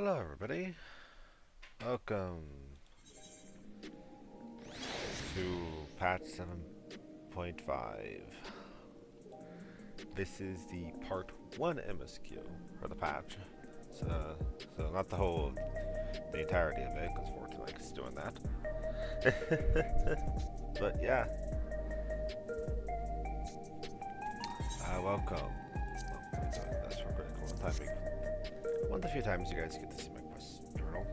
Hello everybody, welcome to patch 7.5. This is the part 1 MSQ for the patch, so not the entirety of it, because Fortnite is doing that. But yeah, welcome. I've been doing this for quite a long time. One of the few times you guys get to see my quest journal.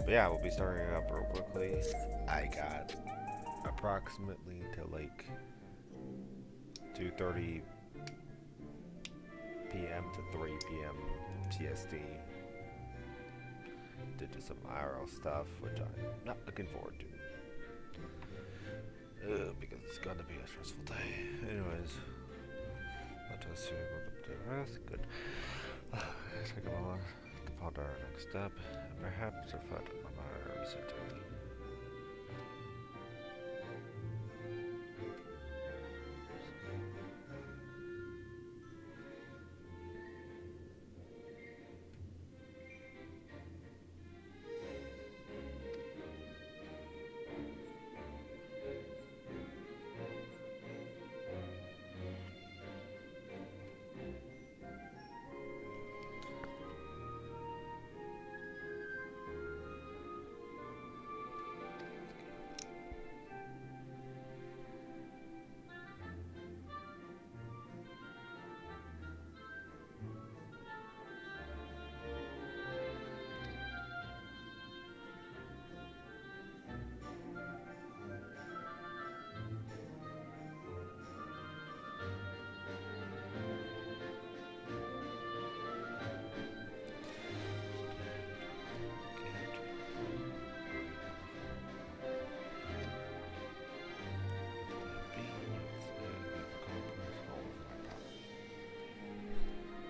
But yeah, we'll be starting it up real quickly. I got approximately till like 2:30 p.m. to 3 p.m. CST. Did just some IRL stuff, which I'm not looking forward to. Because it's gonna be a stressful day. Anyways, let us see what the rest. Good. Take a moment to ponder our next step, and perhaps reflect on our recent journey.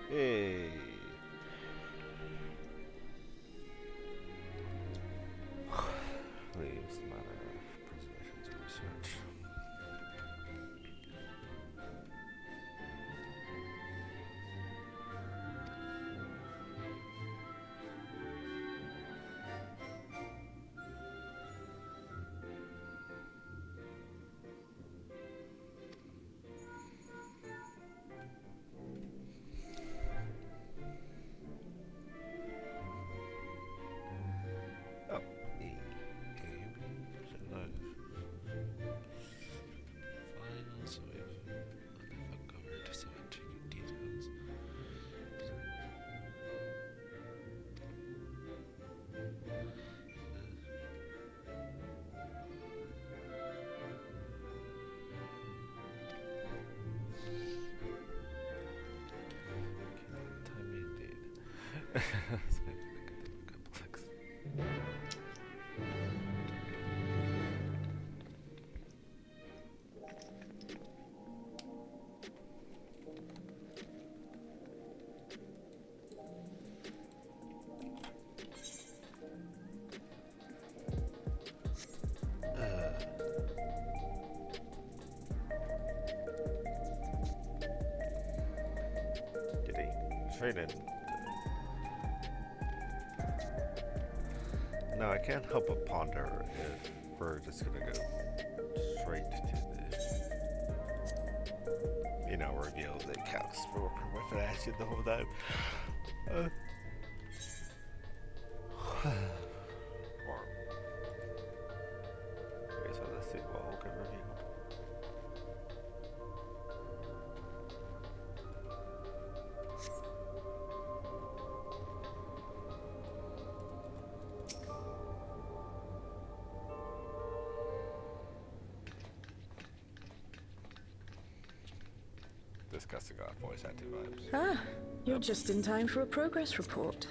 Hey. Leaves the matter of preservations and research. Oh, final save. Uncovered scientific details. Time indeed. It's going to be complex. Getting straight in. No, I can't help but ponder if we're just gonna go straight to the, reveal the counts for weapon action the whole time. Or, I guess I'll just see what we can review. Discussing our voice acting vibes. Ah, you're just in time for a progress report.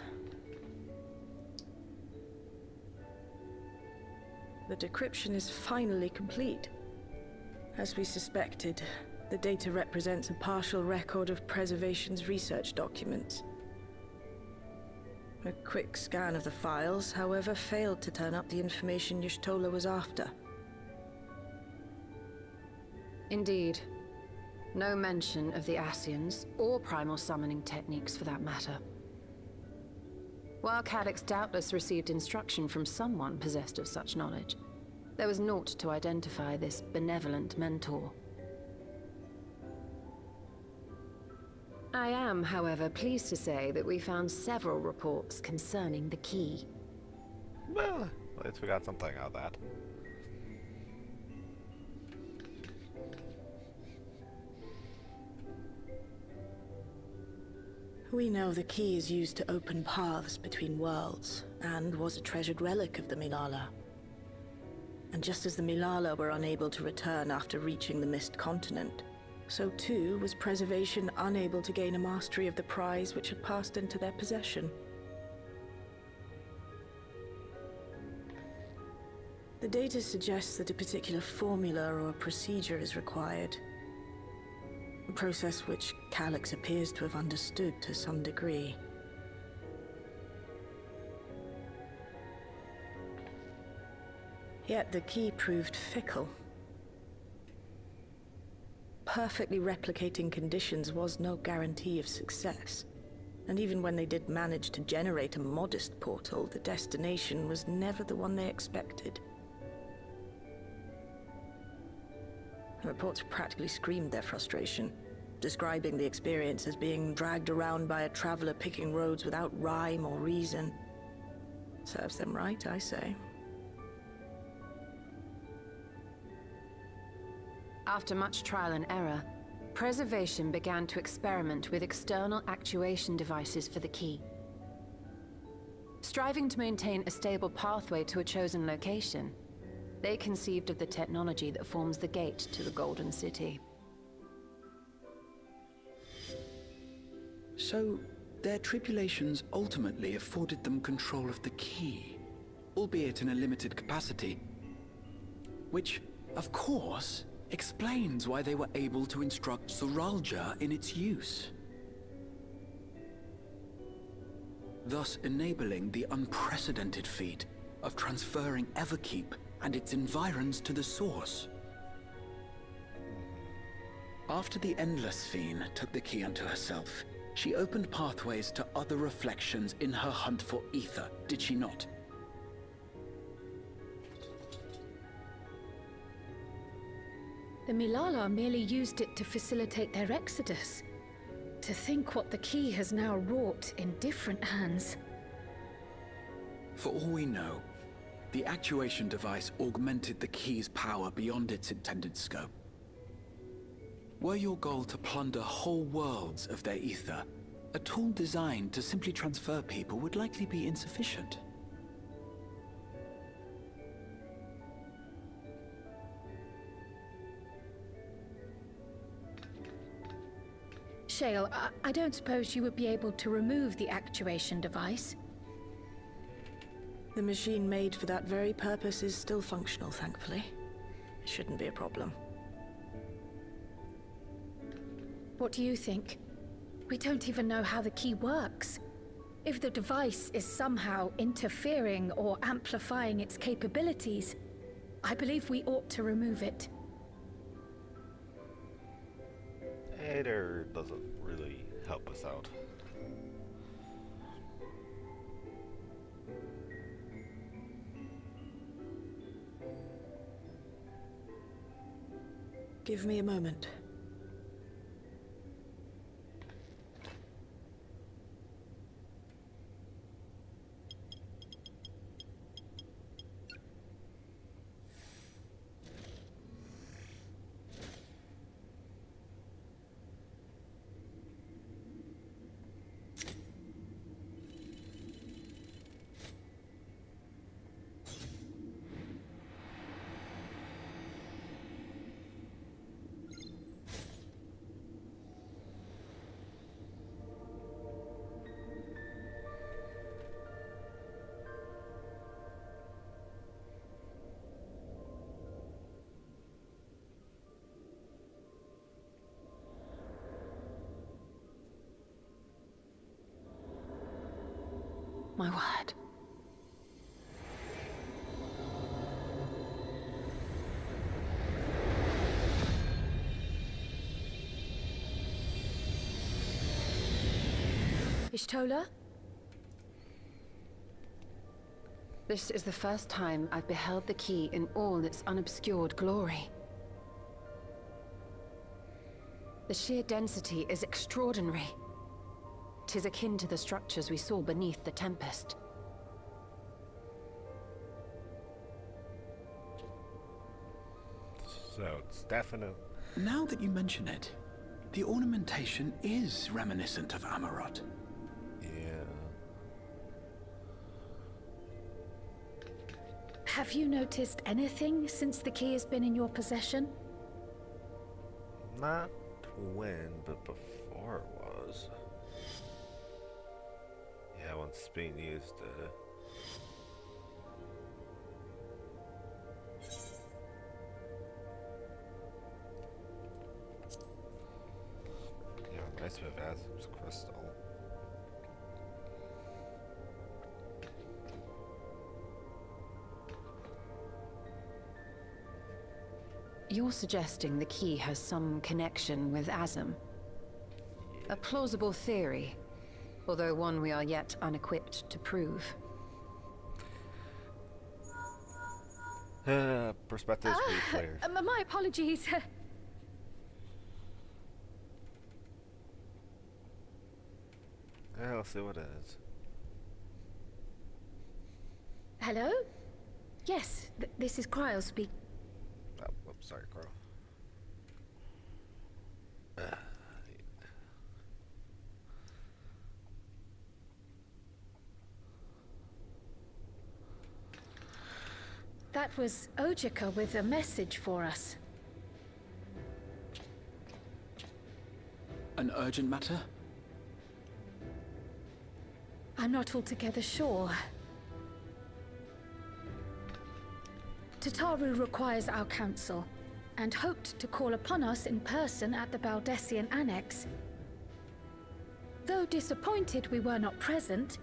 The decryption is finally complete. As we suspected, the data represents a partial record of Preservation's research documents. A quick scan of the files, however, failed to turn up the information Y'shtola was after. Indeed. No mention of the Ascians, or primal summoning techniques for that matter. While Calyx doubtless received instruction from someone possessed of such knowledge, there was naught to identify this benevolent mentor. I am, however, pleased to say that we found several reports concerning the key. Well, at least we got something out of that. We know the key is used to open paths between worlds, and was a treasured relic of the Milala. And just as the Milala were unable to return after reaching the Mist Continent, so too was Preservation unable to gain a mastery of the prize which had passed into their possession. The data suggests that a particular formula or procedure is required. A process which Calyx appears to have understood to some degree. Yet the key proved fickle. Perfectly replicating conditions was no guarantee of success. And even when they did manage to generate a modest portal, the destination was never the one they expected. The reports practically screamed their frustration, describing the experience as being dragged around by a traveler picking roads without rhyme or reason. Serves them right, I say. After much trial and error, Preservation began to experiment with external actuation devices for the key. Striving to maintain a stable pathway to a chosen location, they conceived of the technology that forms the gate to the Golden City. So, their tribulations ultimately afforded them control of the key, albeit in a limited capacity. Which, of course, explains why they were able to instruct Zoralja in its use. Thus enabling the unprecedented feat of transferring Everkeep and its environs to the Source. After the Endless Fiend took the key unto herself, she opened pathways to other reflections in her hunt for ether, did she not? The Milala merely used it to facilitate their exodus. To think what the key has now wrought in different hands. For all we know, the actuation device augmented the key's power beyond its intended scope. Were your goal to plunder whole worlds of their ether, a tool designed to simply transfer people would likely be insufficient. Shale, I don't suppose you would be able to remove the actuation device? The machine made for that very purpose is still functional, thankfully. It shouldn't be a problem. What do you think? We don't even know how the key works. If the device is somehow interfering or amplifying its capabilities, I believe we ought to remove it. Aether doesn't really help us out. Give me a moment. My word. Ishtola? This is the first time I've beheld the key in all its unobscured glory. The sheer density is extraordinary. 'Tis akin to the structures we saw beneath the Tempest. So it's definite. Now that you mention it, the ornamentation is reminiscent of Amarot. Yeah. Have you noticed anything since the key has been in your possession? Not when, but before it was. Yeah, once it's being used, yeah, nice with Azim's crystal. You're suggesting the key has some connection with Azim? A plausible theory, although one we are yet unequipped to prove. Perspectives for each player. My apologies. Yeah, I'll see what it is. Hello? Yes, this is Cryo speak. Oh, whoops, sorry, Crow. That was Ojika with a message for us. An urgent matter? I'm not altogether sure. Tataru requires our counsel, and hoped to call upon us in person at the Baldessian Annex. Though disappointed we were not present,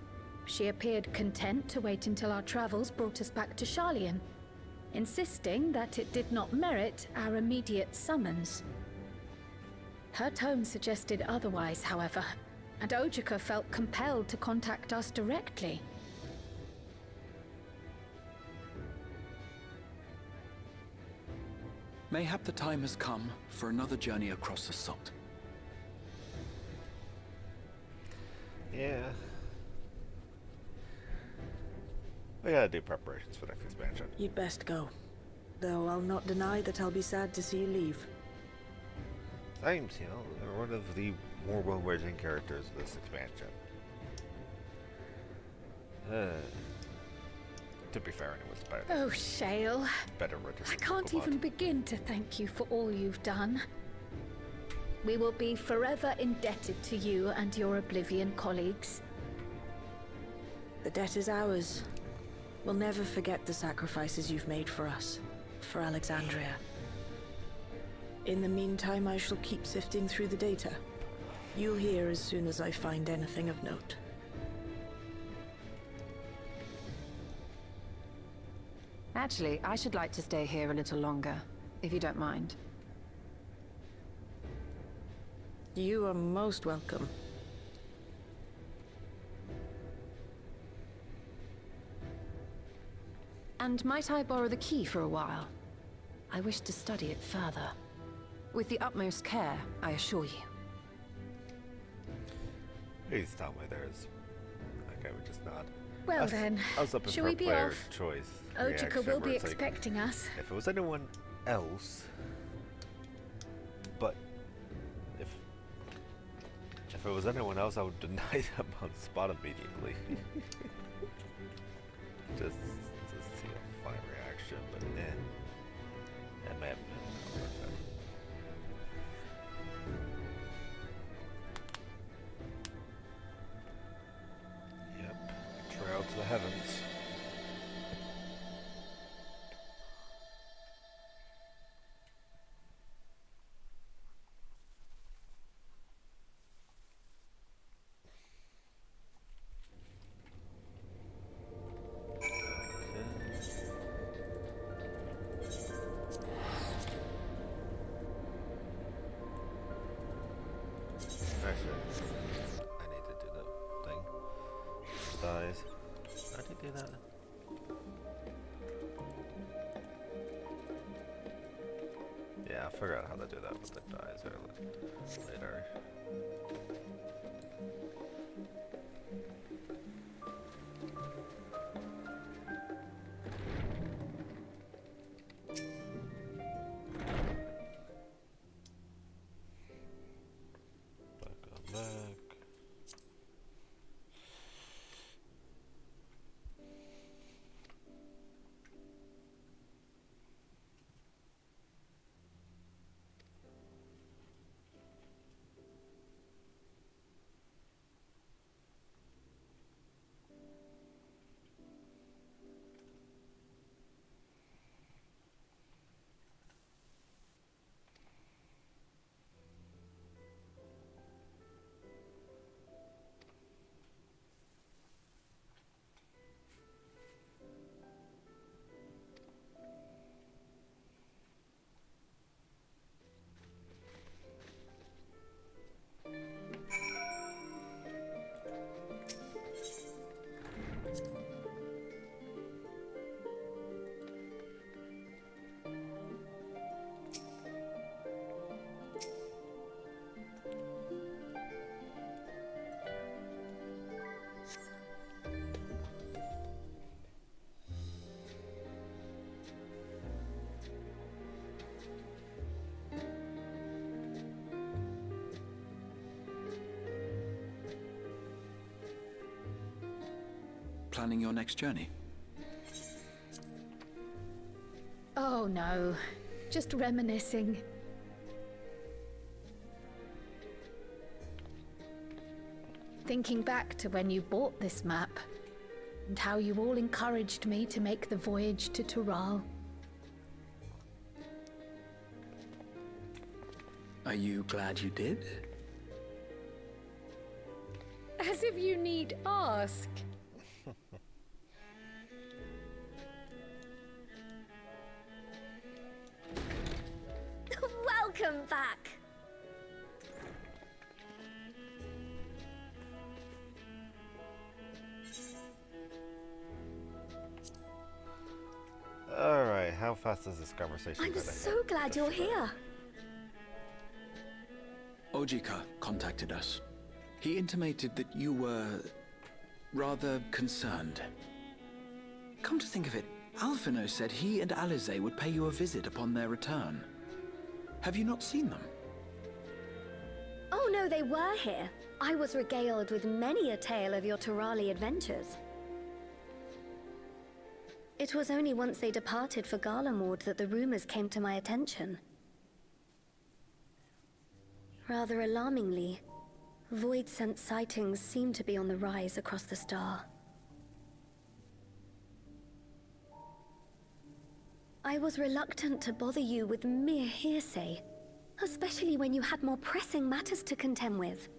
she appeared content to wait until our travels brought us back to Sharlayan, insisting that it did not merit our immediate summons. Her tone suggested otherwise, however, and Ojika felt compelled to contact us directly. Mayhap the time has come for another journey across the Salt. Yeah. We gotta do preparations for next expansion. You'd best go. Though I'll not deny that I'll be sad to see you leave. Thames, you know, they're one of the more well-written characters of this expansion. To be fair, anyone's better. Oh, Shale. Better written. I can't even begin to thank you for all you've done. We will be forever indebted to you and your Oblivion colleagues. The debt is ours. We'll never forget the sacrifices you've made for us, for Alexandria. In the meantime, I shall keep sifting through the data. You'll hear as soon as I find anything of note. Actually, I should like to stay here a little longer, if you don't mind. You are most welcome. And might I borrow the key for a while? I wish to study it further. With the utmost care, I assure you. Please tell me there's... Okay, we just nod. Well then, I was looking shall for we a be player off? choice Ojika reaction will where be it's like, expecting us. if it was anyone else, but if it was anyone else, I would deny them on the spot immediately. just to see a funny reaction, but then that may have been worth it. Yep, trail to the heavens. Actually, I need to do that thing. Dies. I did do that. figure out how to do that with the dies later. Back. Planning your next journey? Oh no, just reminiscing. Thinking back to when you bought this map, and how you all encouraged me to make the voyage to Tural. Are you glad you did? As if you need ask. Welcome back. Alright, how fast is this conversation? I'm so glad you're here. Ojika contacted us. He intimated that you were rather concerned. Come to think of it, Alphino said he and Alize would pay you a visit upon their return. Have you not seen them? Oh no, they were here. I was regaled with many a tale of your Turali adventures. It was only once they departed for Garlemord that the rumors came to my attention. Rather alarmingly, void-sent sightings seem to be on the rise across the star. I was reluctant to bother you with mere hearsay, especially when you had more pressing matters to contend with.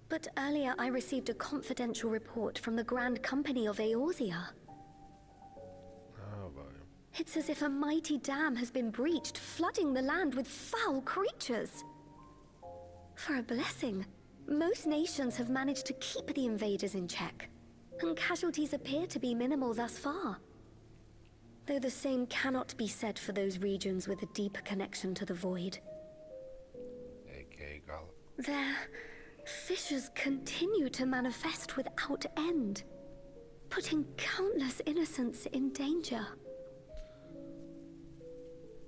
But earlier I received a confidential report from the Grand Company of Eorzea. Oh boy. It's as if a mighty dam has been breached, flooding the land with foul creatures. For a blessing, most nations have managed to keep the invaders in check, and casualties appear to be minimal thus far. Though the same cannot be said for those regions with a deeper connection to the void. A.K. Garl. Their fissures continue to manifest without end, putting countless innocents in danger.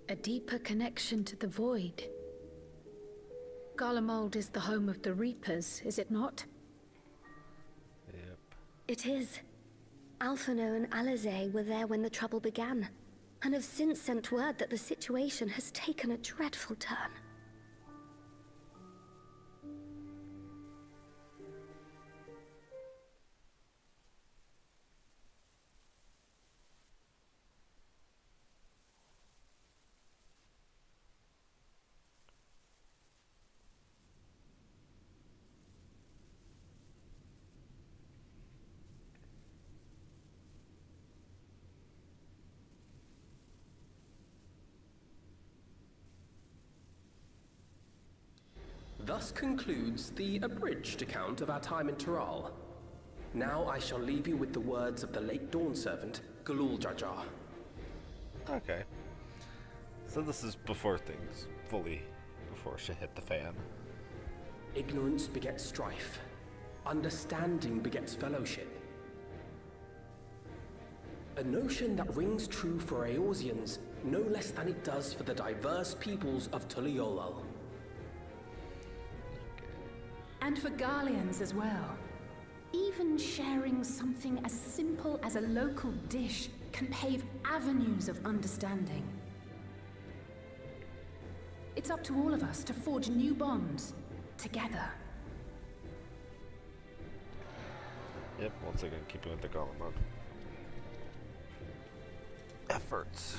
A deeper connection to the void. Garlemald is the home of the Reapers, is it not? Yep. It is. Alphino and Alize were there when the trouble began, and have since sent word that the situation has taken a dreadful turn. Thus concludes the abridged account of our time in Tural. Now I shall leave you with the words of the late Dawn Servant, Galul Jar Jar. Okay. So this is before things before shit hit the fan. Ignorance begets strife. Understanding begets fellowship. A notion that rings true for Eorzeans no less than it does for the diverse peoples of Tuliolol. And for Garleans as well. Even sharing something as simple as a local dish can pave avenues of understanding. It's up to all of us to forge new bonds, together. Yep, once again, keeping with the Golem mode. Efforts.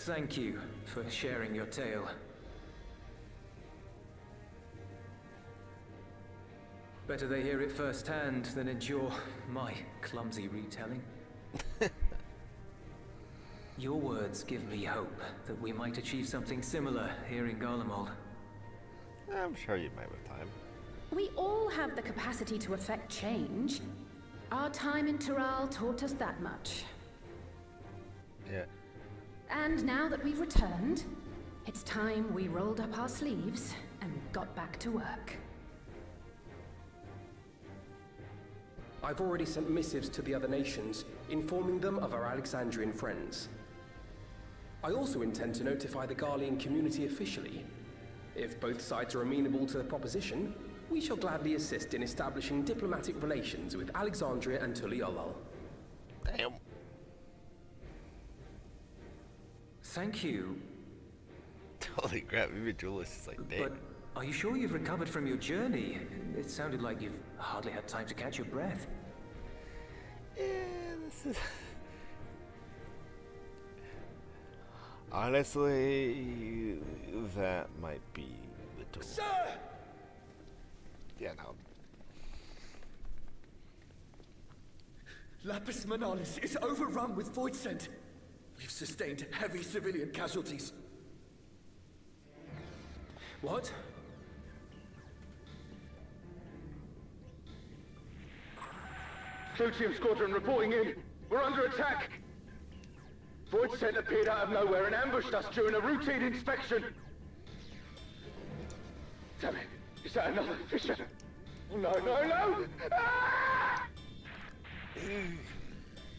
Thank you for sharing your tale. Better they hear it firsthand than endure my clumsy retelling. Your words give me hope that we might achieve something similar here in Garlemald. I'm sure you might with time. We all have the capacity to affect change. Our time in Tural taught us that much. Yeah. And now that we've returned, it's time we rolled up our sleeves and got back to work. I've already sent missives to the other nations, informing them of our Alexandrian friends. I also intend to notify the Garlean community officially. If both sides are amenable to the proposition, we shall gladly assist in establishing diplomatic relations with Alexandria and Tuliolol. Damn. Thank you. Holy crap, even Julius is like, damn. But are you sure you've recovered from your journey? It sounded like you've hardly had time to catch your breath. Yeah, this is... Honestly, that might be little... Sir! Yeah, no. Lapis Manalis is overrun with void scent. We've sustained heavy civilian casualties. What? Plutium Squadron reporting in. We're under attack. Void scent appeared out of nowhere and ambushed us during a routine inspection. Damn it. Is that another Fisher? Oh, no, no, no! Ah!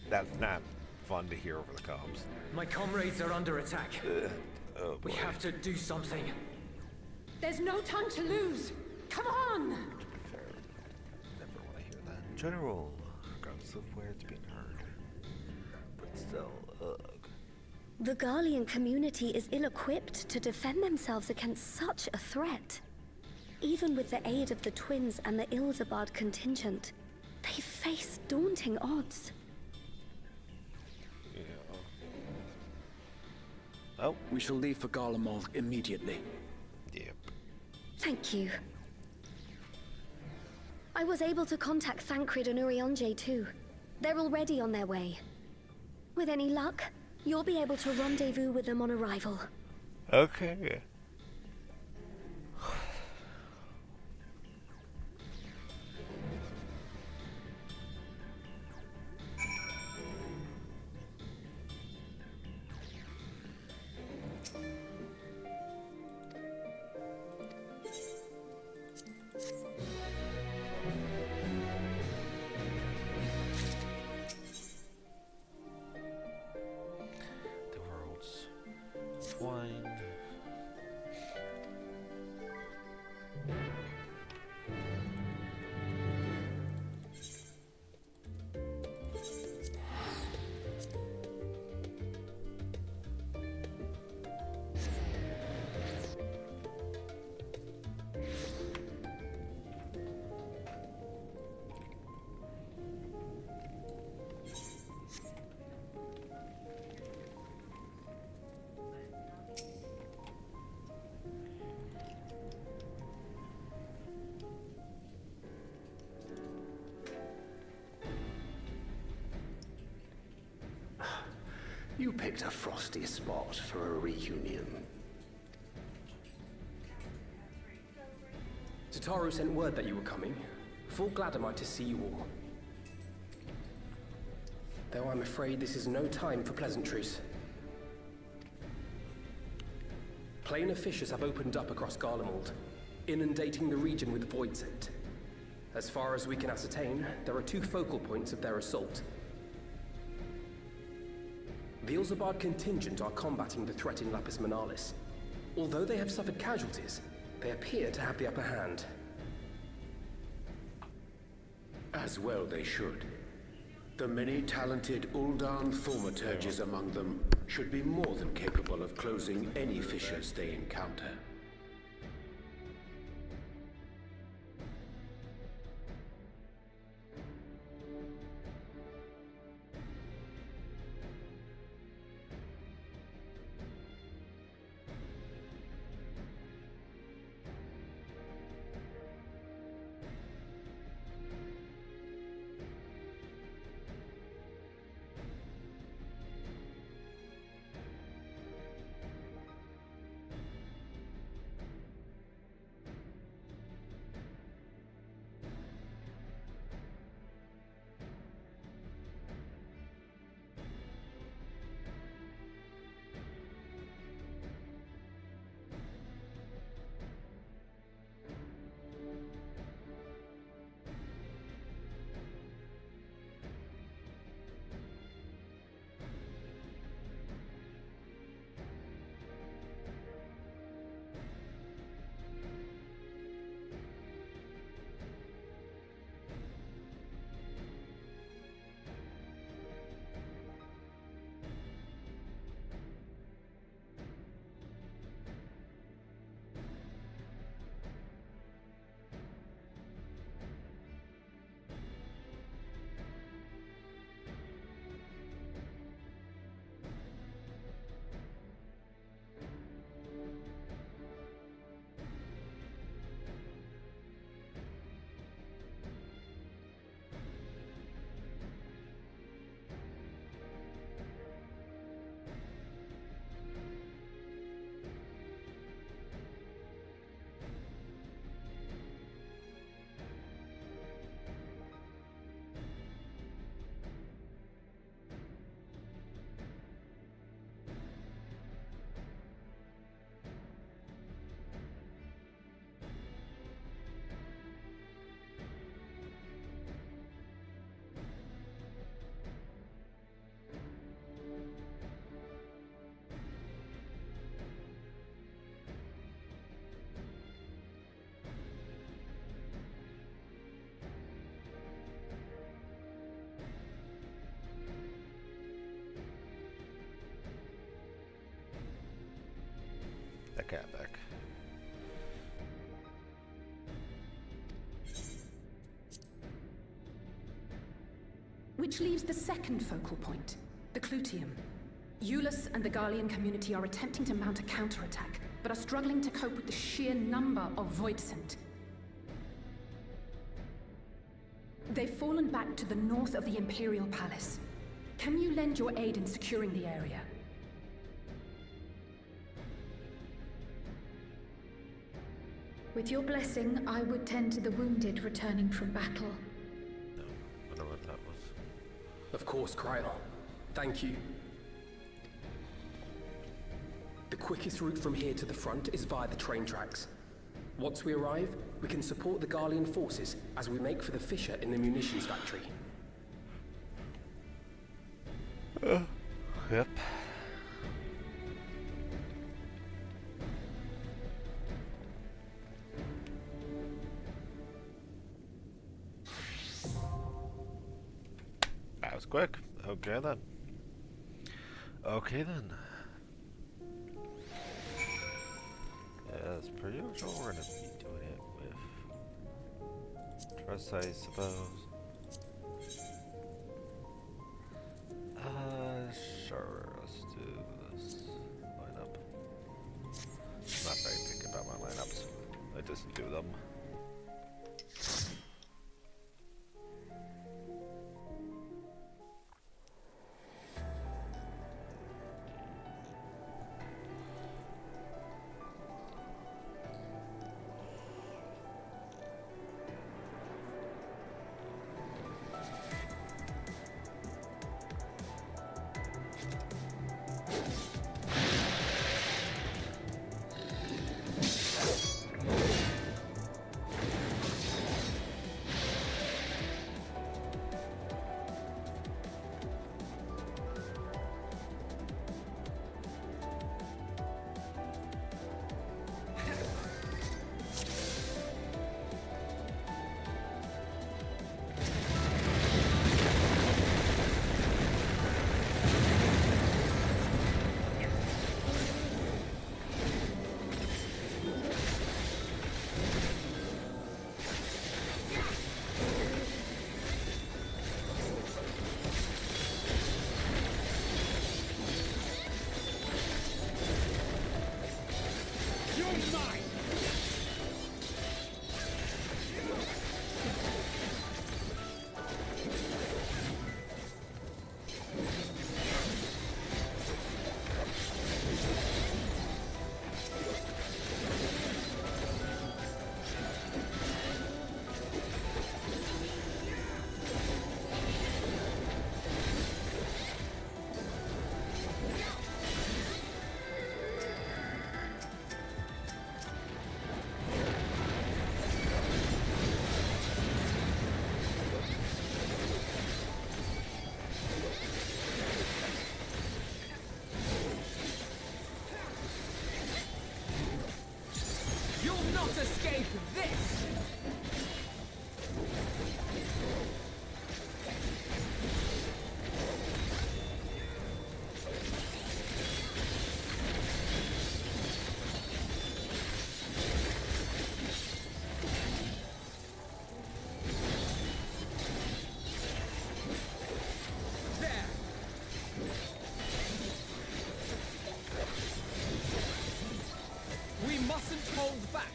That's not fun to hear over the comms. My comrades are under attack. Oh, We boy. have to do something. There's no time to lose! Come on! To be fair, never want to hear that. General, regardless of where it's being heard. But still, ugh. The Garlean community is ill-equipped to defend themselves against such a threat. Even with the aid of the twins and the Ilzabard contingent, they face daunting odds. Yeah. Oh, We shall leave for Garlemald immediately. yep. Thank you. I was able to contact Thancred and Urianger too. They're already on their way. With any luck, you'll be able to rendezvous with them on arrival. Okay. The worlds twined. You picked a frosty spot for a reunion. Tataru sent word that you were coming. Full glad am I to see you all. Though I'm afraid this is no time for pleasantries. Planar fissures have opened up across Garlemald, inundating the region with void scent. As far as we can ascertain, there are 2 focal points of their assault. The Ilzabard contingent are combating the threat in Lapis Manalis. Although they have suffered casualties, they appear to have the upper hand. As well they should. The many talented Uldan thaumaturges among them should be more than capable of closing any fissures they encounter. That cat back. Which leaves the second focal point, the Clutium. Eulus and the Garlean community are attempting to mount a counterattack, but are struggling to cope with the sheer number of Voidsent. They've fallen back to the north of the Imperial Palace. Can you lend your aid in securing the area? With your blessing, I would tend to the wounded returning from battle. No, I don't know what that was. Of course, Kryl. Thank you. The quickest route from here to the front is via the train tracks. Once we arrive, we can support the Garlean forces as we make for the fissure in the munitions factory. Yep. That was quick. Okay then. Okay then. As per usual, we're gonna be doing it with trust, I suppose. Sure, let's do this lineup. I'm not very picky about my lineups. I just do them. Escape this! There! We mustn't hold back!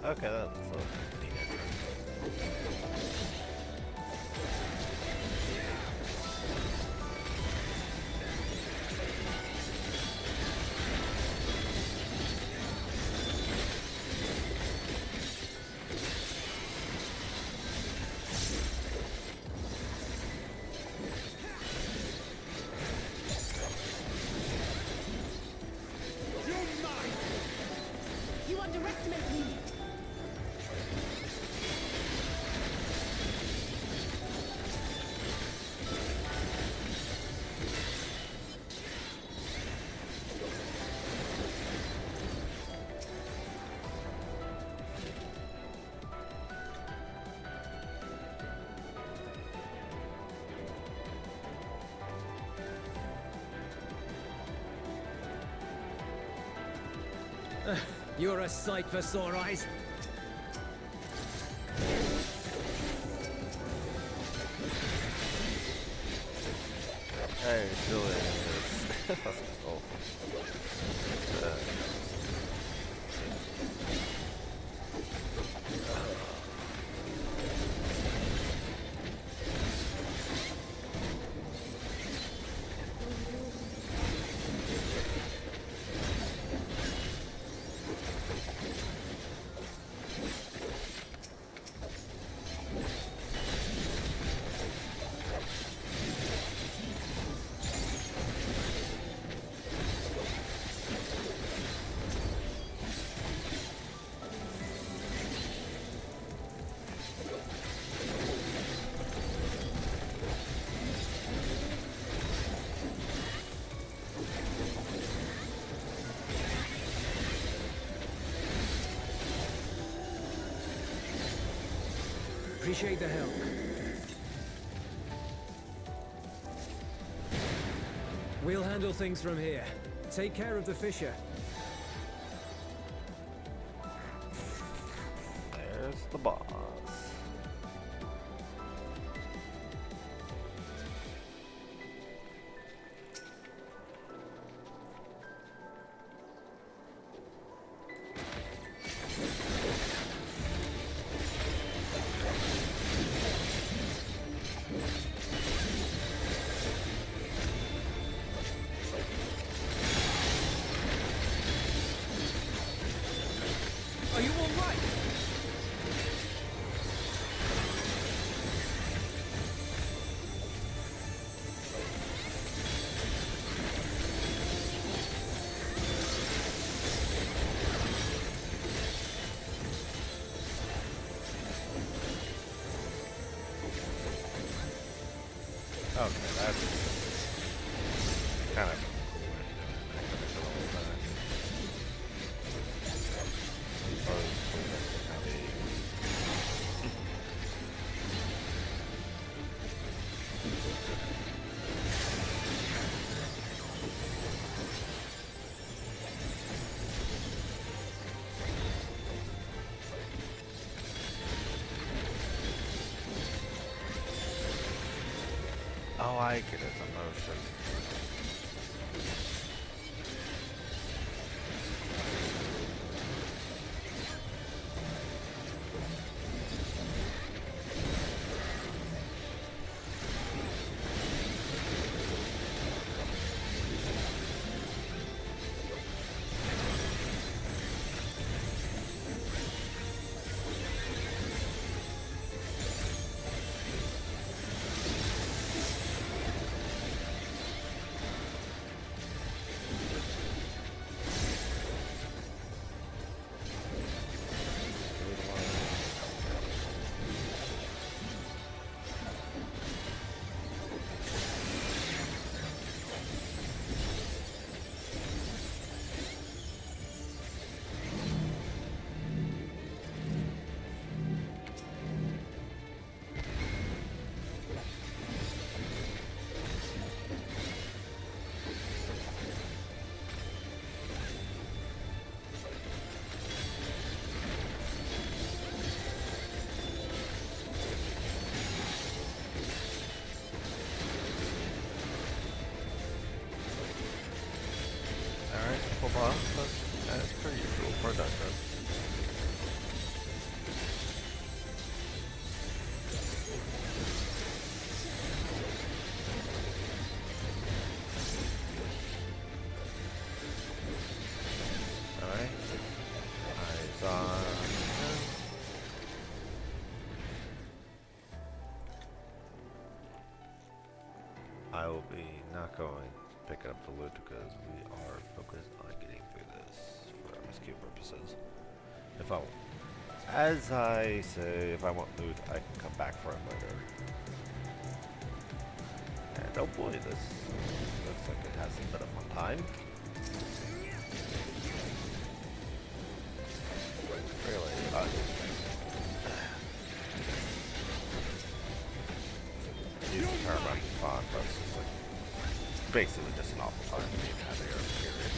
Okay, that's neat. You underestimate me! You're a sight for sore eyes. Hey, Julian is awful. Appreciate the help. We'll handle things from here. Take care of the fissure. There's the boss. Are you all right? Okay, that's kind of a cool way to do it. I could have done all that. Oh, I get it. Emotion. Well, that's pretty usual for a dungeon. Alright. Eyes on him. I will be not going to pick up the loot because we are focused on getting through this for MSQ purposes. If I, as I say, if I want loot, I can come back for it later. And oh boy, this looks like it has a bit of fun time. Really, using Paramount is fun, but it's just like basically just an awful time being out of here, period.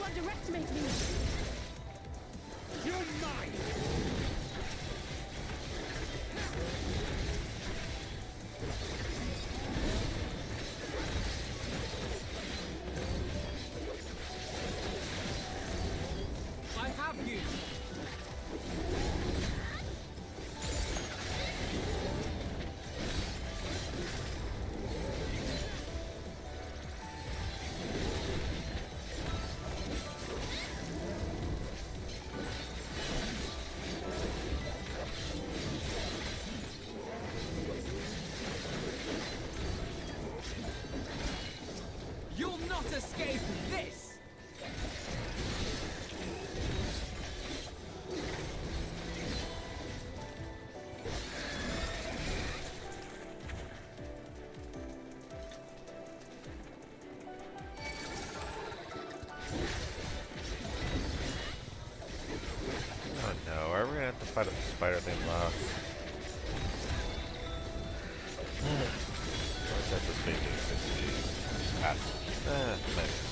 Underestimate me! You're mine! I have you! You'll not escape this! spider thing last. What's that just making 60 patches? Maybe.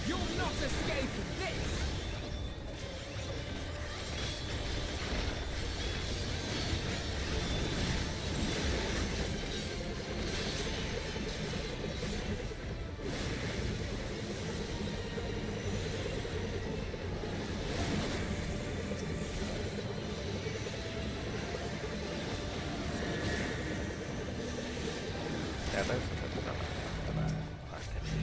You'll not escape this! Yeah, there's something about activity.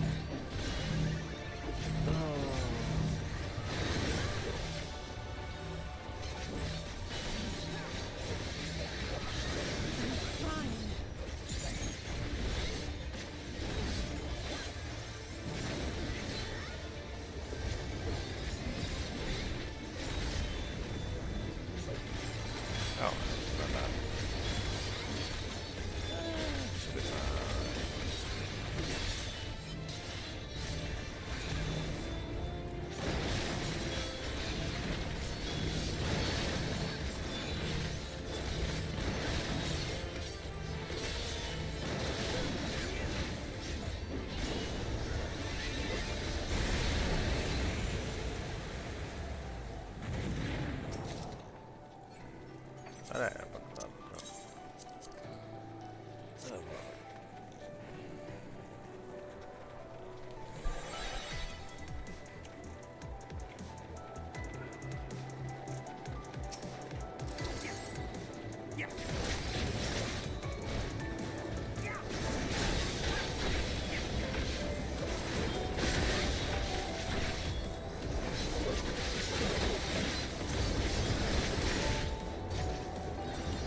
Oh, not bad. Should be fine. Alright,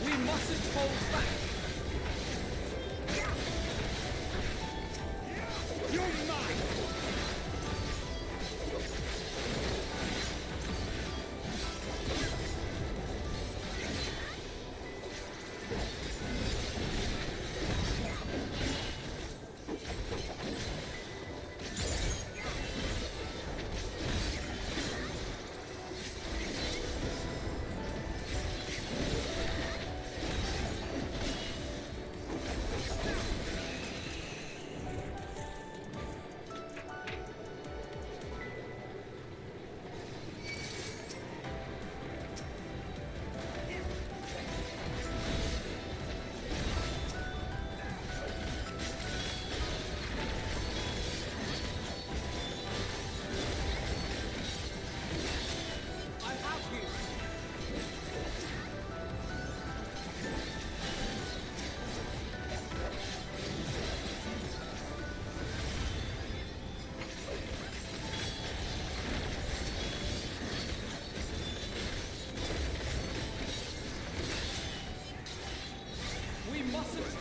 We mustn't hold back! You're mine!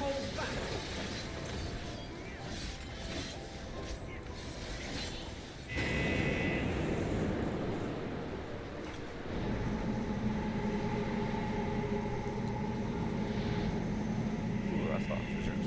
hold back! Ooh, that's a lot of fissures.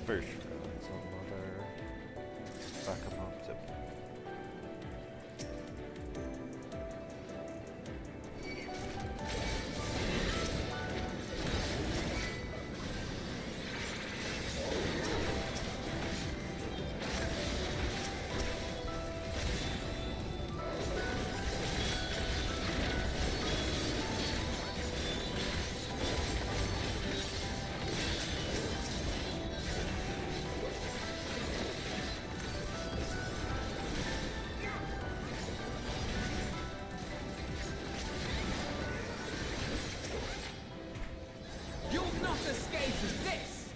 Pretty sure that's another backup option. You'll not escape this!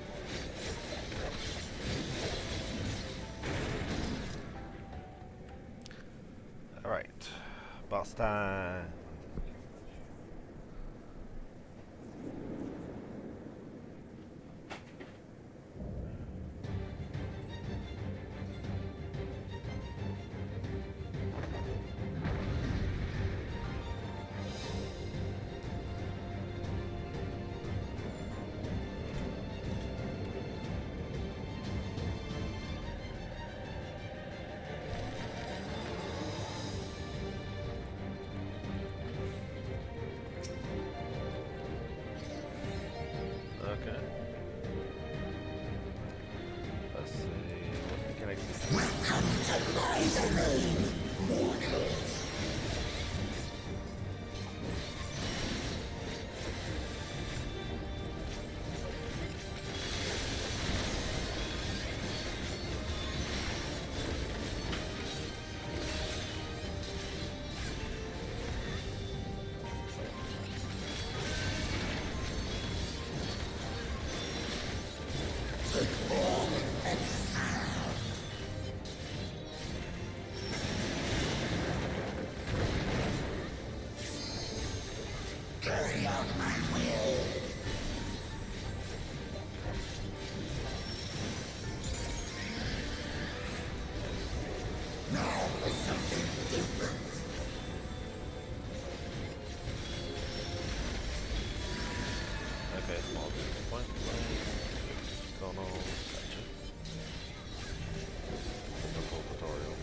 Alright, boss time. Okay. Let's see what mechanics is. Welcome to my domain, mortals. Carry out my will. Now for something different. Okay, small point blank. Don't know. Gotcha. The full tutorial.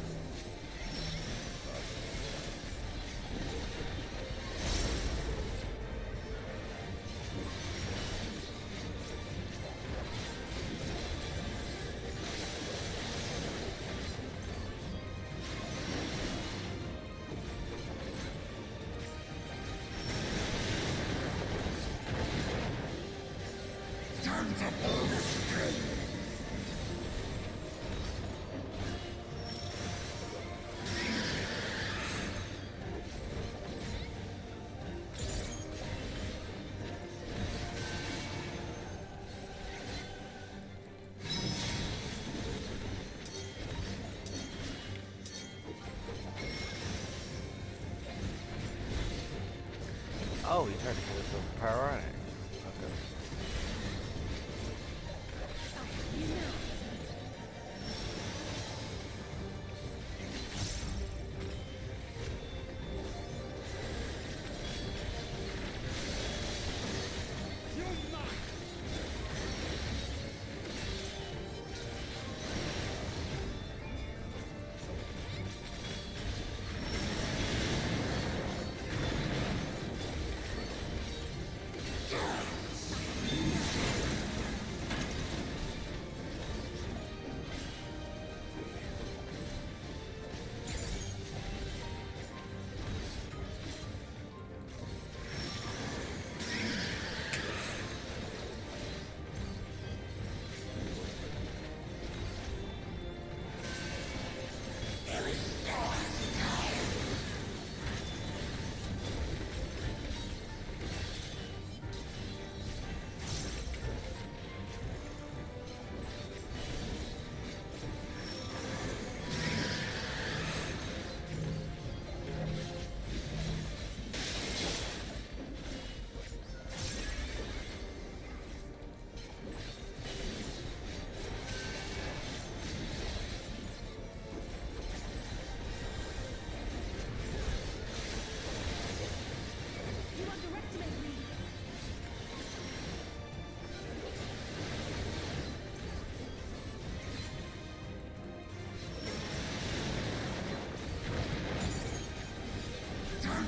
Time to pull the string. Oh, you tried to get us a priority. Okay.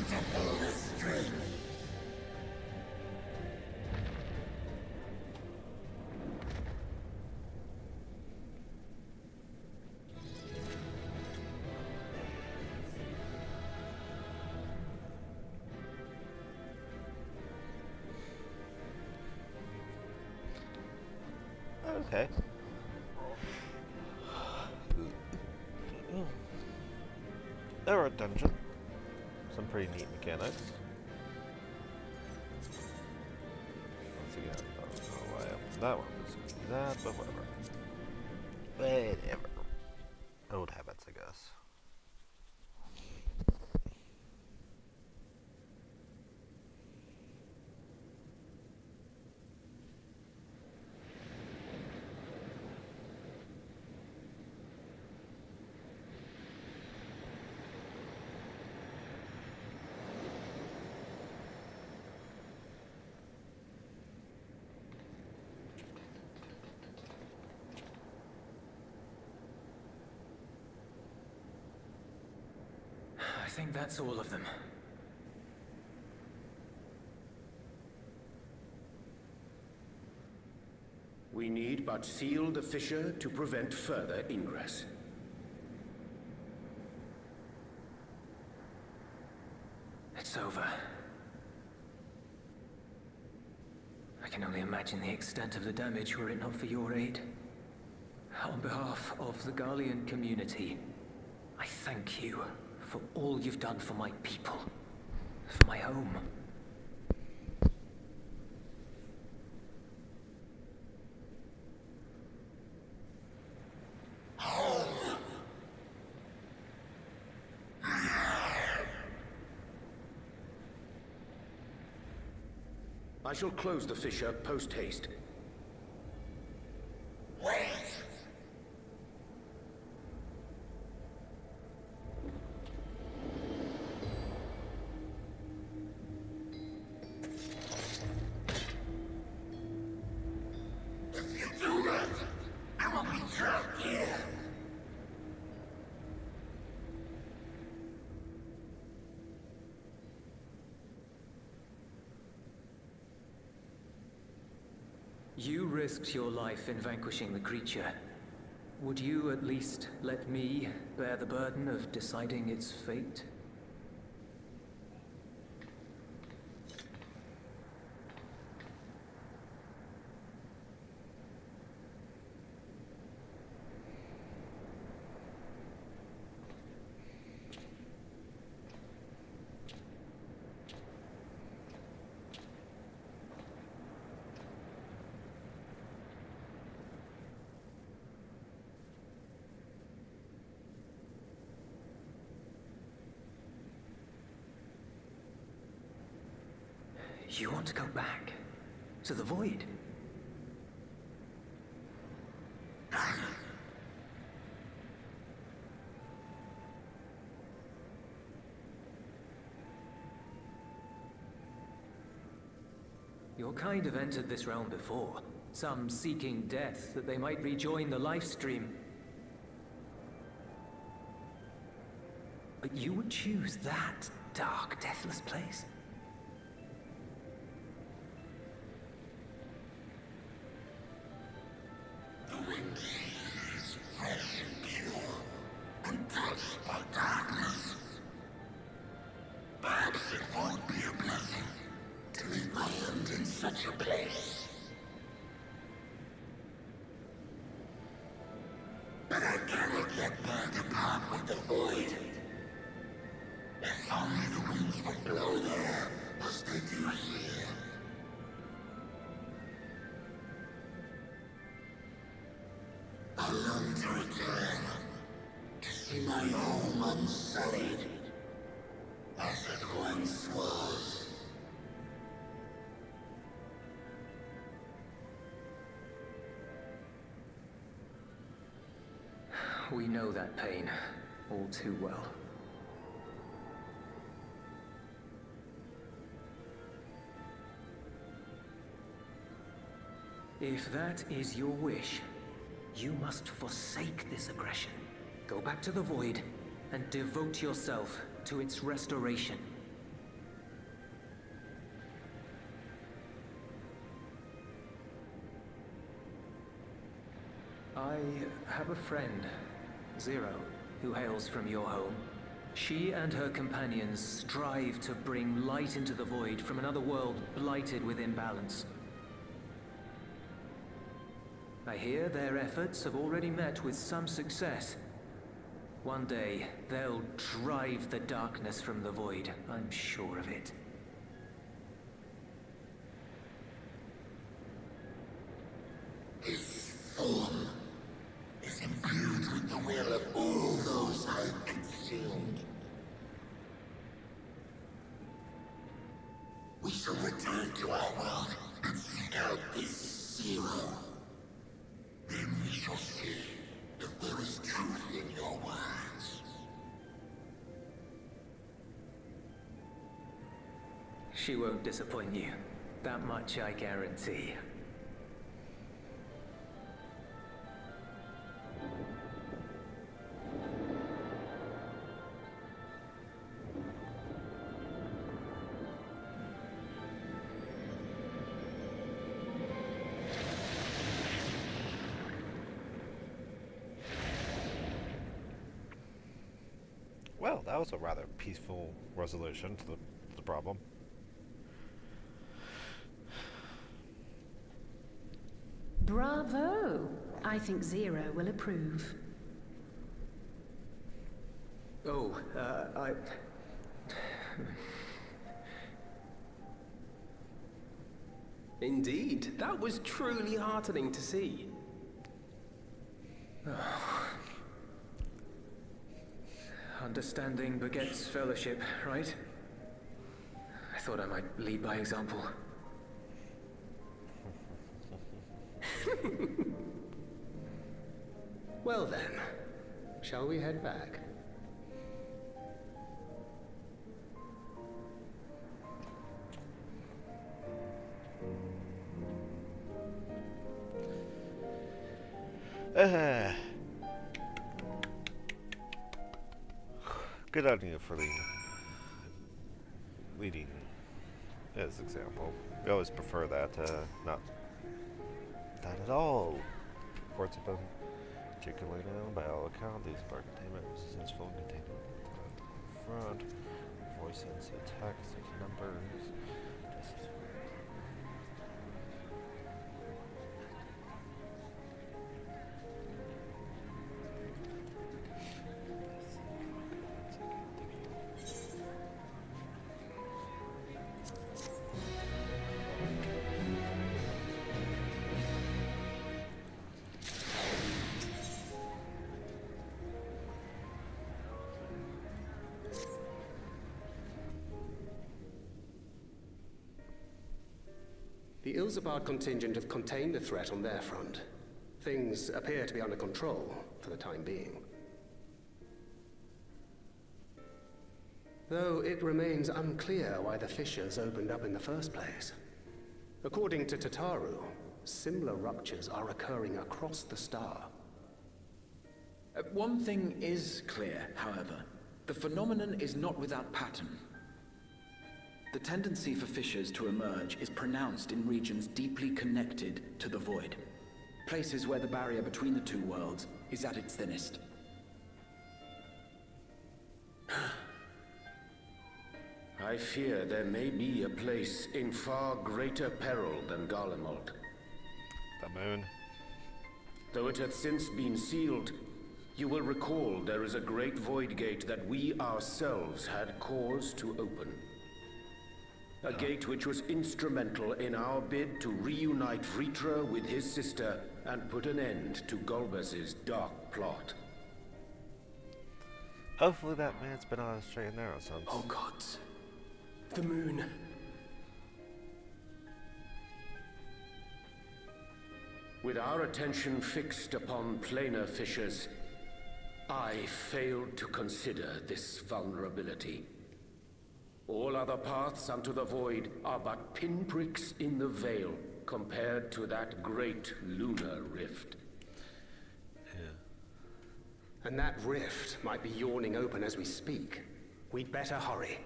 to pull the string. Okay. Alright, dungeon. Some pretty neat mechanics. Once again, I don't know why that one was gonna do that, but whatever. Whatever. Old habits, I guess. I think that's all of them. We need but seal the fissure to prevent further ingress. It's over. I can only imagine the extent of the damage were it not for your aid. On behalf of the Garlean community, I thank you for all you've done for my people, for my home. I shall close the fissure post-haste. Wait! If you do that, I will be trapped here. You risked your life in vanquishing the creature. Would you at least let me bear the burden of deciding its fate? You want to go back? To the void? Your kind have entered this realm before. Some seeking death that they might rejoin the life stream. But you would choose that dark, deathless place? The wind is fresh and pure, untouched by darkness. Perhaps it won't be a blessing to meet my end in such a place. But I cannot get burned apart with the void. If only the winds would blow there as they do here. I long to return, to see my home unsullied, as it once was. We know that pain all too well. If that is your wish, you must forsake this aggression. Go back to the void and devote yourself to its restoration. I have a friend, Zero, who hails from your home. She and her companions strive to bring light into the void from another world blighted with imbalance. I hear their efforts have already met with some success. One day, they'll drive the darkness from the void, I'm sure of it. This form is imbued with the will of all those I have consumed. We shall return to our world and seek out this Zero. Then we shall see if there is truth in your words. She won't disappoint you. That much I guarantee. Well, that was a rather peaceful resolution to the problem. Bravo! I think Zero will approve. Oh, Indeed, that was truly heartening to see. Understanding begets fellowship, right? I thought I might lead by example. Well then, shall we head back? Good on you for leading as example. We always prefer that, not that at all. Reports have been particularly known by all account. These bar containment was successful in containing the front. Voice sense attacks, numbers. The Ilzabard contingent have contained the threat on their front. Things appear to be under control for the time being. Though it remains unclear why the fissures opened up in the first place. According to Tataru, similar ruptures are occurring across the star. One thing is clear, however. The phenomenon is not without pattern. The tendency for fissures to emerge is pronounced in regions deeply connected to the void. Places where the barrier between the two worlds is at its thinnest. I fear there may be a place in far greater peril than Garlemald. The moon. Though it hath since been sealed, you will recall there is a great void gate that we ourselves had cause to open. A gate which was instrumental in our bid to reunite Vritra with his sister and put an end to Golbez's dark plot. Hopefully that man's been on a straight and narrow since. Oh gods. The moon. With our attention fixed upon planar fissures, I failed to consider this vulnerability. All other paths unto the void are but pinpricks in the veil compared to that great lunar rift. Yeah. And that rift might be yawning open as we speak. We'd better hurry.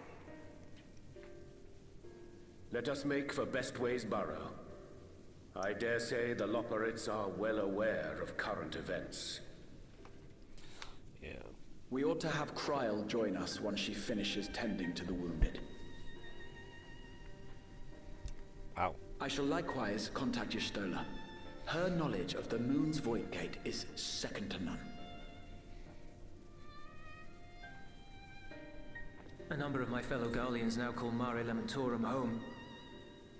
Let us make for Bestway's burrow. I dare say the Loporrits are well aware of current events. Yeah. We ought to have Kryl join us once she finishes tending to the wounded. Ow. I shall likewise contact Y'shtola. Her knowledge of the moon's void gate is second to none. A number of my fellow Garleans now call Mare Lamentorum home.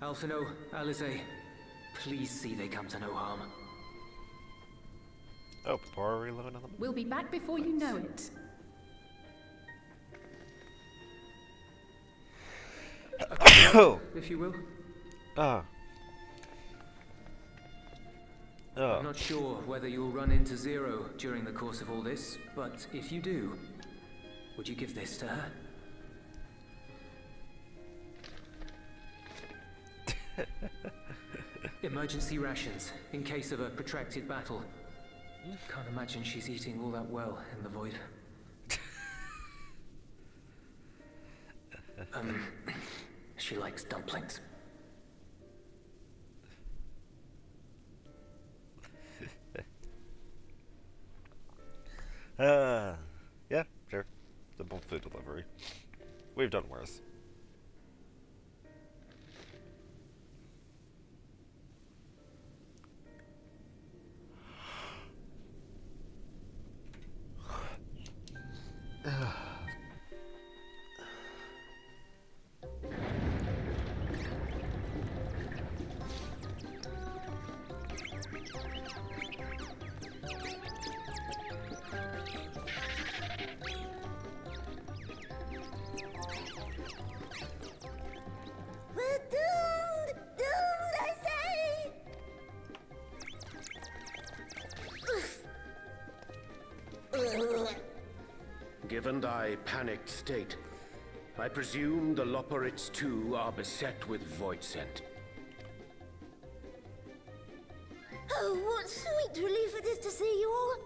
Alphino, Alize, please see they come to no harm. Oh, pour reload on them? We'll be back before you know it. Oh! If you will. I'm not sure whether you'll run into Zero during the course of all this, but if you do, would you give this to her? Emergency rations, in case of a protracted battle. Can't imagine she's eating all that well in the void. She likes dumplings. Yeah, sure. Simple food delivery. We've done worse. Given thy panicked state, I presume the Loporrits too are beset with void scent. Oh, what sweet relief it is to see you all.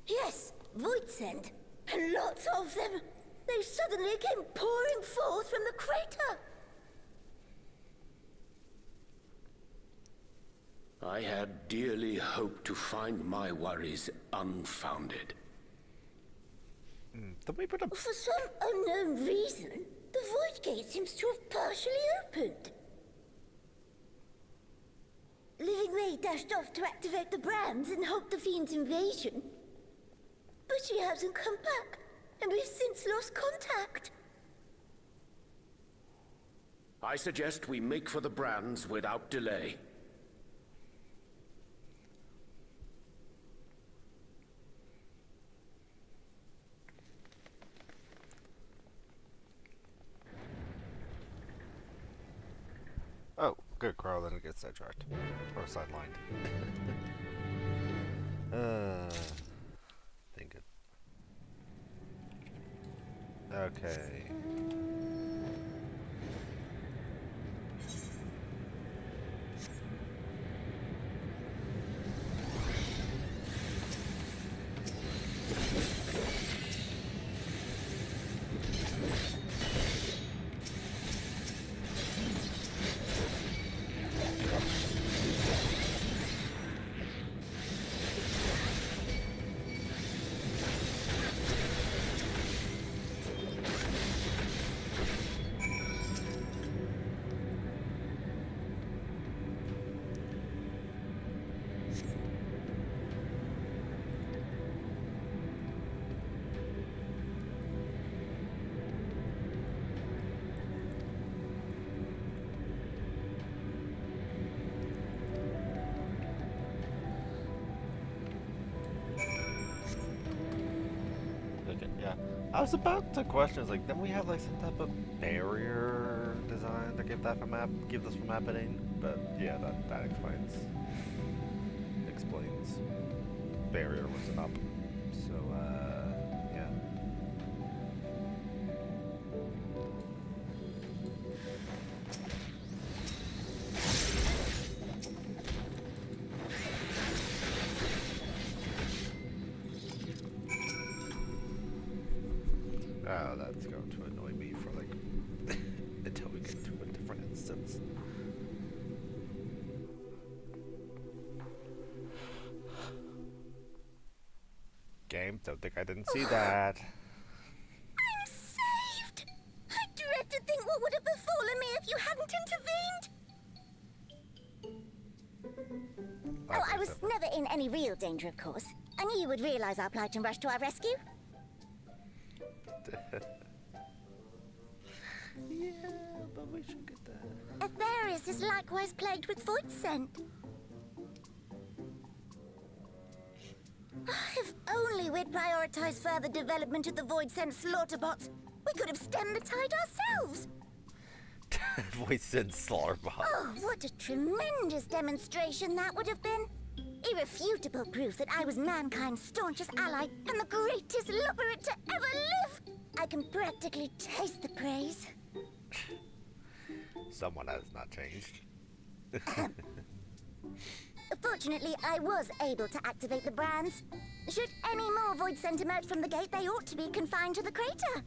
Yes, void scent, and lots of them. They suddenly came pouring forth from the crater. I had dearly hoped to find my worries unfounded. For some unknown reason, the void gate seems to have partially opened. Living Ray dashed off to activate the brands and halt the Fiend's invasion. But she hasn't come back, and we've since lost contact. I suggest we make for the brands without delay. Oh, good. Carl didn't get sidetracked. Or sidelined. Think it. Okay. I was about to question, like, then we have like some type of barrier design to give that from give this from happening. But yeah, that explains. Barrier was up. So yeah. Oh, that's going to annoy me for like until we get to a different instance. don't think I didn't see that. I'm saved! I dread to think what would have befallen me if you hadn't intervened! Oh, I was never in any real danger, of course. I knew you would realize our plight and rush to our rescue. Yeah, but we should get that. Aetherius is likewise plagued with void scent. If only we'd prioritized further development of the void scent slaughter bots, we could have stemmed the tide ourselves. Void scent slaughter bots. Oh, what a tremendous demonstration that would have been. Irrefutable proof that I was mankind's staunchest ally and the greatest lubberate to ever live. I can practically taste the praise. Someone has not changed. Fortunately, I was able to activate the brands. Should any more void scent emerge from the gate, they ought to be confined to the crater.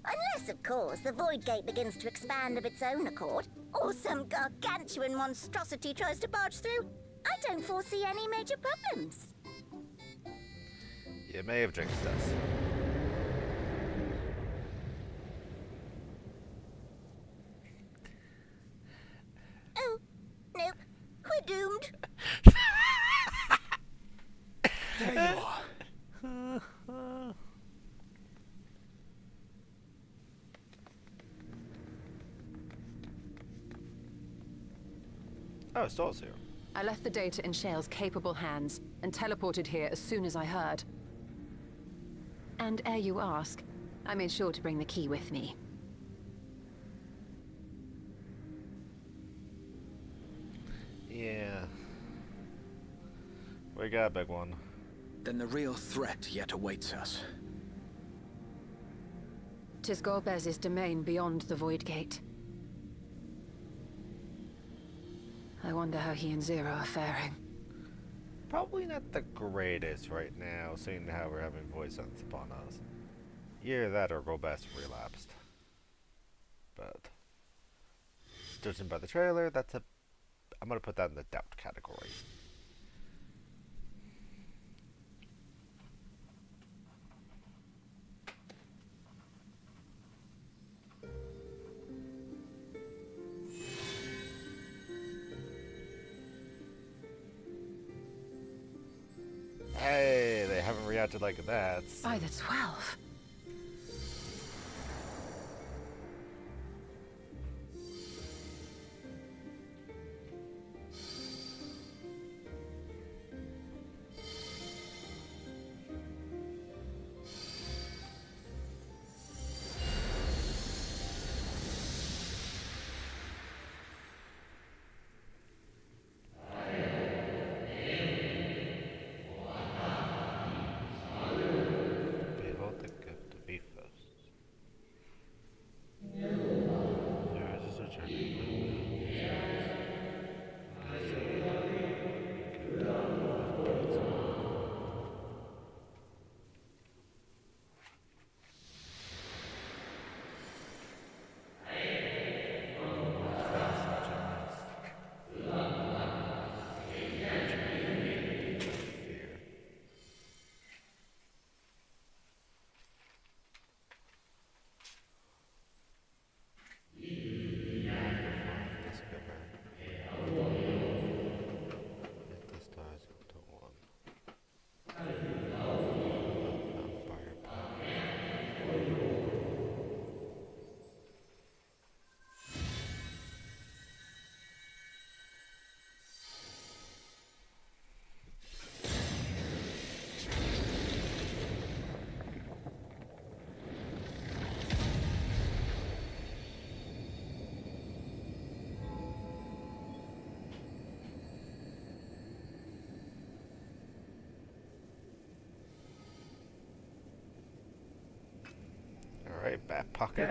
Unless, of course, the void gate begins to expand of its own accord, or some gargantuan monstrosity tries to barge through. I don't foresee any major problems. You may have jinxed us. Oh, nope. We're doomed. There you are. Oh, Stor's here. I left the data in Shale's capable hands and teleported here as soon as I heard. And ere you ask, I made sure to bring the key with me. Yeah. We got a big one. Then the real threat yet awaits us. 'Tis Golbez's domain beyond the Void Gate. I wonder how he and Zero are faring. Probably not the greatest right now, seeing how we're having voice sense upon us. Either that or Golbez relapsed. But judging by the trailer, I'm gonna put that in the doubt category. Hey, they haven't reacted like that. By the 12. Behold the gift of Ethos. There is a journey. Alright, back pocket.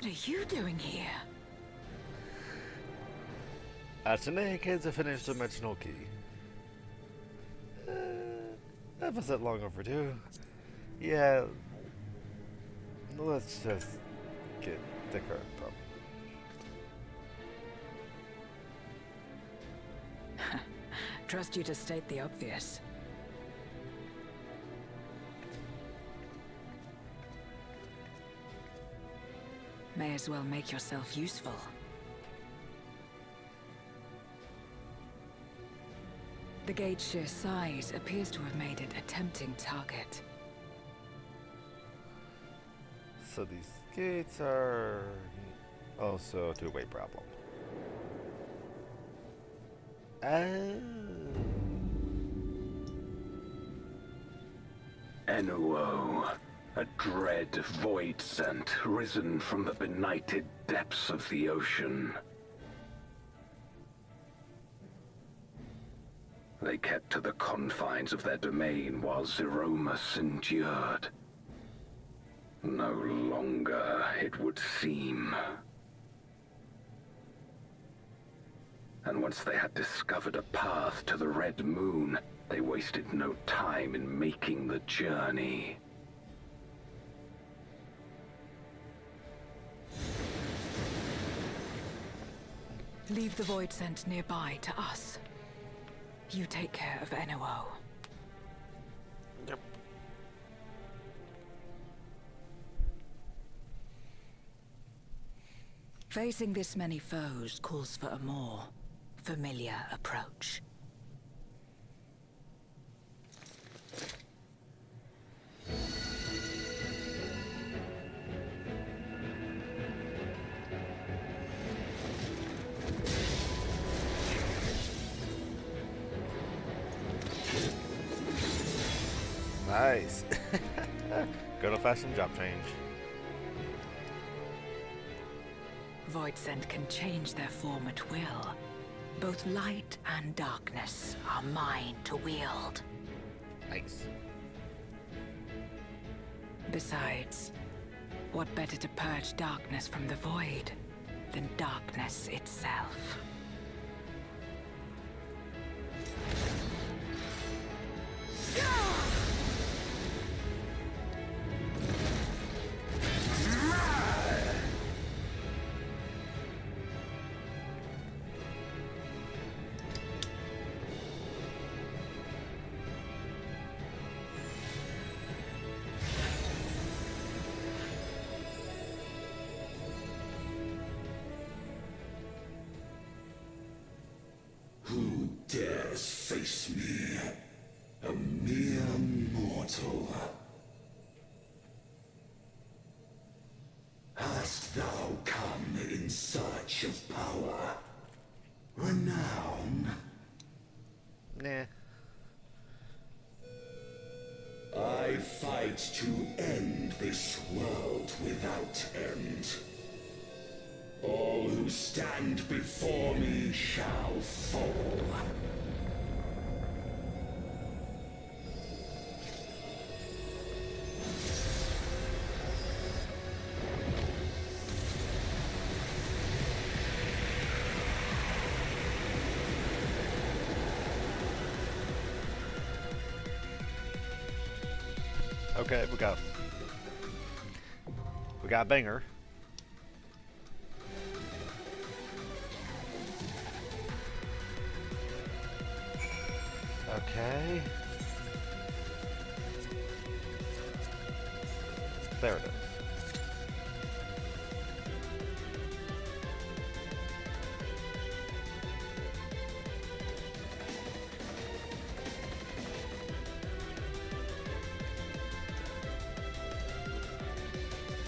What are you doing here? Actually, kids, a finished dimensional key. That wasn't long overdue. Yeah, let's just get the current problem. Trust you to state the obvious. May as well make yourself useful. The gate's sheer size appears to have made it a tempting target. So these gates are also a two-way problem. NOO, a dread void scent risen from the benighted depths of the ocean. They kept to the confines of their domain while Zeromus endured. No longer, it would seem. And once they had discovered a path to the Red Moon, they wasted no time in making the journey. Leave the void scent nearby to us. You take care of NOO. Yep. Facing this many foes calls for a more familiar approach. Nice. Good old-fashioned job change. Void scent can change their form at will. Both light and darkness are mine to wield. Nice. Besides, what better to purge darkness from the void than darkness itself? Who dares face me? A mere mortal. Hast thou come in search of power? Renown? Nah. I fight to end this world without end. All who stand before me shall fall. Okay, we got a banger. Okay. There it is.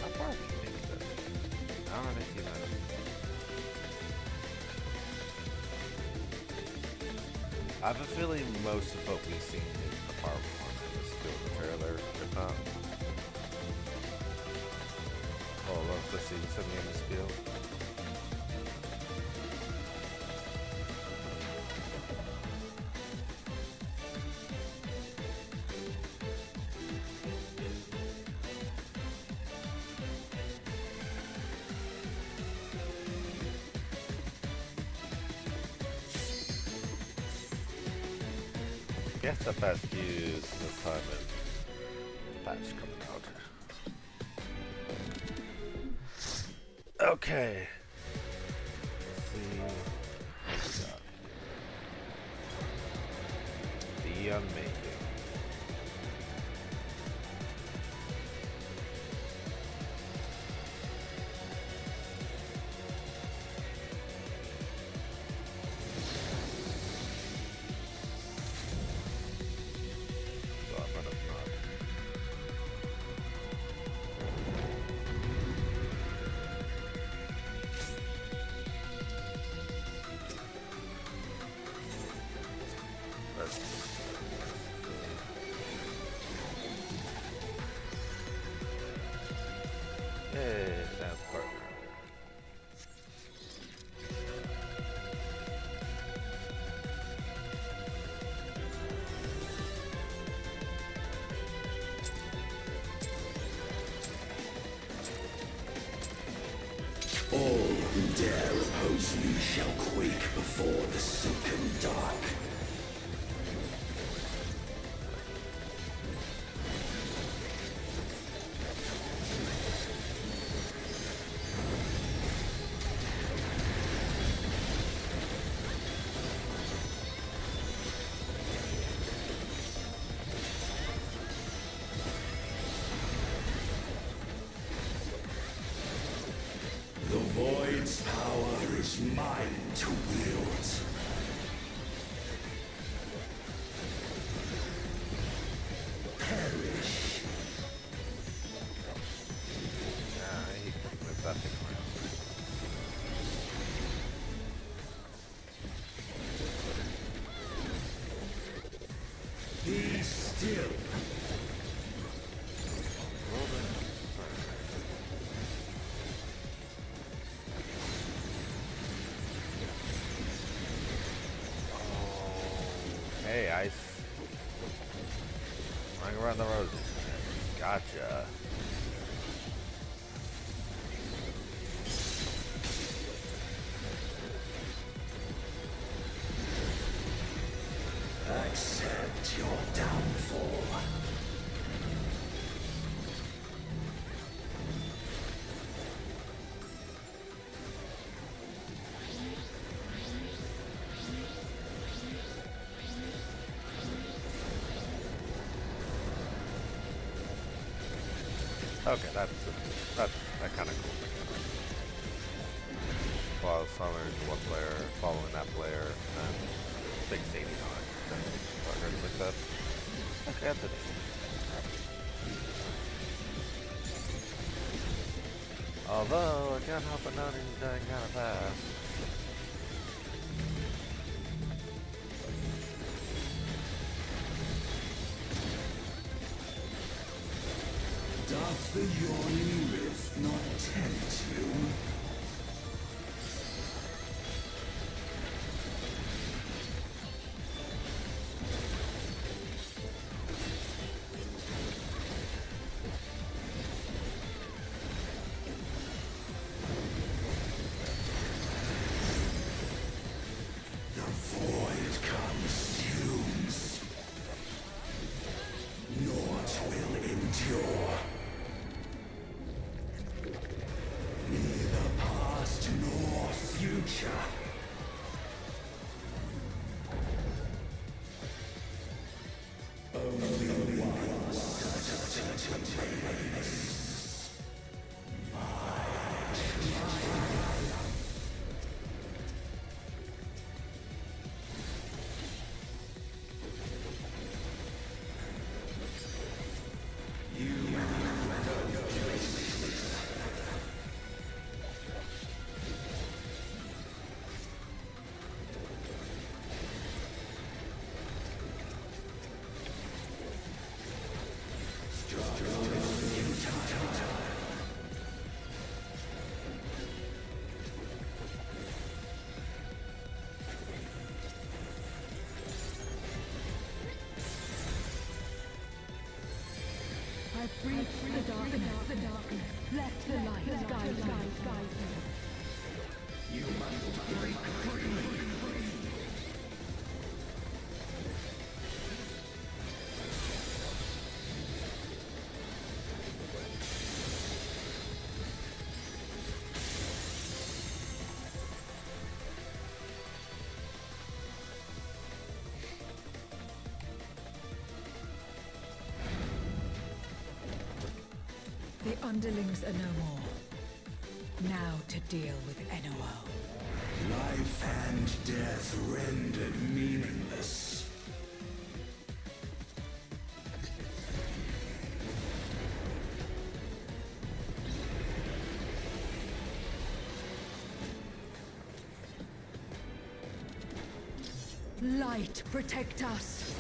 How far do you think this is? I don't really see that. I have a feeling most of what we've seen is the part one in the still the trailer, if not. Oh, look, let's see, something in the skill. guess the best use this time is the patch coming out. Okay. Let's see what we got. The Unmaking. Hey, dance partner. All who dare oppose me shall quake before the silken dark. The Void's power is mine to wield. Perish. Nah, he can move that thing around. Be still. Hey, ice. Running around the roses. Gotcha. Accept your downfall. Okay, that's kind of cool. While summoning one player, following that player, and fixating on it, and progress like that. Okay, that's it. Although I can't help but notice he's dying kind of fast. Doth the yawning rift not tempt you? The void consumes. Naught will endure. Neither past nor future. Only one certainty remains. Breathe the darkness. Let the light guide you. You must break free. underlings are no more. Now to deal with NOO. Life and death rendered meaningless. Light, protect us.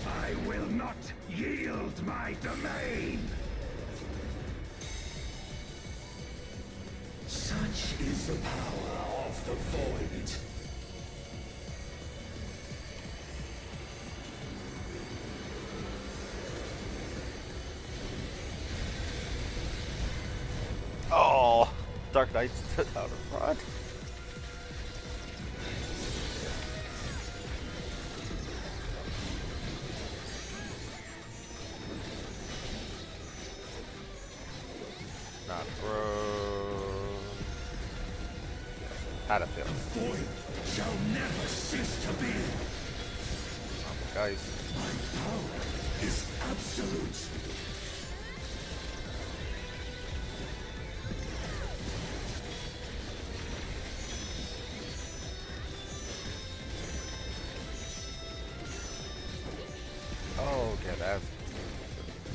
I will not yield my domain! Such is the power of the Void. Oh, Dark Knight stood out in front. Not bro. Had a feel. The Void shall never cease to be. Guys. My power is absolute. Oh, okay, that's...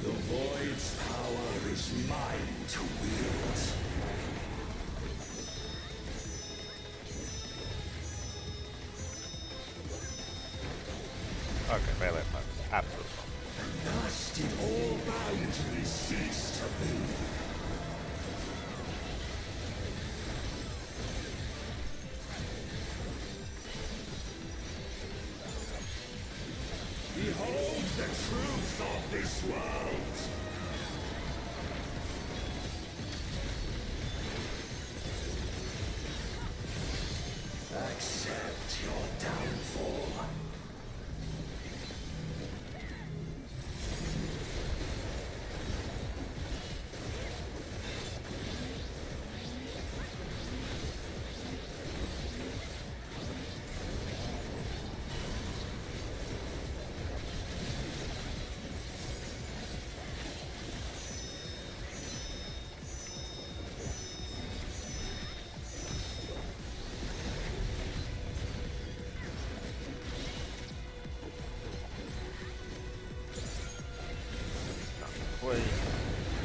The Void's power is mine to wield. Okay, melee punch. Absolutely. Thus did all boundaries cease to be. Behold the truth of this world! Accept your downfall.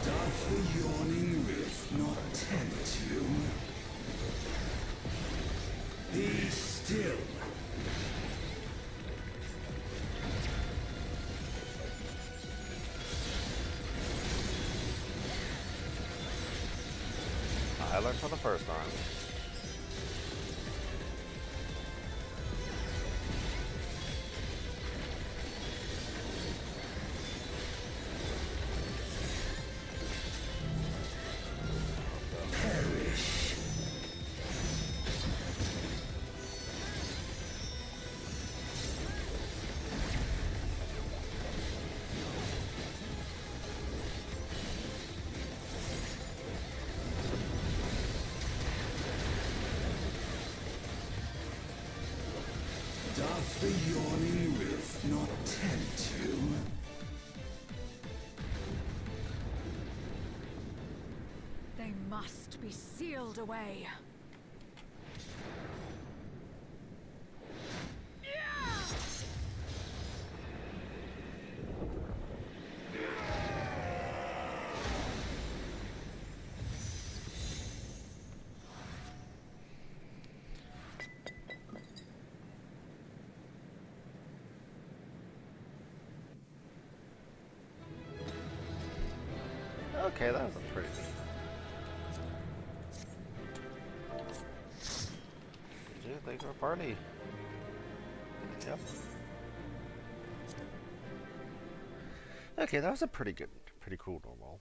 Doth the yawning rift not tempt you? Be still. I learned from the first time. Doth the yawning rift not tempt you? They must be sealed away. Okay, that was a pretty good. Yeah, thanks for a party. Yep. Okay, that was a pretty good, pretty cool normal.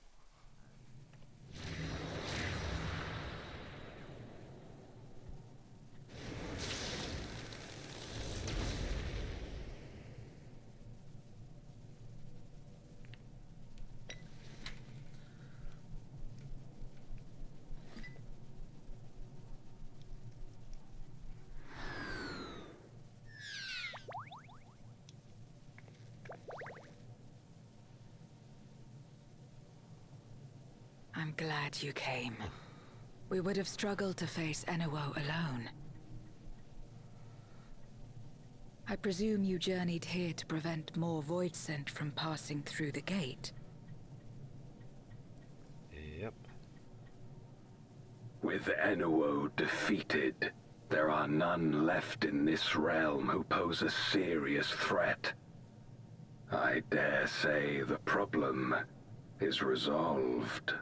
glad you came. We would have struggled to face Enuo alone. I presume you journeyed here to prevent more void scent from passing through the gate. Yep. With Enuo defeated, there are none left in this realm who pose a serious threat. I dare say the problem is resolved.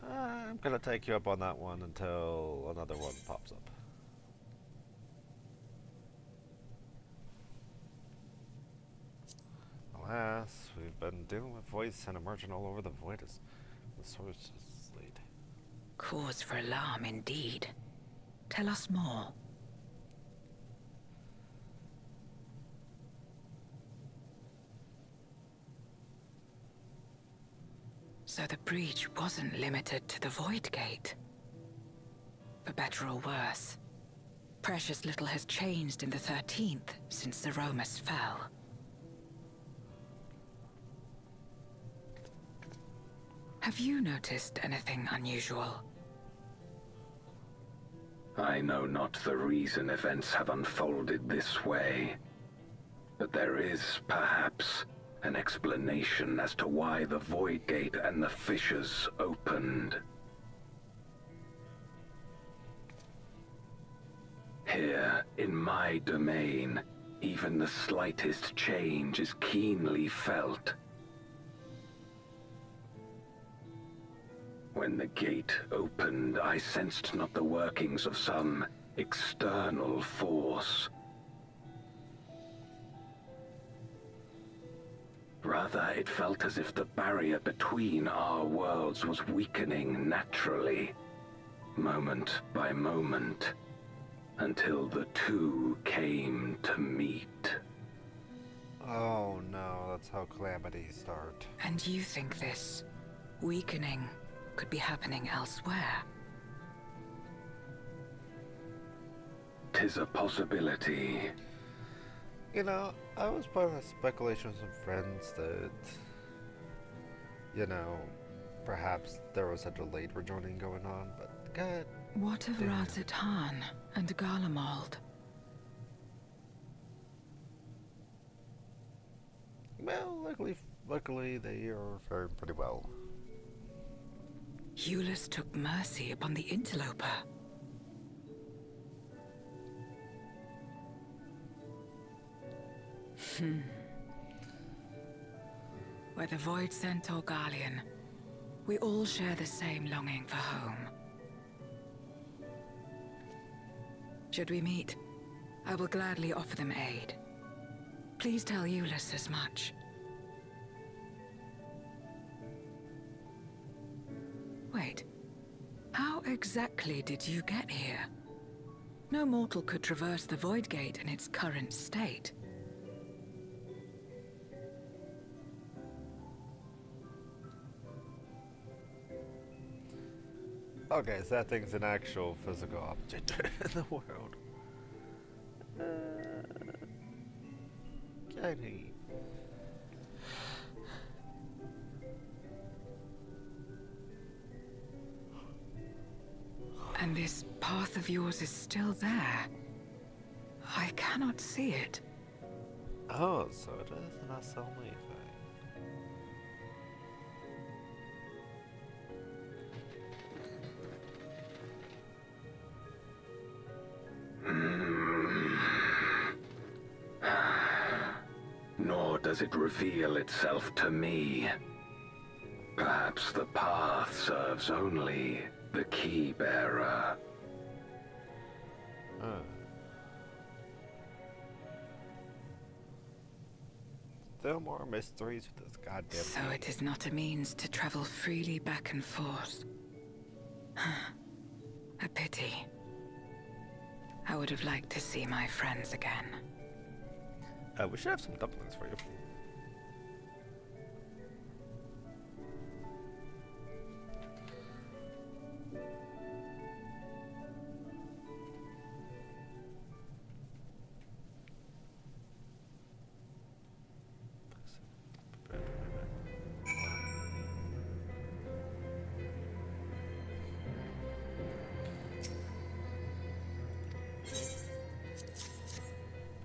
I'm gonna take you up on that one until another one pops up. Alas, we've been dealing with voids and emerging all over the void as the source is laid. Cause for alarm indeed. Tell us more. So the breach wasn't limited to the Void Gate. For better or worse, precious little has changed in the 13th since the Romus fell. Have you noticed anything unusual? I know not the reason events have unfolded this way, but there is, perhaps, an explanation as to why the Void Gate and the fissures opened. Here, in my domain, even the slightest change is keenly felt. When the gate opened, I sensed not the workings of some external force. Rather, it felt as if the barrier between our worlds was weakening naturally, moment by moment, until the two came to meet. Oh no, that's how calamities start. And you think this weakening could be happening elsewhere? 'Tis a possibility. You know, I was part of speculation with some friends that, you know, perhaps there was a delayed rejoining going on, but god. What of Razatan and Garlemald? Well, luckily they are faring pretty well. Eulus took mercy upon the interloper. Whether Void Scent or Garlean, we all share the same longing for home. Should we meet, I will gladly offer them aid. Please tell Eulus as much. Wait, how exactly did you get here? No mortal could traverse the Void Gate in its current state. Okay, so that thing's an actual physical object in the world. Kenny. And this path of yours is still there. I cannot see it. Oh, so it is an SLE thing. Nor does it reveal itself to me. Perhaps the path serves only the key bearer. Still more mysteries with this goddamn So game. it is not a means to travel freely back and forth. A pity. I would have liked to see my friends again. We should have some dumplings for you.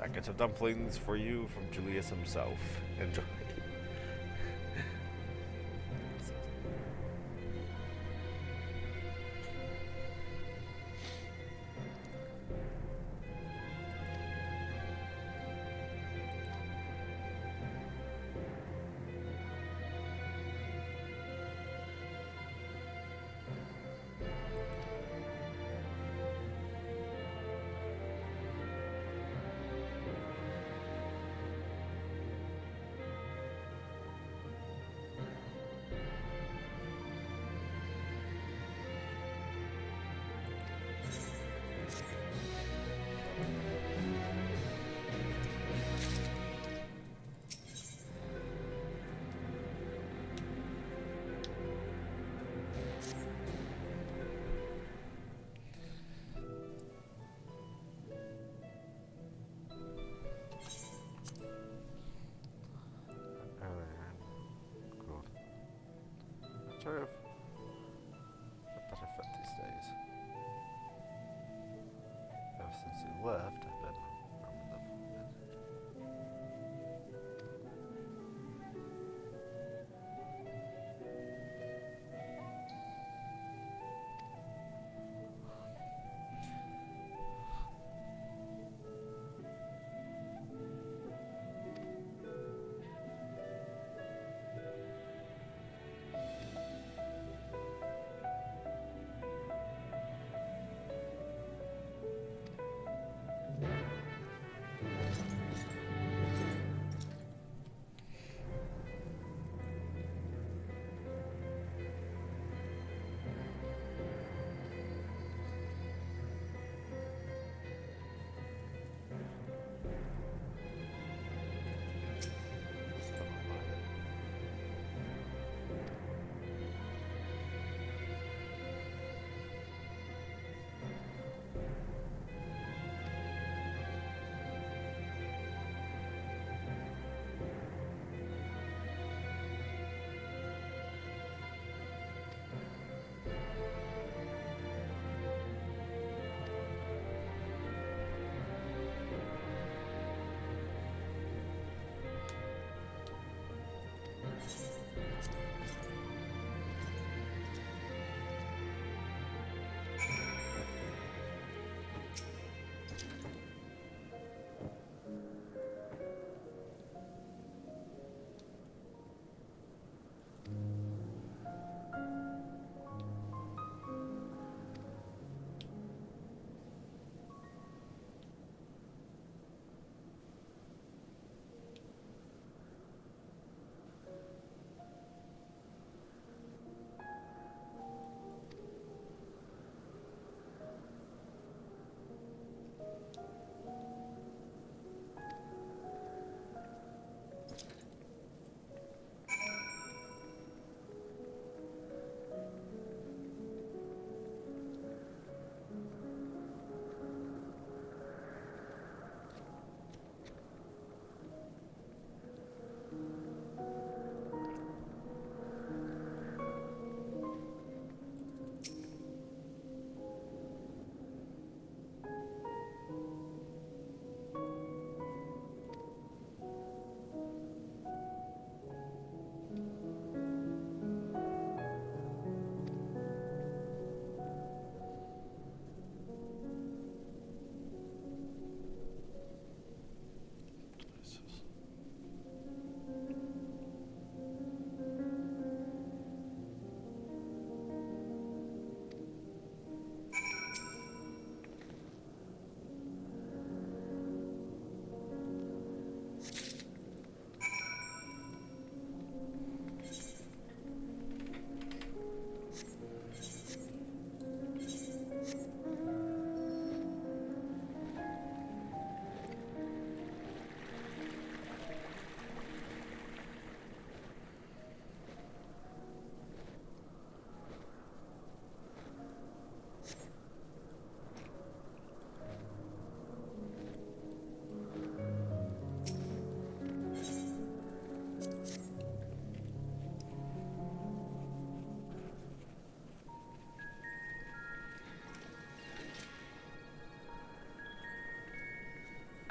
Packets of dumplings for you from Julius himself. Enjoy.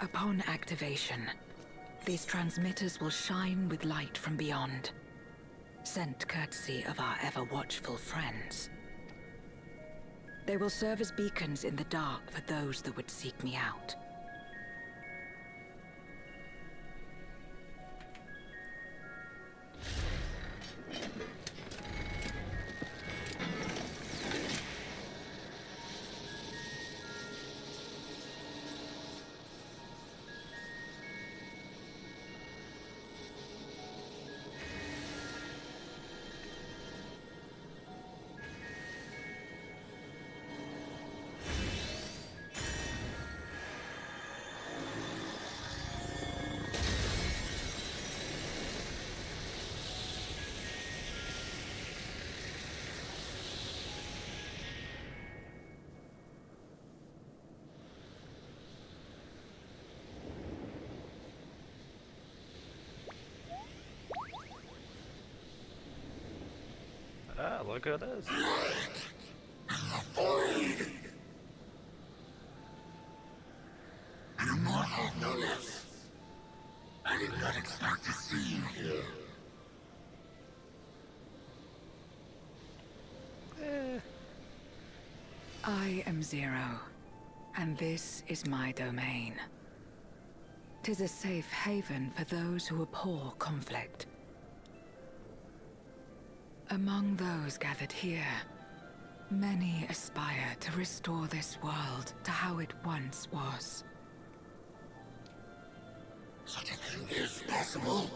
Upon activation, these transmitters will shine with light from beyond, sent courtesy of our ever-watchful friends. They will serve as beacons in the dark for those that would seek me out. Ah, look at this. An immortal, no less. I did not expect to see you here. I am Zero, and this is my domain. 'Tis a safe haven for those who abhor conflict. Among those gathered here, many aspire to restore this world to how it once was. Such a thing is possible.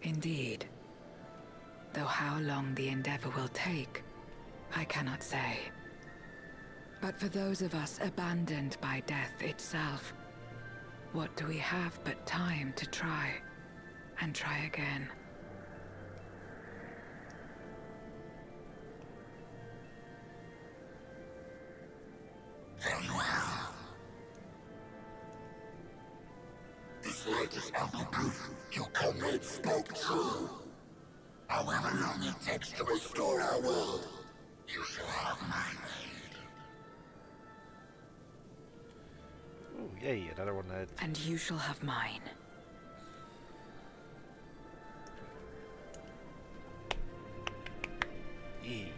Indeed. Though how long the endeavor will take, I cannot say. But for those of us abandoned by death itself, what do we have but time to try, and try again? Very well. This light is ample proof your comrades spoke true. However long it takes to restore our world, you shall have my aid. Ooh, yay, another one that... And you shall have mine. Yee.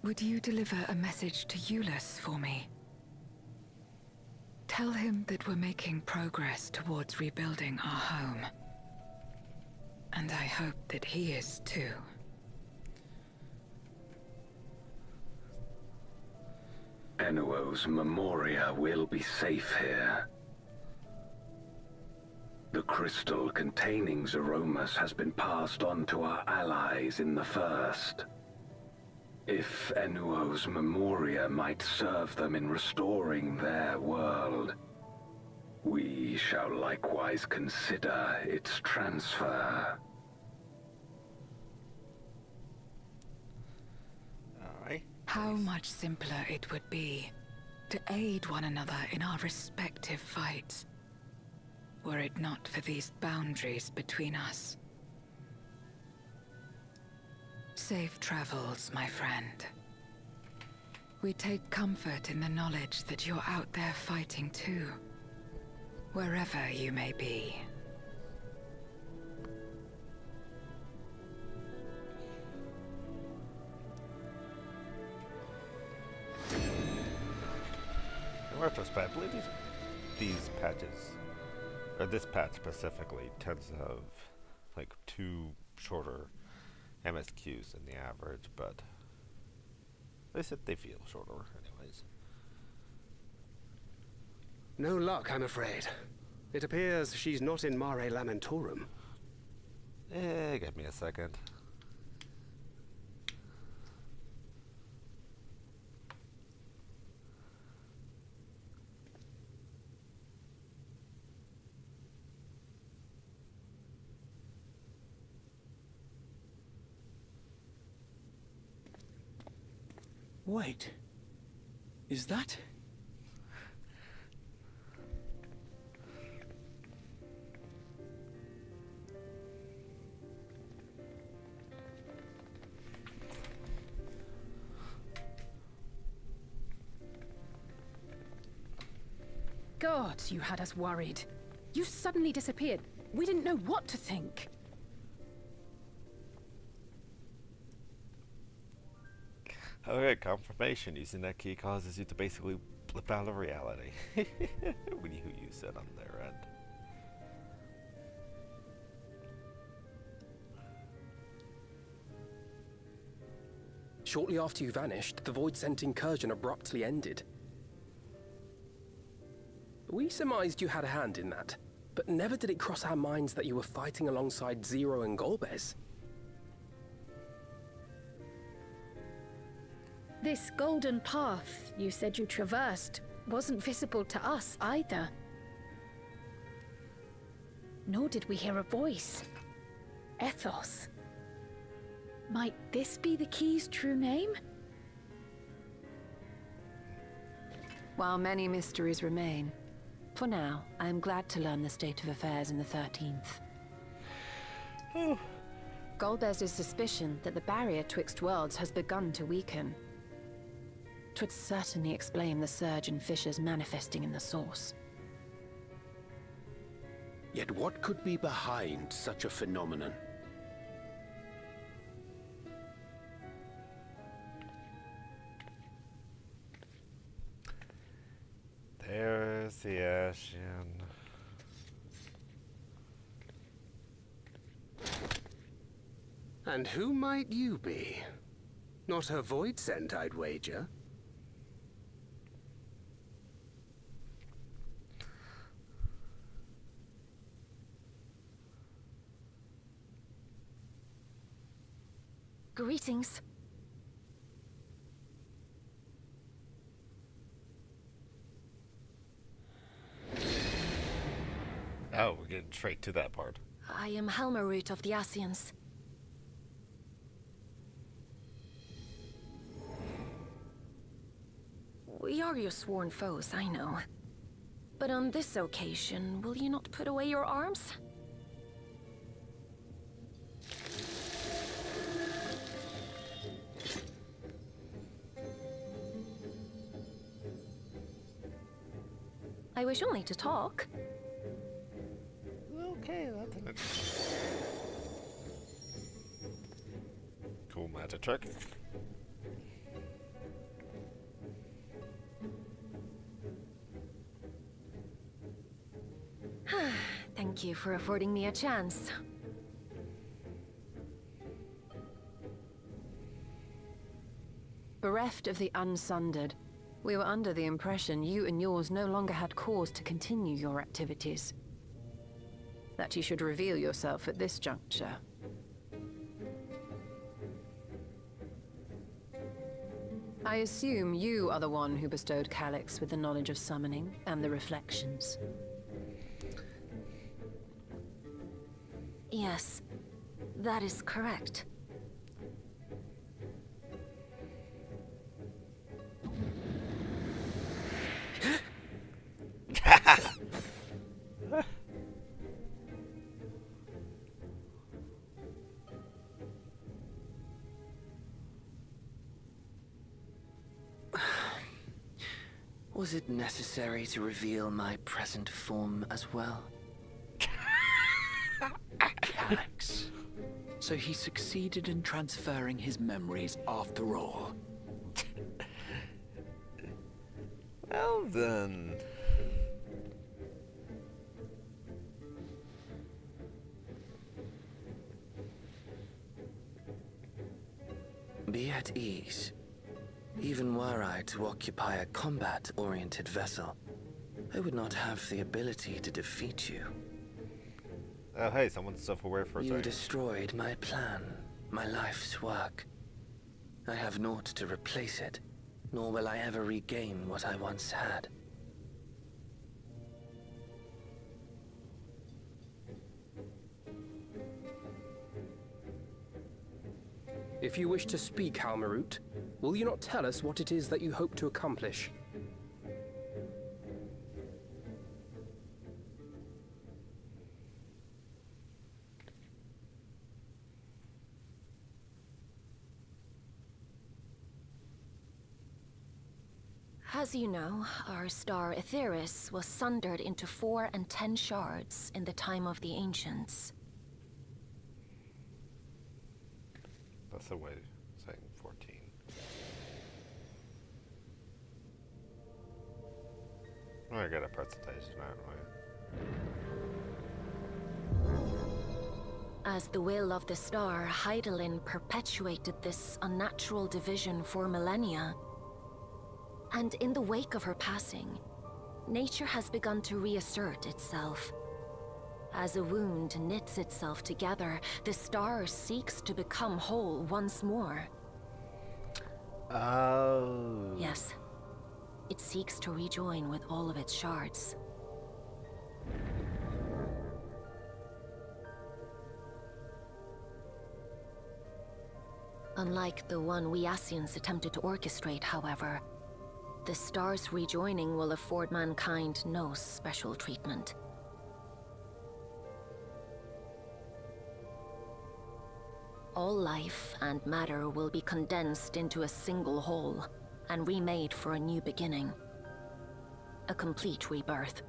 Would you deliver a message to Ulus for me? Tell him that we're making progress towards rebuilding our home. And I hope that he is too. Enuo's Memoria will be safe here. The crystal containing Zeromus has been passed on to our allies in the First. If Enuo's Memoria might serve them in restoring their world, we shall likewise consider its transfer. Alright. How much simpler it would be to aid one another in our respective fights, were it not for these boundaries between us. Safe travels, my friend. We take comfort in the knowledge that you're out there fighting too, wherever you may be. In retrospect, I believe these patches, or this patch specifically, tends to have like 2 shorter MSQs than the average, but they said they feel shorter anyways. No luck, I'm afraid. It appears she's not in Mare Lamentorum. Give me a second. Wait. Is that... God, you had us worried. You suddenly disappeared. We didn't know what to think. Okay, confirmation. Using that key causes you to basically blip out of reality. When you use it on their end. Shortly after you vanished, the Void-Sent incursion abruptly ended. We surmised you had a hand in that, but never did it cross our minds that you were fighting alongside Zero and Golbez. This golden path you said you traversed wasn't visible to us either. Nor did we hear a voice. Ethos. Might this be the key's true name? While many mysteries remain, for now, I am glad to learn the state of affairs in the 13th. Golbez's suspicion that the barrier twixt worlds has begun to weaken. 'Twould certainly explain the surge in fissures manifesting in the source. Yet what could be behind such a phenomenon? There's the Ashen. And who might you be? Not a Void-Sent, I'd wager. Greetings. Oh, we're getting straight to that part. I am Helmerut of the Asians. We are your sworn foes, I know. But on this occasion, will you not put away your arms? I wish only to talk. Okay, that's an cool magic trick. Thank you for affording me a chance. Bereft of the Unsundered, we were under the impression you and yours no longer had cause to continue your activities. That you should reveal yourself at this juncture. I assume you are the one who bestowed Calyx with the knowledge of summoning and the reflections. Yes, that is correct. Was it necessary to reveal my present form as well? Calyx. So he succeeded in transferring his memories after all. Well then. Be at ease. Even were I to occupy a combat-oriented vessel, I would not have the ability to defeat you. Oh hey, someone's self-aware for a You second. destroyed my plan, my life's work. I have naught to replace it, nor will I ever regain what I once had. If you wish to speak, Halmarut, will you not tell us what it is that you hope to accomplish? As you know, our star Aetheris was sundered into 4 and 10 shards in the time of the Ancients. That's the way of saying 14. I got a presentation, aren't we? As the will of the star, Hydaelyn perpetuated this unnatural division for millennia. And in the wake of her passing, nature has begun to reassert itself. As a wound knits itself together, the star seeks to become whole once more. Oh. Yes. It seeks to rejoin with all of its shards. Unlike the one we Ascians attempted to orchestrate, however, the star's rejoining will afford mankind no special treatment. All life and matter will be condensed into a single whole and remade for a new beginning. A complete rebirth.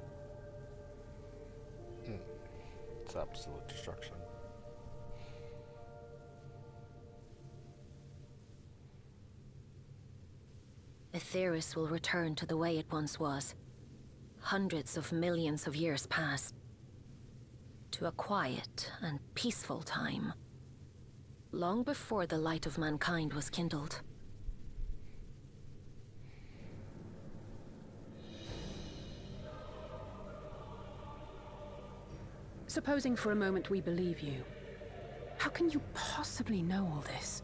It's absolute destruction. Aetheris will return to the way it once was. Hundreds of millions of years past. To a quiet and peaceful time. Long before the light of mankind was kindled. Supposing for a moment we believe you, how can you possibly know all this?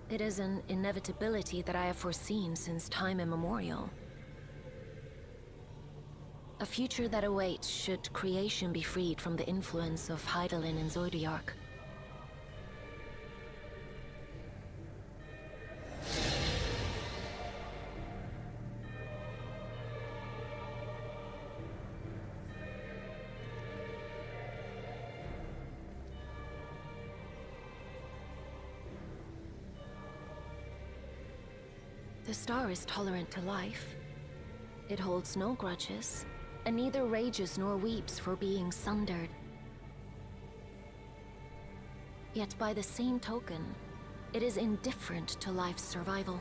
It is an inevitability that I have foreseen since time immemorial. A future that awaits should creation be freed from the influence of Hydaelyn and Zodiark. The star is tolerant to life. It holds no grudges, and neither rages nor weeps for being sundered. Yet by the same token, it is indifferent to life's survival.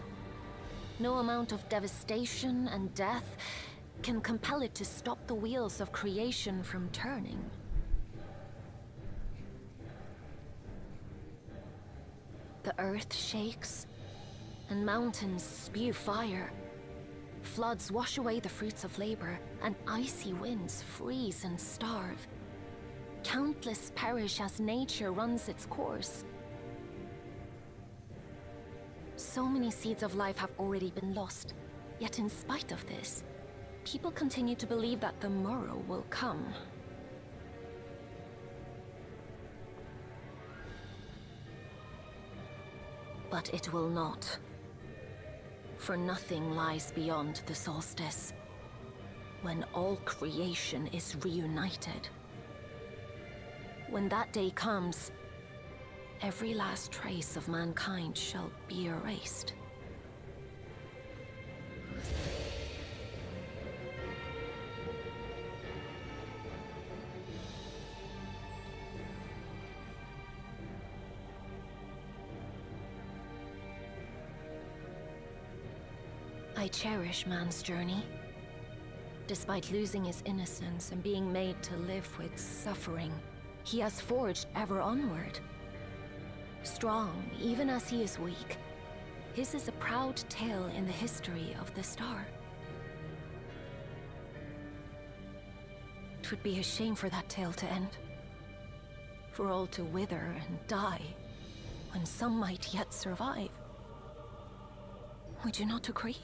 No amount of devastation and death can compel it to stop the wheels of creation from turning. The earth shakes, and mountains spew fire. Floods wash away the fruits of labor, and icy winds freeze and starve. Countless perish as nature runs its course. So many seeds of life have already been lost, yet in spite of this, people continue to believe that the morrow will come. But it will not. For nothing lies beyond the solstice, when all creation is reunited. When that day comes, every last trace of mankind shall be erased. I cherish man's journey. Despite losing his innocence and being made to live with suffering, he has forged ever onward. Strong, even as he is weak, his is a proud tale in the history of the star. It would be a shame for that tale to end. For all to wither and die, when some might yet survive. Would you not agree?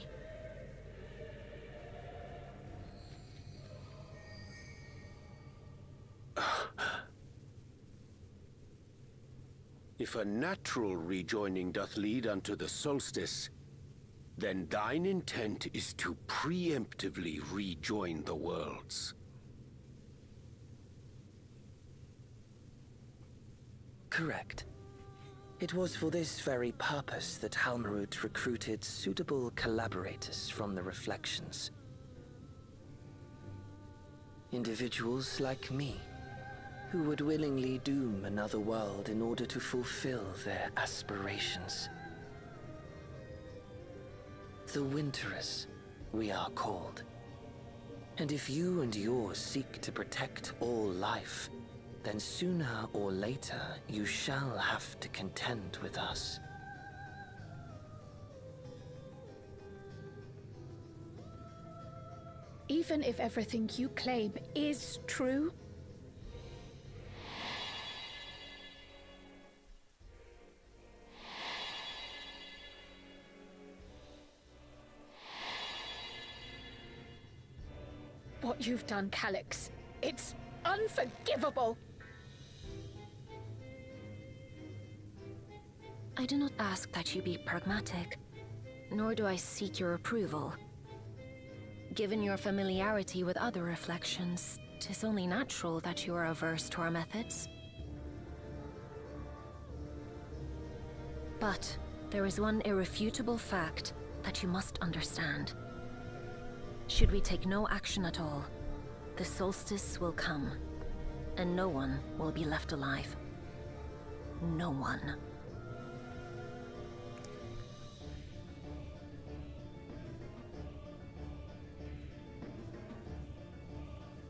If a natural rejoining doth lead unto the solstice, then thine intent is to preemptively rejoin the worlds. Correct. It was for this very purpose that Halmarut recruited suitable collaborators from the Reflections. Individuals like me, who would willingly doom another world in order to fulfill their aspirations. The Winterers, we are called. And if you and yours seek to protect all life, then sooner or later you shall have to contend with us. Even if everything you claim is true, what you've done, Calyx, it's unforgivable! I do not ask that you be pragmatic, nor do I seek your approval. Given your familiarity with other reflections, 'tis only natural that you are averse to our methods. But there is one irrefutable fact that you must understand. Should we take no action at all, the solstice will come, and no one will be left alive. No one.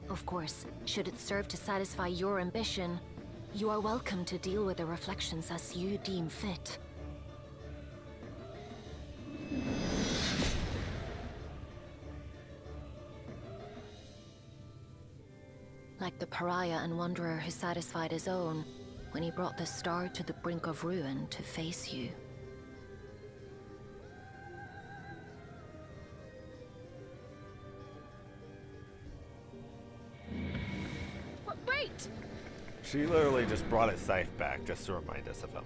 Of course, should it serve to satisfy your ambition, you are welcome to deal with the reflections as you deem fit. Like the pariah and wanderer who satisfied his own when he brought the star to the brink of ruin to face you. Wait! She literally just brought his scythe back just to remind us of him.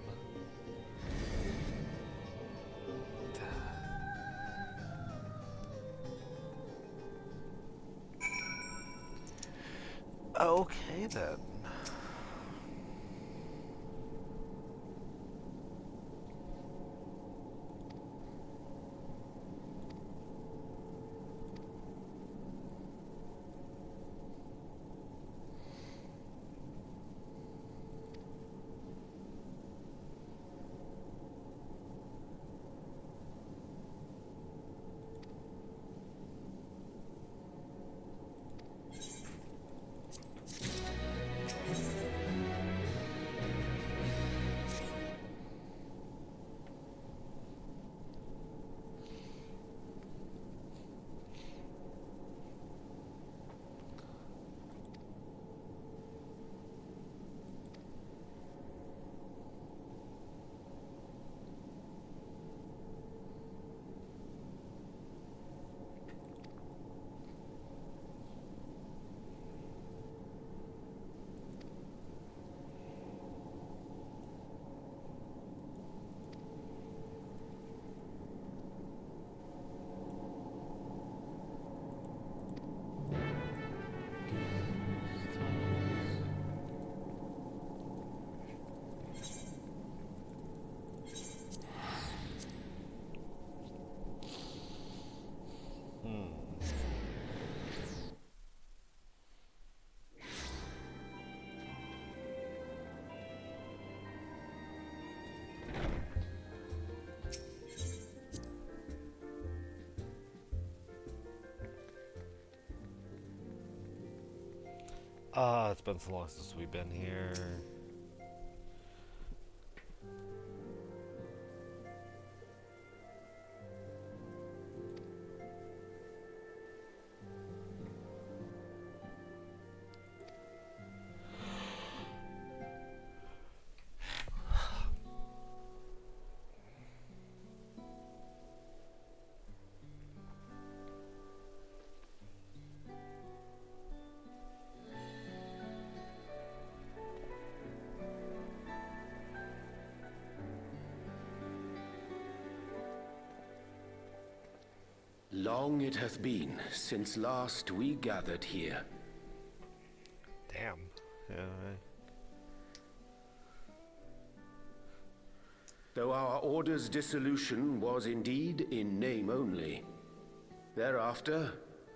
Okay then. It's been so long since we've been here. long it hath been since last we gathered here. Damn. Yeah, right. Though our order's dissolution was indeed in name only, thereafter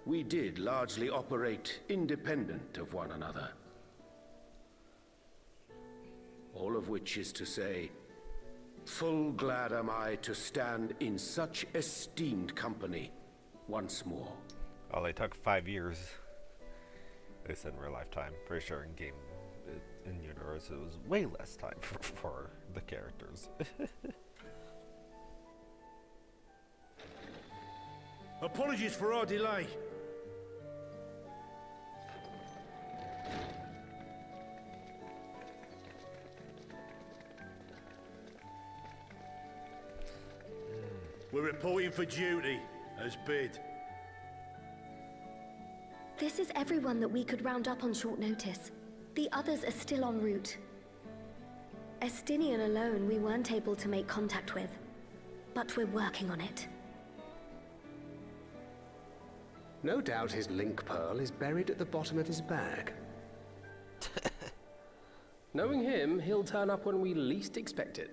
we did largely operate independent of one another. All of which is to say, full glad am I to stand in such esteemed company once more. Oh, they took 5 years. They said in real lifetime. Pretty sure in game, in universe, it was way less time for the characters. Apologies for our delay. We're reporting for duty, as bid. This is everyone that we could round up on short notice. The others are still en route. Estinian alone we weren't able to make contact with, but we're working on it. No doubt his link pearl is buried at the bottom of his bag. Knowing him, he'll turn up when we least expect it.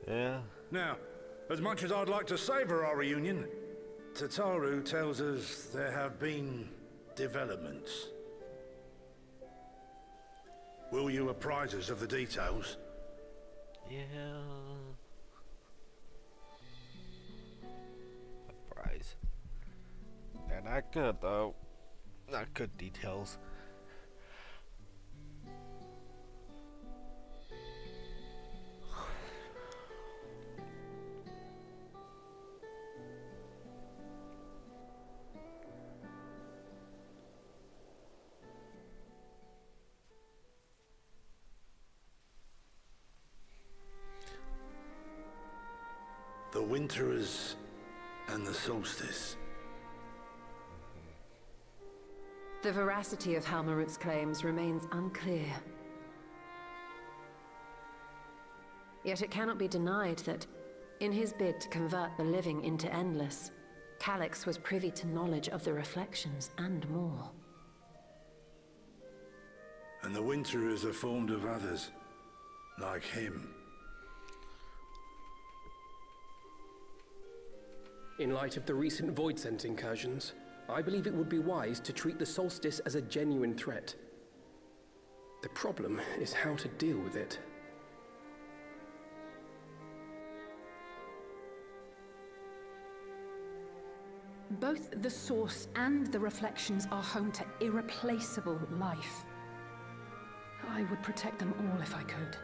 Yeah. Now, as much as I'd like to savor our reunion, Tataru tells us there have been developments. Will you apprise us of the details? Yeah. Surprise. They're not good though. Not good details. The Winterers and the Solstice. The veracity of Halmarut's claims remains unclear. Yet it cannot be denied that, in his bid to convert the living into endless, Calyx was privy to knowledge of the reflections and more. And the Winterers are formed of others, like him. In light of the recent Voidsent incursions, I believe it would be wise to treat the Solstice as a genuine threat. The problem is how to deal with it. Both the Source and the Reflections are home to irreplaceable life. I would protect them all if I could.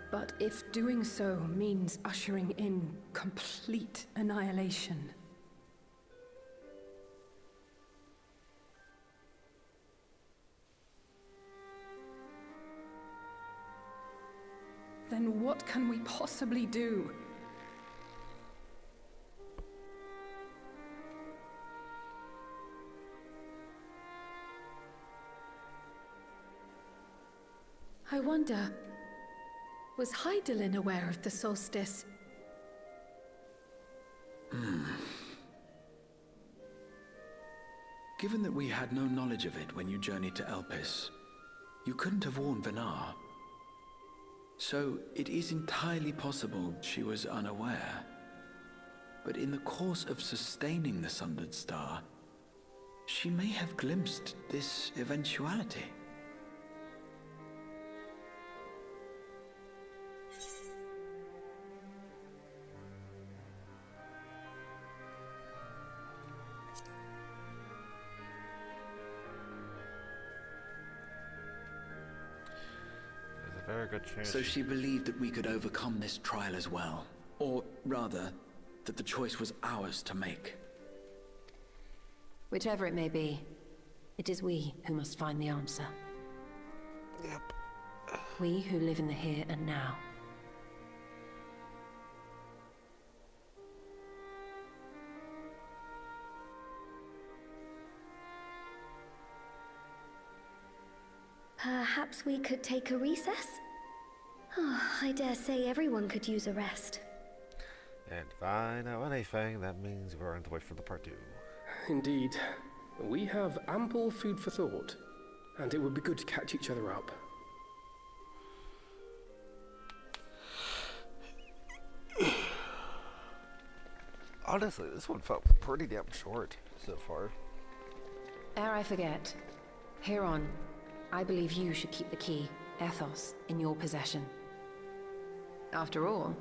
But if doing so means ushering in complete annihilation, then what can we possibly do? I wonder, was Hydaelyn aware of the solstice? Given that we had no knowledge of it when you journeyed to Elpis, you couldn't have warned Venar. So it is entirely possible she was unaware. But in the course of sustaining the Sundered Star, she may have glimpsed this eventuality. Very good chance. So she believed that we could overcome this trial as well. Or rather, that the choice was ours to make. Whichever it may be, it is we who must find the answer. Yep. We who live in the here and now. Perhaps we could take a recess? Oh, I dare say everyone could use a rest. And if I know anything, that means we're on the way for the part 2. Indeed. We have ample food for thought, and it would be good to catch each other up. Honestly, this one felt pretty damn short so far. Ere I forget, Heron, I believe you should keep the key, Ethos, in your possession. After all,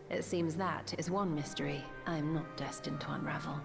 it seems that is one mystery I am not destined to unravel.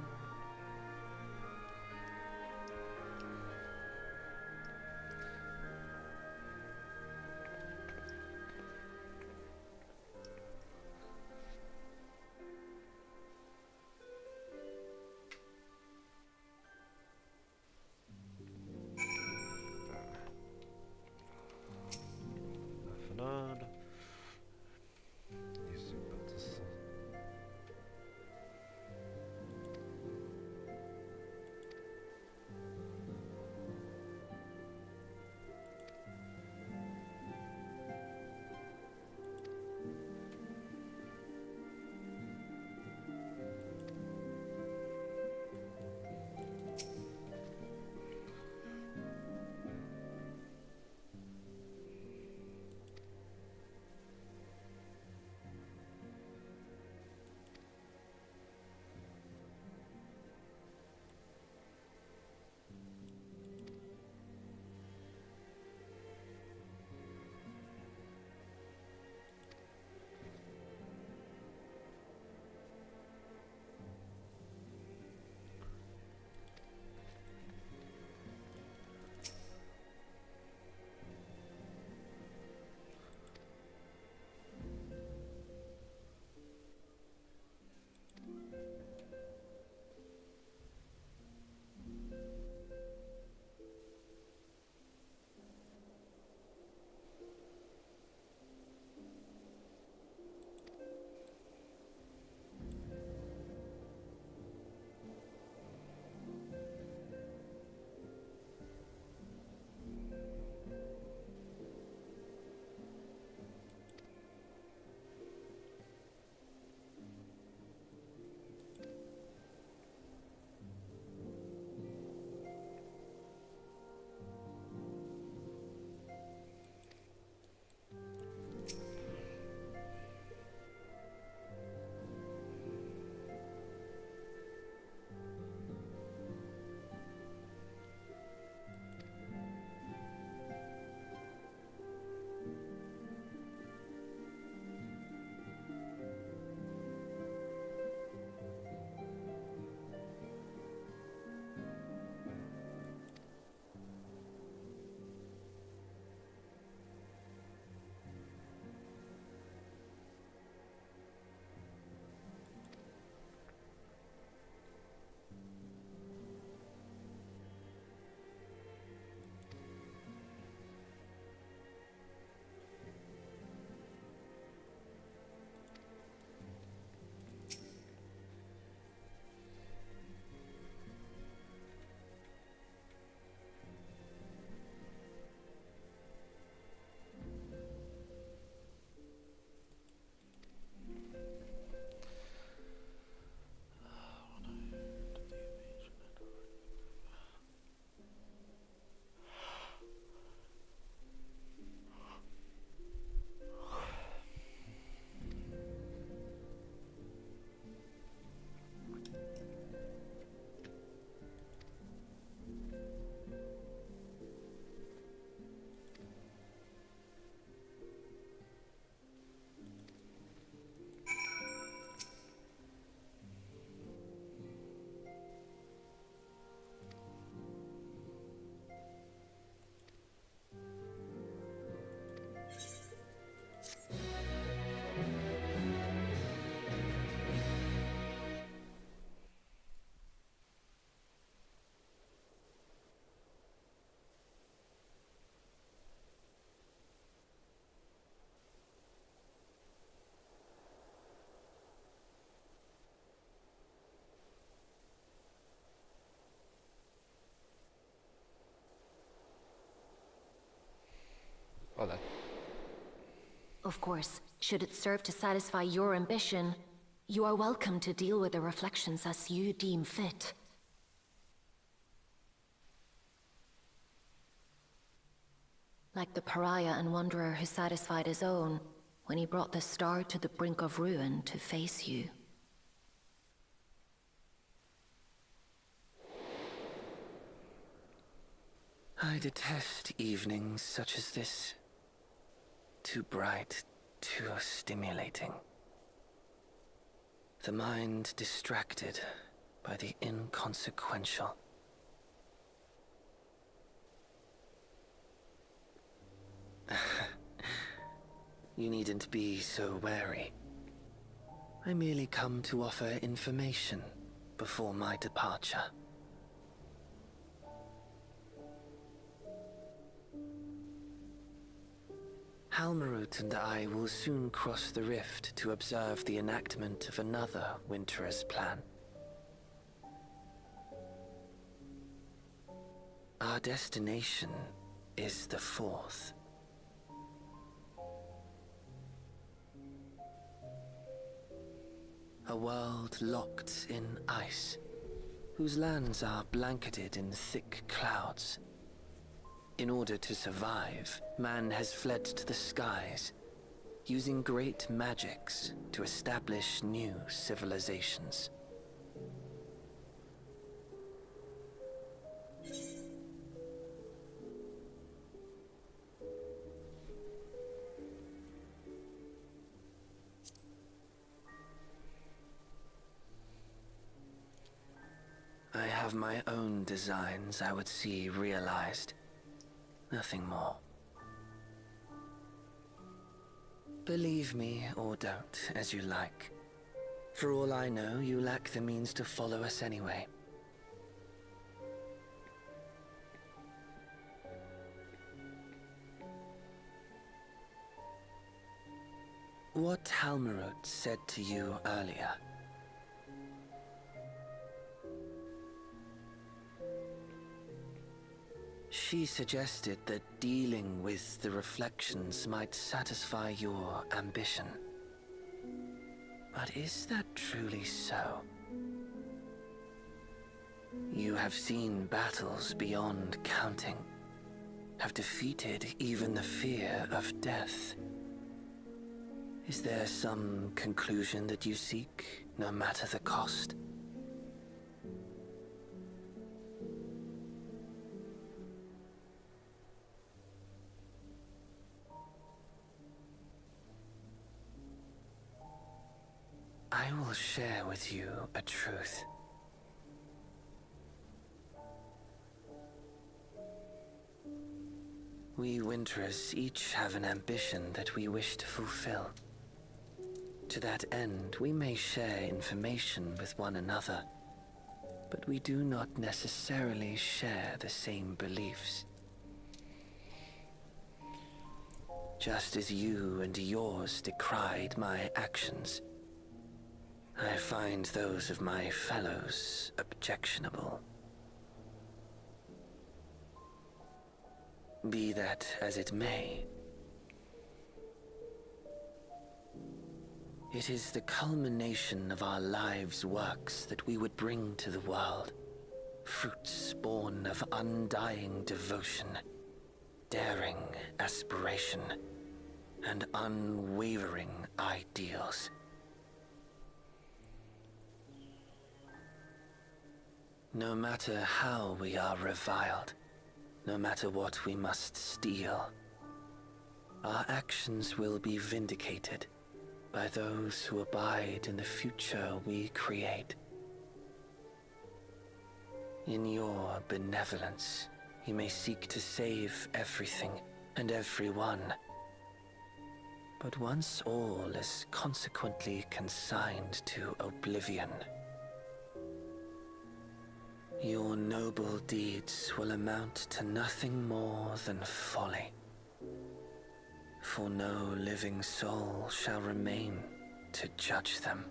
Of course, should it serve to satisfy your ambition, you are welcome to deal with the reflections as you deem fit. Like the pariah and wanderer who satisfied his own when he brought the star to the brink of ruin to face you. I detest evenings such as this. Too bright, too stimulating. The mind distracted by the inconsequential. You needn't be so wary. I merely come to offer information before my departure. Halmarut and I will soon cross the rift to observe the enactment of another Winter's plan. Our destination is the fourth. A world locked in ice, whose lands are blanketed in thick clouds. In order to survive, man has fled to the skies, using great magics to establish new civilizations. I have my own designs I would see realized. Nothing more. Believe me or don't, as you like. For all I know, you lack the means to follow us anyway. What Halmarut said to you earlier. She suggested that dealing with the reflections might satisfy your ambition. But is that truly so? You have seen battles beyond counting, have defeated even the fear of death. Is there some conclusion that you seek, no matter the cost? I will share with you a truth. We Winterers each have an ambition that we wish to fulfill. To that end, we may share information with one another, but we do not necessarily share the same beliefs. Just as you and yours decried my actions, I find those of my fellows objectionable. Be that as it may, it is the culmination of our lives' works that we would bring to the world, fruits born of undying devotion, daring aspiration, and unwavering ideals. No matter how we are reviled, no matter what we must steal, our actions will be vindicated by those who abide in the future we create. In your benevolence, you may seek to save everything and everyone. But once all is consequently consigned to oblivion, your noble deeds will amount to nothing more than folly. For no living soul shall remain to judge them.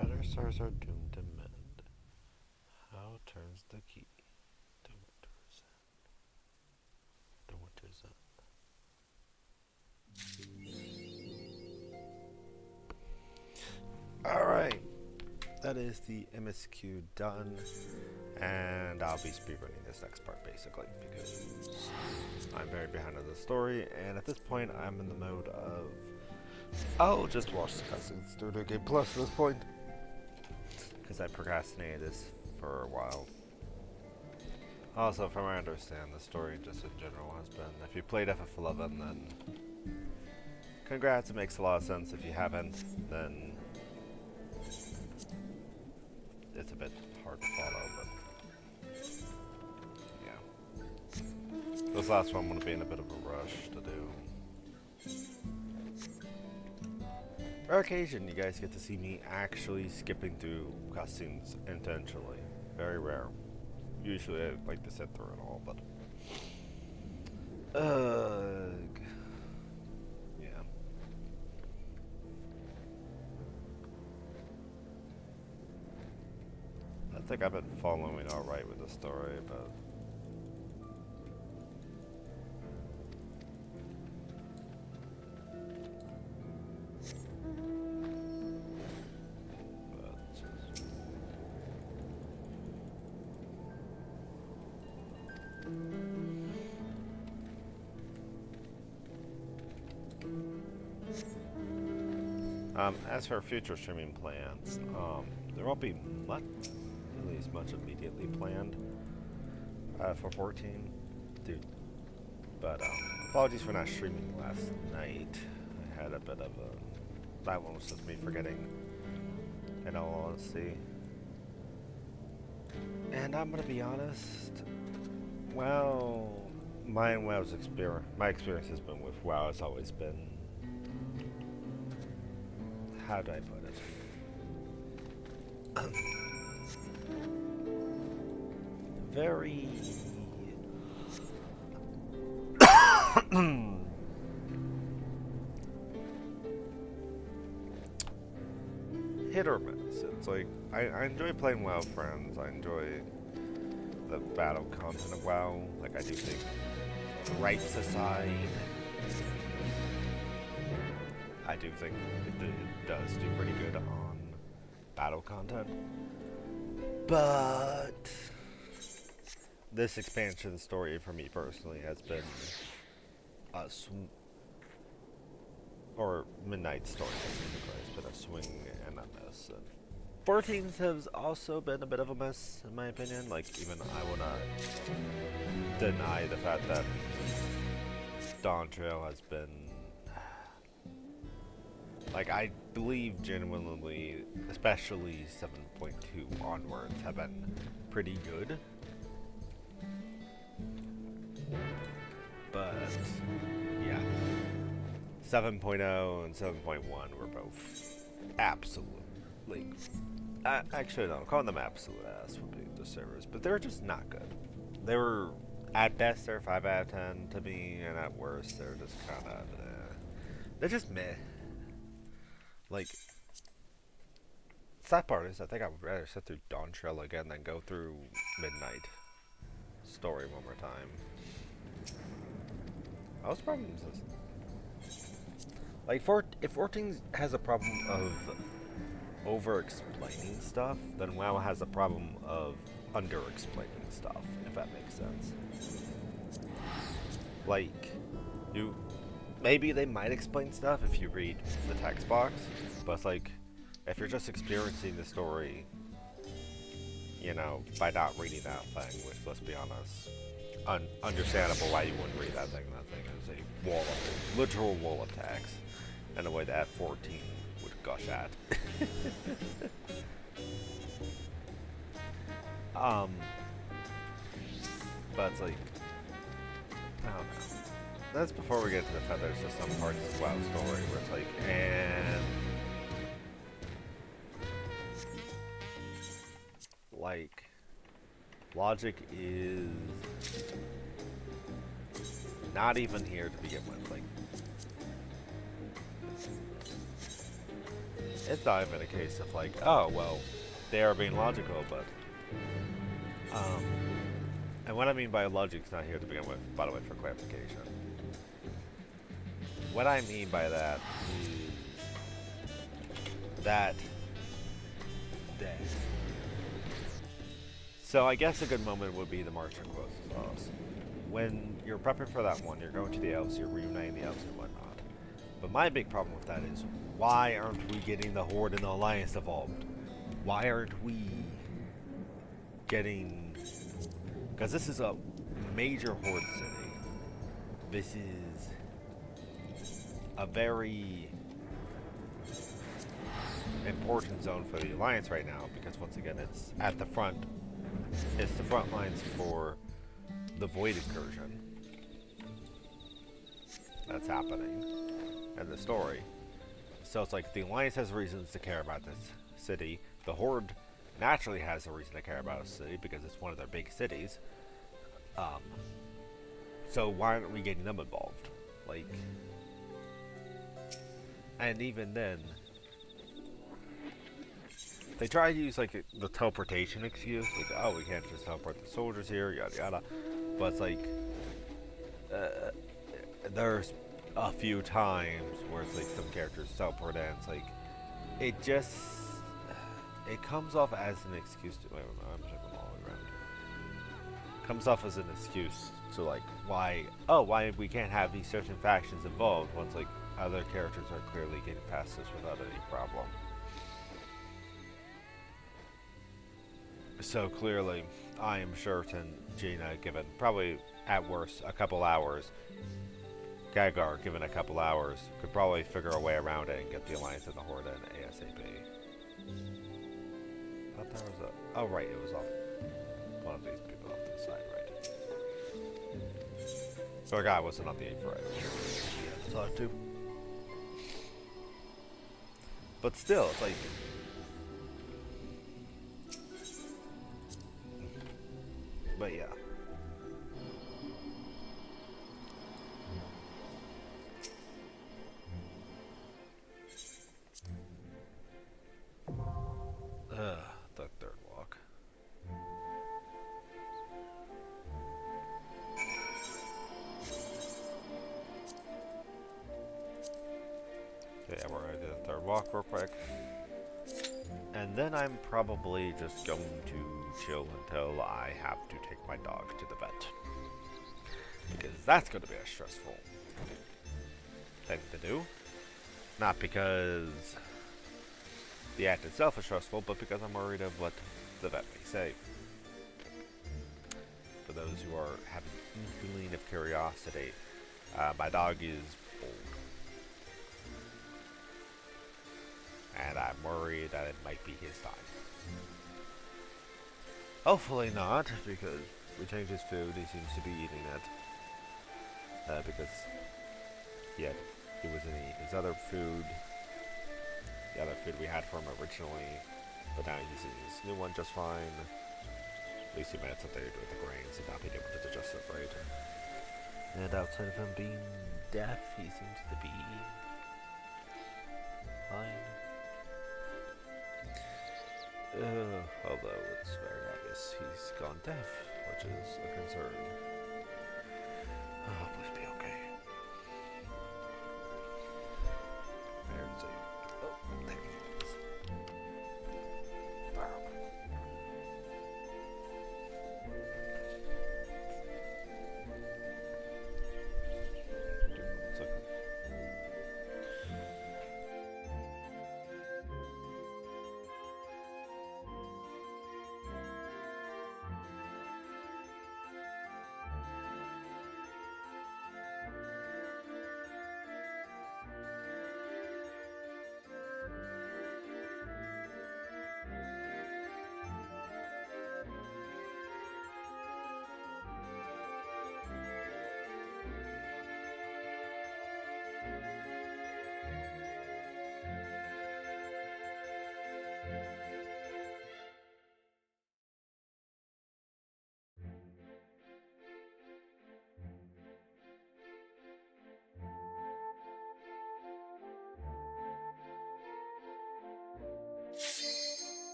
Shatter stars are doomed to mend. How turns the key to winter's end? To winter's end. Alright. That is the MSQ done. And I'll be speedrunning this next part basically because I'm very behind on the story, and at this point I'm in the mode of I'll just watch the cutscenes through the Game Plus at this point because I procrastinated this for a while. Also, from what I understand, the story just in general has been, if you played FF11 then congrats, it makes a lot of sense. If you haven't, then it's a bit hard to follow, but yeah. This last one I'm going to be in a bit of a rush to do. For occasion, you guys get to see me actually skipping through cutscenes intentionally. Very rare. Usually I like to sit through it all, but yeah. I think I've been following alright with the story, but as for future streaming plans, there won't be much, at least much immediately planned for 14, dude. But apologies for not streaming last night. I had a bit of a, that one was just me forgetting, in all honesty. And I'm gonna be honest, well, my experience has been with WoW has always been, how do I put it? Very hit or miss. It's like I enjoy playing WoW friends. I enjoy the battle content of WoW. Like, I do think, gripes aside, I do think it does do pretty good on battle content. But this expansion of the story for me personally has been a or Midnight Story specifically has been a swing and a miss. And 14th has also been a bit of a miss in my opinion. Like, even I will not deny the fact that Dawn Trail has been, like, I believe genuinely, especially 7.2 onwards, have been pretty good. But, yeah. 7.0 and 7.1 were both absolutely, actually no, calling them absolute ass would be the servers, but they were just not good. They were, at best, they're 5 out of 10 to me, and at worst, they're just kind of, they're just meh. Like, sad part is I think I would rather sit through Dawn Trail again than go through Midnight Story one more time. Most problems is, like, if 14 has a problem of over-explaining stuff, then WoW has a problem of under-explaining stuff, if that makes sense. Like, maybe they might explain stuff if you read the text box, but it's like, if you're just experiencing the story, you know, by not reading that thing, which, let's be honest, understandable why you wouldn't read that thing. That thing is a wall of, literal wall of text, in a way that 14 would gush at. But it's like, I don't know. That's before we get to the fact there's just some parts of WoW story where it's like, and like, logic is not even here to begin with. Like, it's not even a case of like, oh, well, they are being logical, but, and what I mean by logic's not here to begin with, by the way, for clarification. What I mean by that is that so I guess a good moment would be the March of Close. When you're prepping for that one, you're going to the elves, you're reuniting the elves and whatnot. But my big problem with that is, why aren't we getting the Horde and the Alliance involved? Why aren't we getting... Because this is a major Horde city. This is a very important zone for the Alliance right now, because once again, it's at the front. It's the front lines for the Void incursion that's happening in the story. So it's like the Alliance has reasons to care about this city. The Horde naturally has a reason to care about a city because it's one of their big cities. So why aren't we getting them involved? Like, and even then, they try to use like the teleportation excuse, like, oh, we can't just teleport the soldiers here, yada yada. But it's like, there's a few times where it's like some characters teleport in. It's like, it comes off as an excuse to. Wait, I'm checking all the way around. Comes off as an excuse to like why we can't have these certain factions involved once like other characters are clearly getting past this without any problem. So clearly, I am certain Jaina, given probably at worst a couple hours, Gagar, given a couple hours, could probably figure a way around it and get the Alliance and the Horde in ASAP. I thought there was a... Oh right, it was off one of these people off to the side, right. So the guy wasn't on the 8th right. Yeah, to talk to. But still, it's like... But yeah. The third walk. Okay, yeah, we're gonna do the third walk real quick. And then I'm probably just going to chill until I have to take my dog to the vet. Because that's going to be a stressful thing to do. Not because the act itself is stressful, but because I'm worried of what the vet may say. For those who are having an inkling of curiosity, my dog is old. And I'm worried that it might be his time. Hopefully not, because we changed his food, he seems to be eating it. Because he wasn't eating his other food, the other food we had for him originally, but now he's eating his new one just fine. At least he made something to do with the grains and not being able to digest it right. And outside of him being deaf, he seems to be fine. Although it's very obvious he's gone deaf, which is a concern. Oh, please be okay. There's a... Oh, there he is.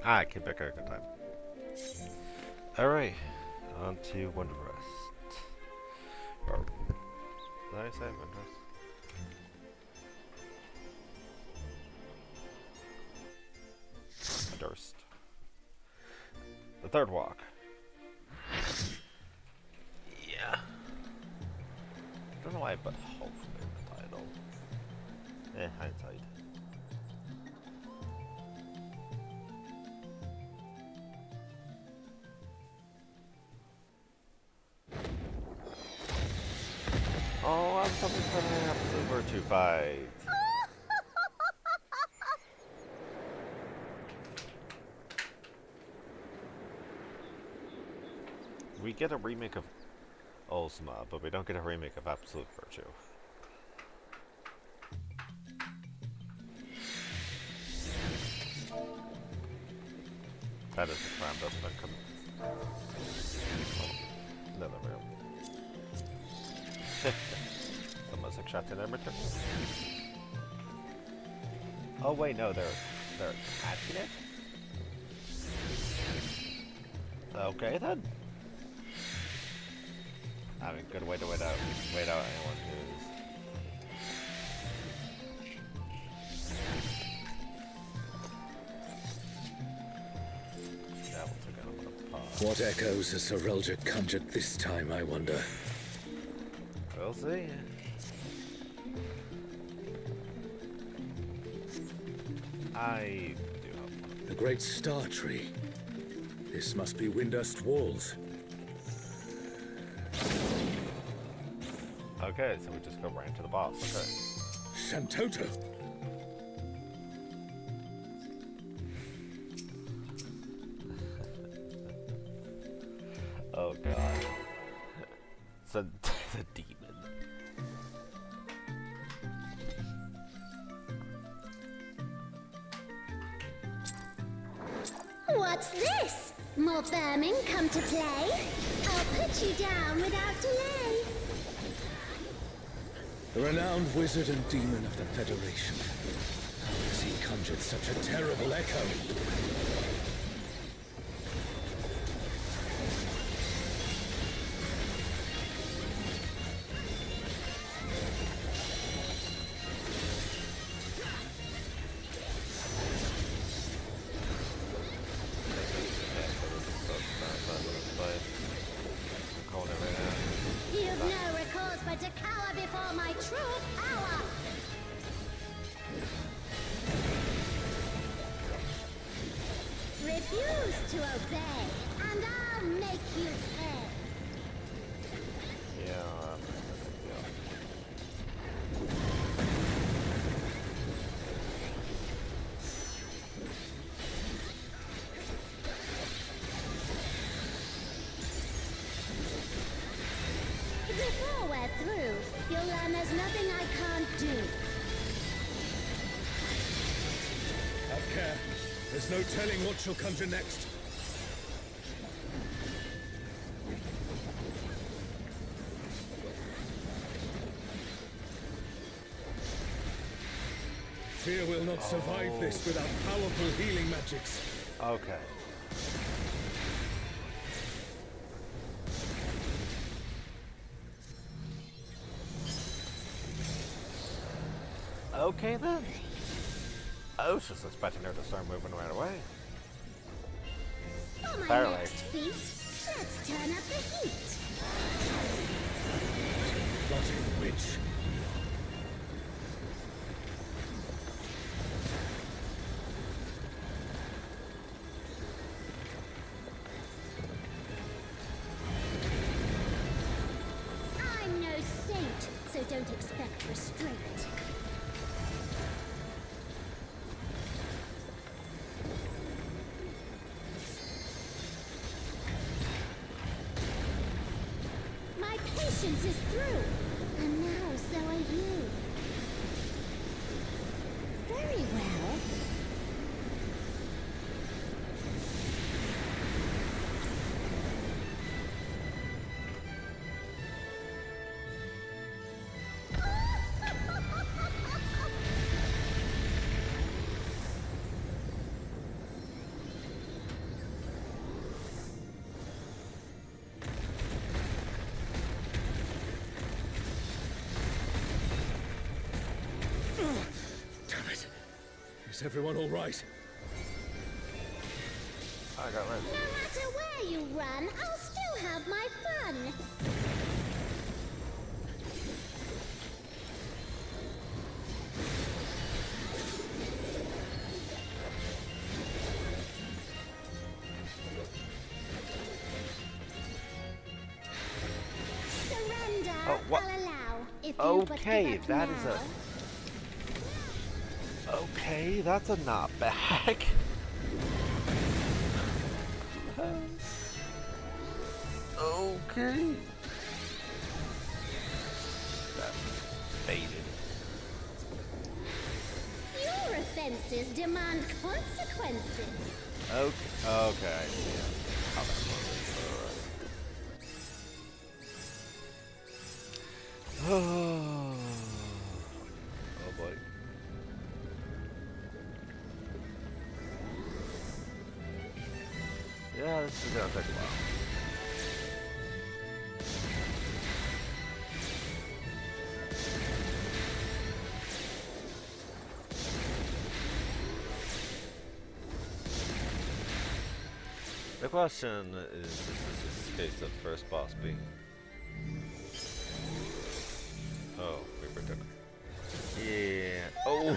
Ah, keep back a good time. Alright, on to Wonderrest. Or, did I say Wonderrest? Durst. The third walk. Yeah. I don't know why, but hopefully in the title. Hindsight. Oh, I'm something for an episode or two fight. We get a remake of Ultima, but we don't get a remake of Absolute Virtue. That is the crime that's been coming. Oh, no, there we go. The music shot in Emerton. Oh wait, no, they're catching it? Okay then. I mean, good way to wait out anyone who's... Yeah, we'll take a little pause. What echoes has Sir Roger conjured this time, I wonder? We'll see. I do hope. The great star tree. This must be Windust Walls. Okay, so we just go right into the boss. Okay. Shantoto! Oh god. So the demon. What's this? More vermin come to play? I'll put you down without delay. The renowned wizard and demon of the Federation. How has he conjured such a terrible echo? You've no recourse but to cower before my true power! Refuse to obey, and I'll make you pay! Yeah, Before we're through, you'll learn there's nothing I can't do. Have care. There's no telling what she'll conjure next. Fear will not survive this without powerful healing magics. okay. Okay then. I was just expecting her to start moving right away. For my Apparently. next feat, let's turn up the heat. Plotting witch. I'm no saint, so don't expect restraint. My patience is through, and now so are you. Very well. Is everyone all right? I got it. No matter where you run, I'll still have my fun. Surrender, what? I'll allow. If you Okay, but give that up is now. Okay, that's a not back. Okay. That's baited. Your offenses demand consequences. Okay, okay, I see how that works. Oh boy. Yeah, this is gonna take a while. The question is this case of first boss being... Oh, we took. Yeah. Oh!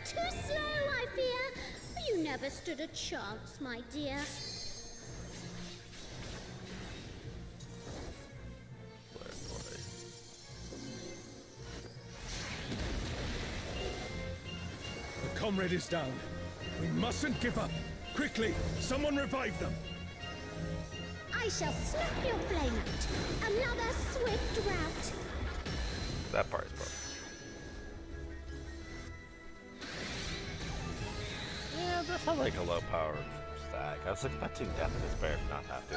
Too slow, I fear. You never stood a chance, my dear. The comrade is down. We mustn't give up. Quickly, someone revive them. I shall snap your flame out. Another swift rout. That part is broken. Yeah, that sounds like a low power stack. I was expecting Death and Despair to not have to.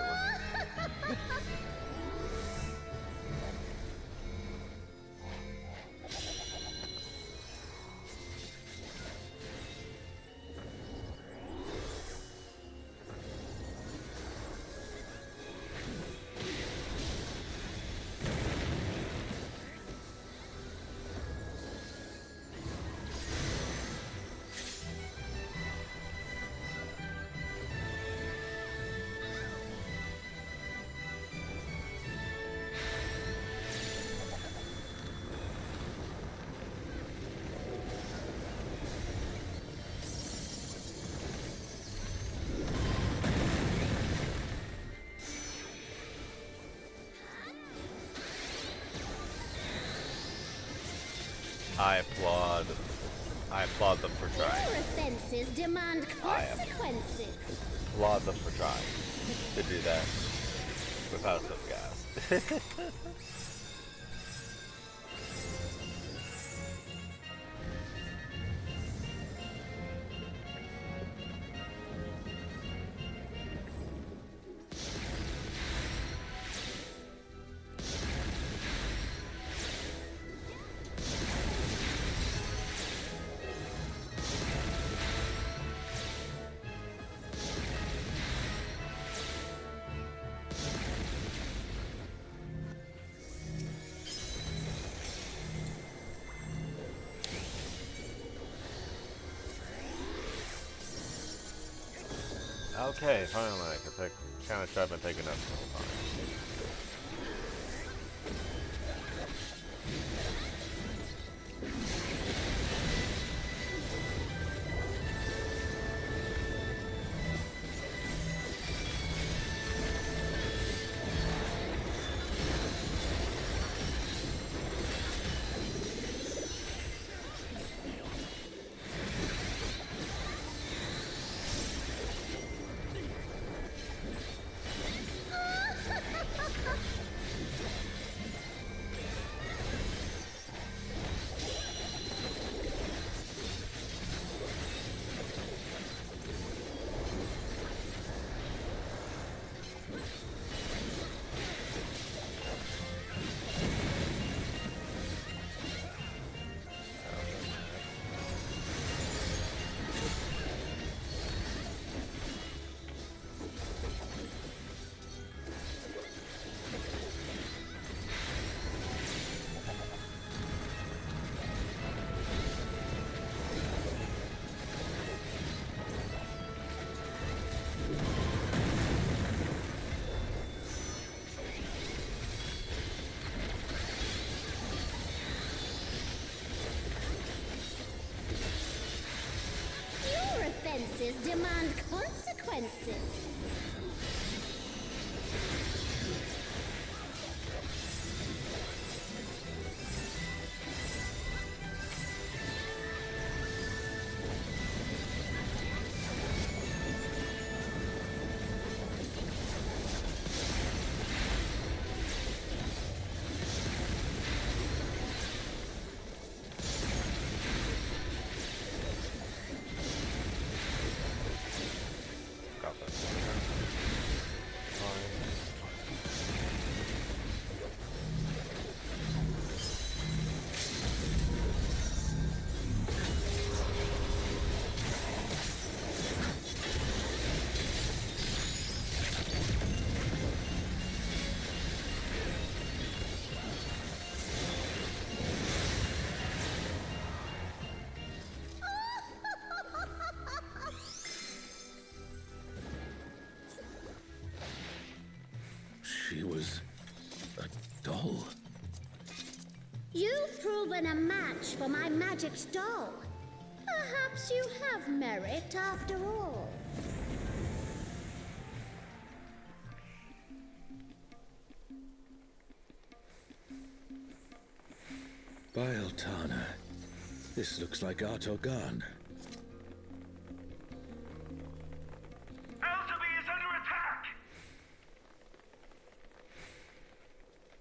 I applaud them for trying. Your offenses demand consequences. Applaud them for trying to do that without some gas. Okay, finally, I can take kind of I've been taking up the whole time. defenses. She was a doll. You've proven a match for my magic doll. Perhaps you have merit after all. Bieltana. This looks like Artogan.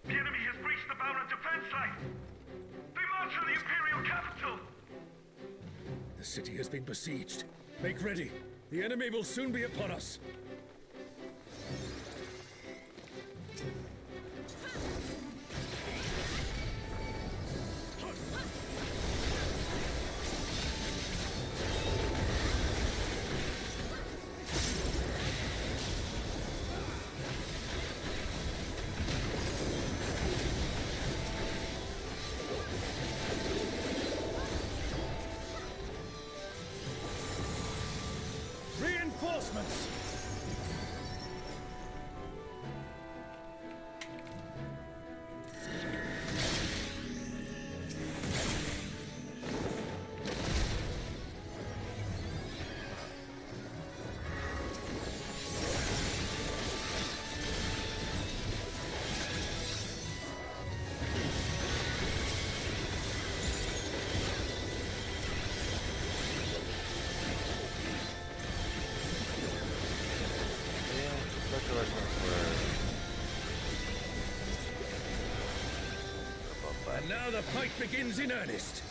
The enemy has breached the Baron defense line! They march for the Imperial capital! The city has been besieged. Make ready. The enemy will soon be upon us. Reinforcements! And now the fight begins in earnest.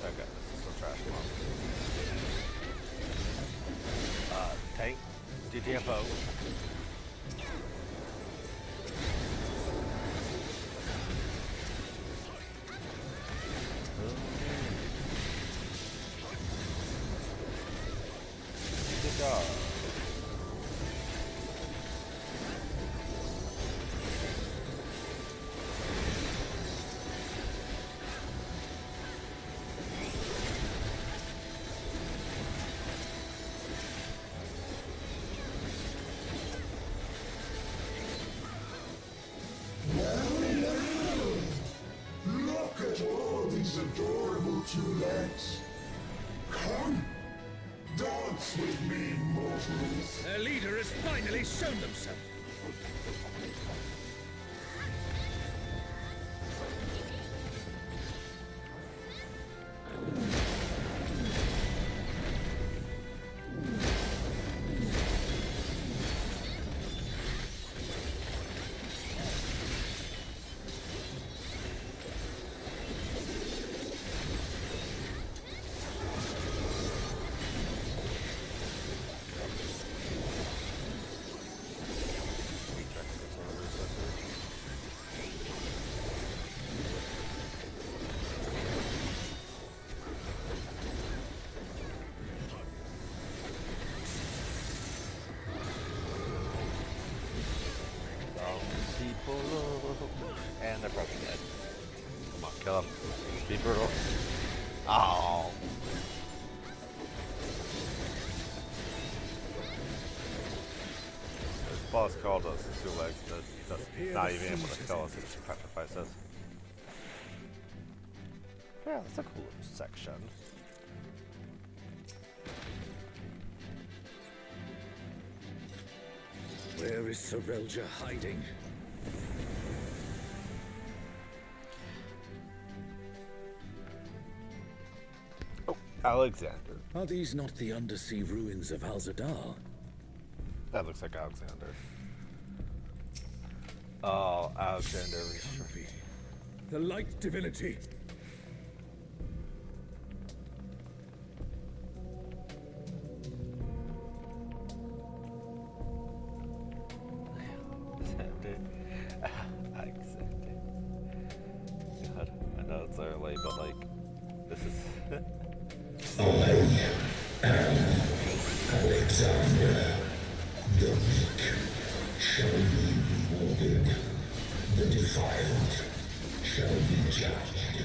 Okay, this is a trash bomb. Tank, GTFO. Good job. Look at all these adorable two legs. Come, dance with me, mortals. Their leader has finally shown themselves. And they're probably dead. Come on, kill them. Be brutal. Oh. boss called us 2 legs, that's not even able to tell us if she petrifies us. Yeah, that's a cool little section. Where is Sorelja hiding? Oh, Alexander. Are these not the undersea ruins of Al-Zadar? That looks like Alexander. Oh, Alexander. The light divinity. Alexander. God, I know it's early, but like, this is. I am Alexander. The weak shall be rewarded. The defiled shall be judged.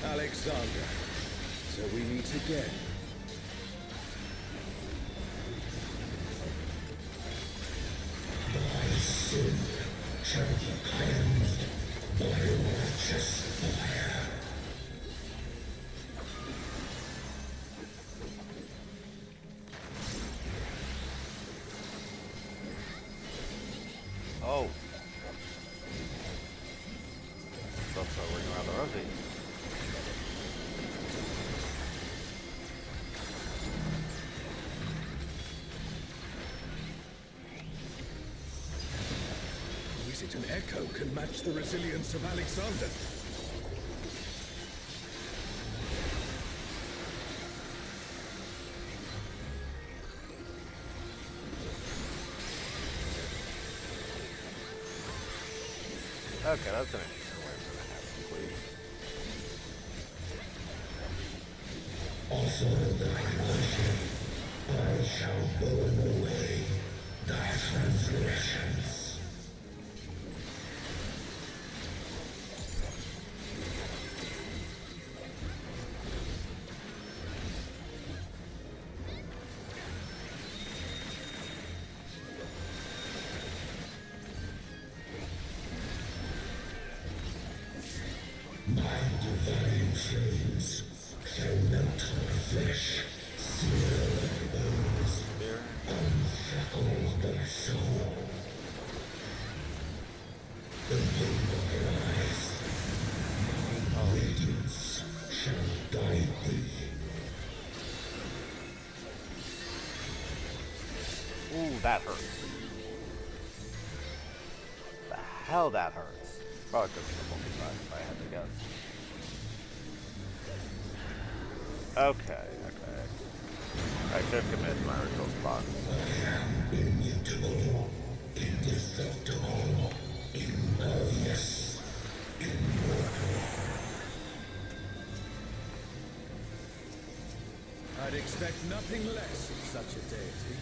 Alexander, so we meet again. Thy sin shall be cleansed by righteous fire. Oh. That's a ring around the rosy. Is it an echo can match the resilience of Alexander? Okay, that's an interesting way for that to happen, please. Also thy worship, I shall burn away thy transgressions. My divine flames shall melt my flesh, sear thy bones, unshackle thy soul. Open thy eyes, my radiance shall guide thee. Ooh, that hurts. The hell that hurts. Probably because of the multi-side, if I had to guess. Okay. I should commit to my ritual spot. I am immutable, indestructible, impervious, immortal. I'd expect nothing less of such a deity.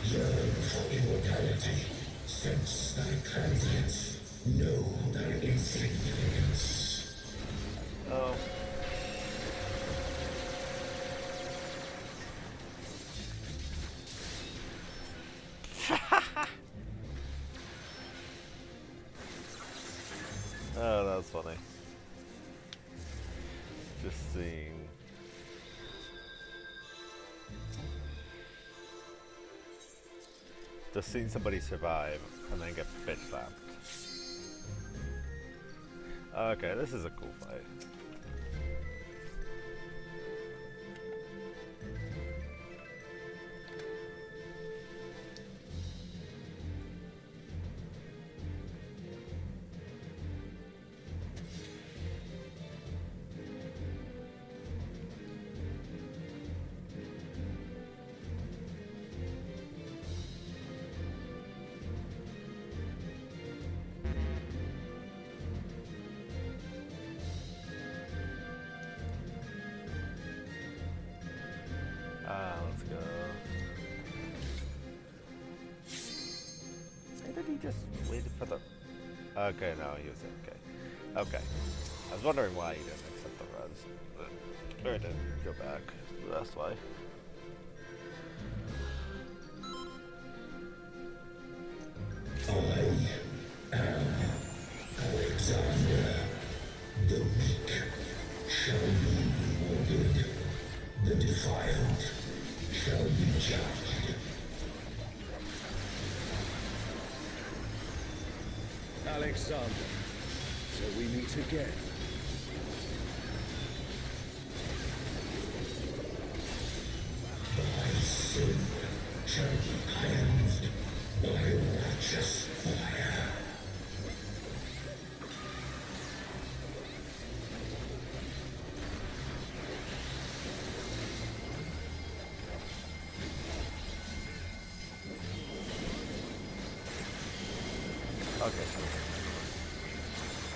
Yearn for immortality. Sense thy transience. Know thy insignificance. Oh. Oh, that's funny. Just seeing. Just seeing somebody survive and then get bitch slapped. Okay, this is a cool fight. he just waited for the... Okay, no, he was okay. Okay. I was wondering why he didn't accept the res. Or he didn't go back. That's why. I am Alexander. The weak shall be rewarded. The defiled shall be judged. Alexander, so we meet again. My sin shall be cleansed by righteous fire. Okay, so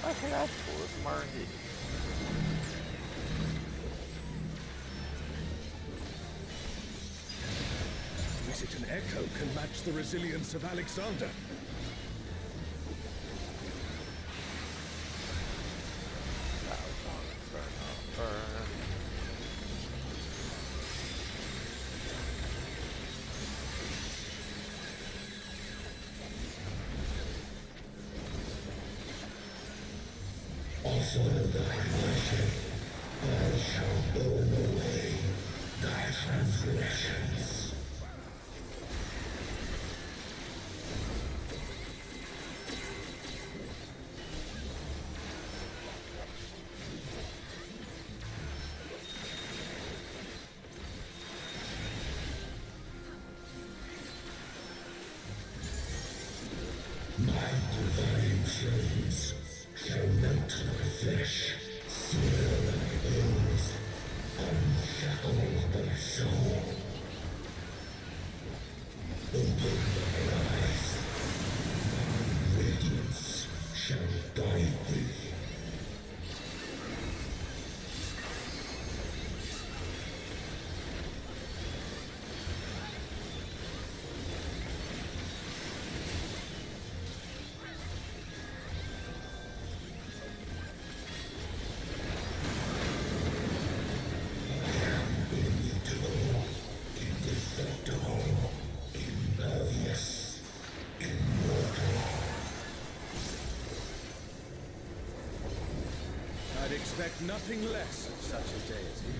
okay, that's cool. It's some RNG. Is it an echo can match the resilience of Alexander? Also thy worship, I shall burn away thy transgressions. My divine flames shall melt my flesh, sear my bones, unshackle my soul. Open my eyes, my radiance shall guide thee. I'd expect nothing less of such a deity.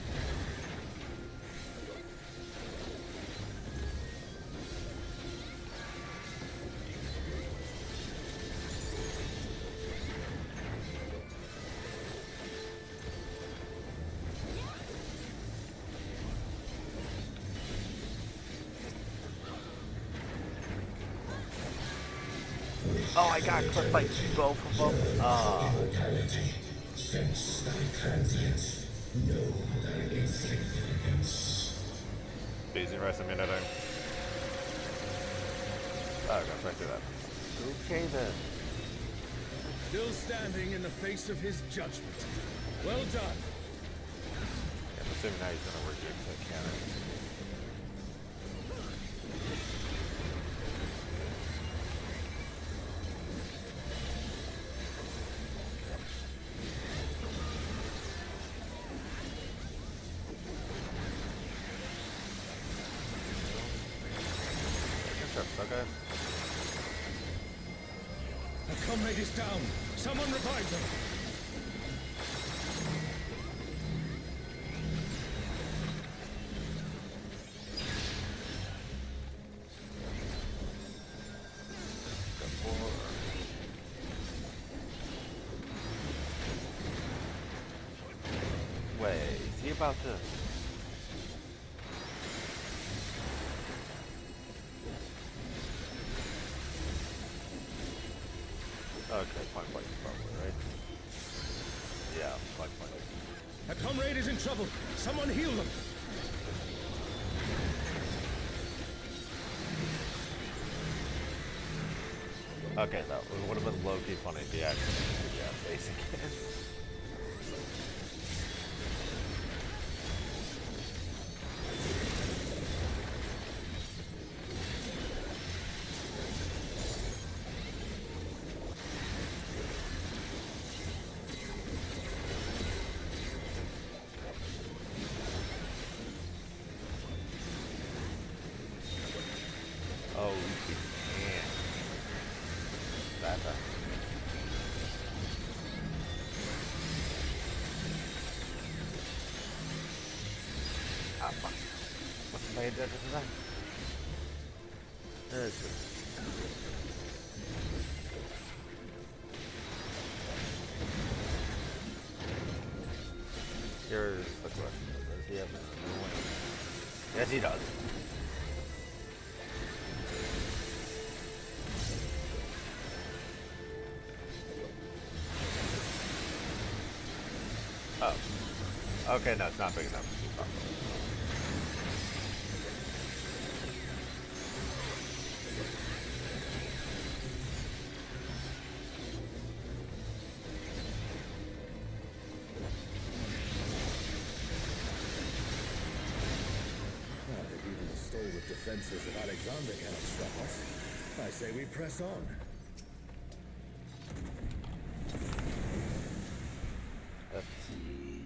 Oh, I got clipped by both of them. Immortality, sense thy transience, know thy insignificance. Busy rest a minute. Oh, I got right through that. Okay then. Still standing in the face of his judgment. Well done. Yeah, I'm assuming now he's gonna reject the cannon. Okay. A comrade is down. Someone revive them. Wait, is he about to... Okay, point blank probably, right? Yeah, point blank. A comrade is in trouble. Someone heal them. Okay, that would have been low-key funny if he actually did that, basically. Rather. Ah, fuck. Wasn't paying attention to that. There's it. Here's the question. Does he have a win? Yes, he does. Oh. Okay, no, it's not big enough. Oh. Even the stalwart defenses of Alexander cannot stop us. I say we press on. Let's see.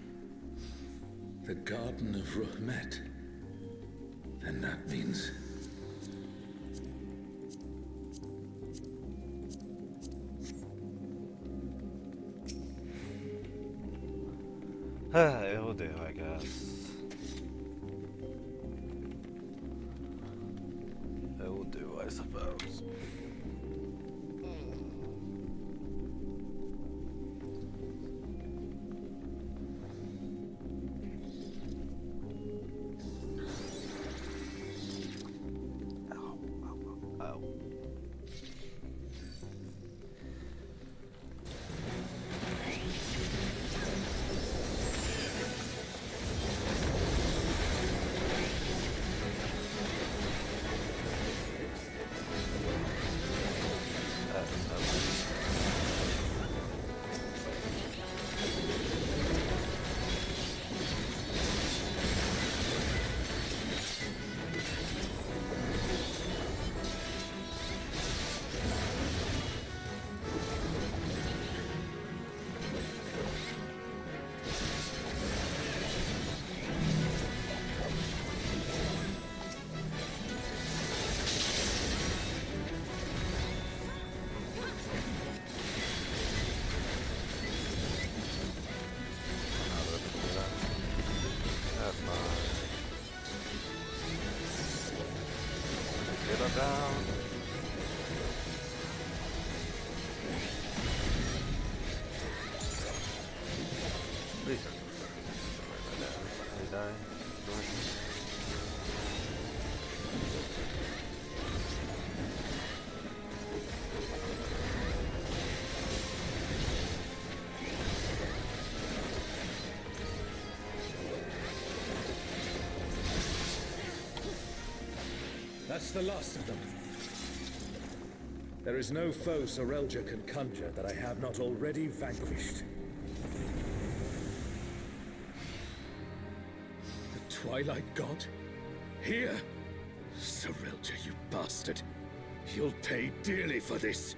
The Garden of Ruhmet. Then that means... It'll do, I guess. It will do, I suppose. Down. Please don't I die. That's the last of them. There is no foe Sorelja can conjure that I have not already vanquished. The Twilight God? Here? Sorelja, you bastard. You'll pay dearly for this.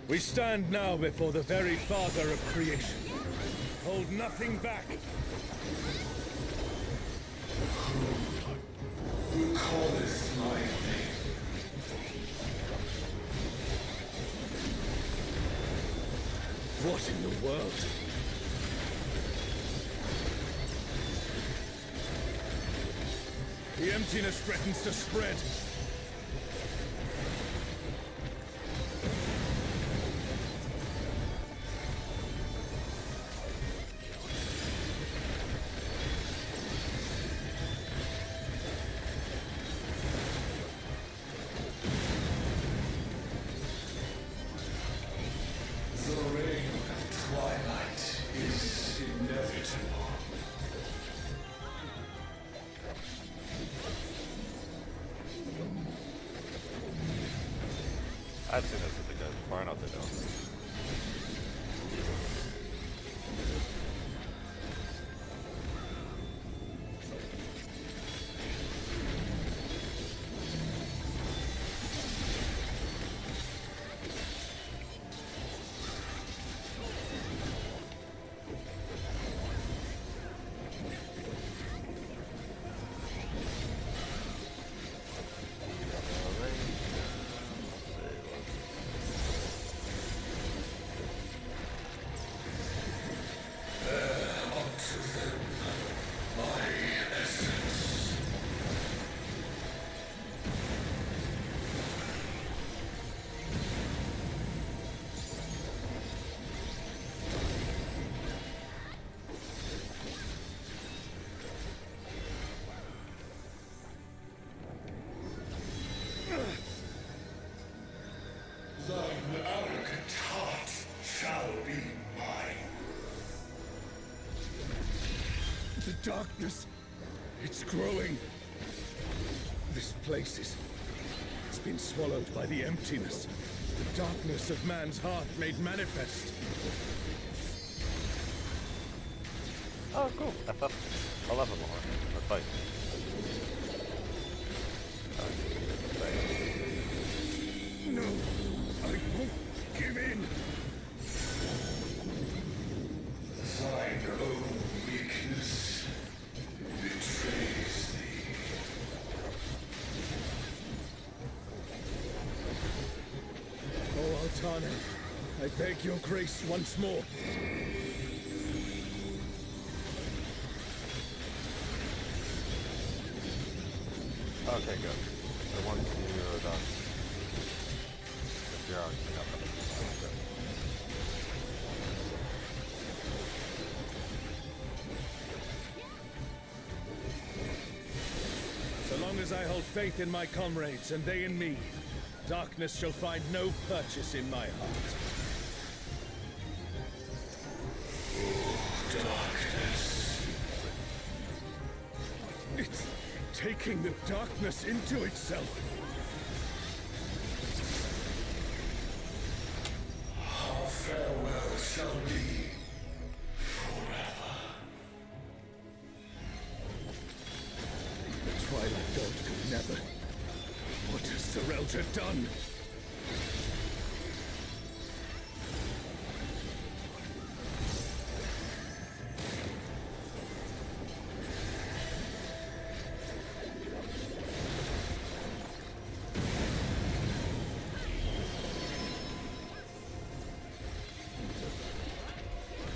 We stand now before the very father of creation. Hold nothing back. Who calleth my name? What in the world? The emptiness threatens to spread. I've seen this with the guys before, I know what they're doing. Thine arrogant heart shall be mine. The darkness, it's growing. This place is... it's been swallowed by the emptiness. The darkness of man's heart made manifest. Oh, cool. FF. 11 more. Let's fight. No, I won't give in. Thine own weakness betrays thee. Oh, Altana, I beg your grace once more. Okay, good. So once you're done, if you're out, you got that. Good. So long as I hold faith in my comrades and they in me, darkness shall find no purchase in my heart. Darkness. It's taking the darkness into itself. Our farewell shall be forever. The Twilight God could never. What has Serelja done?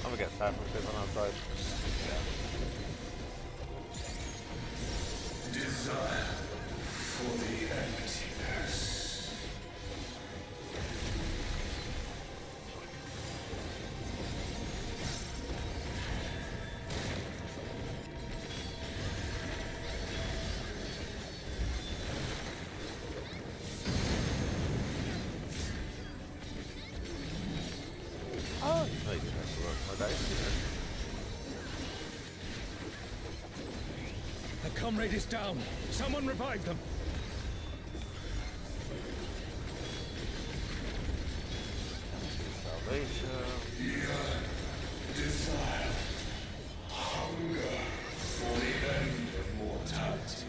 I'm gonna get sad from sitting outside. Desire for the emptiness. Oh, no, you can actually work my dice. A comrade is down. Someone revive them. Salvation. Desire. Hunger for the end of mortality.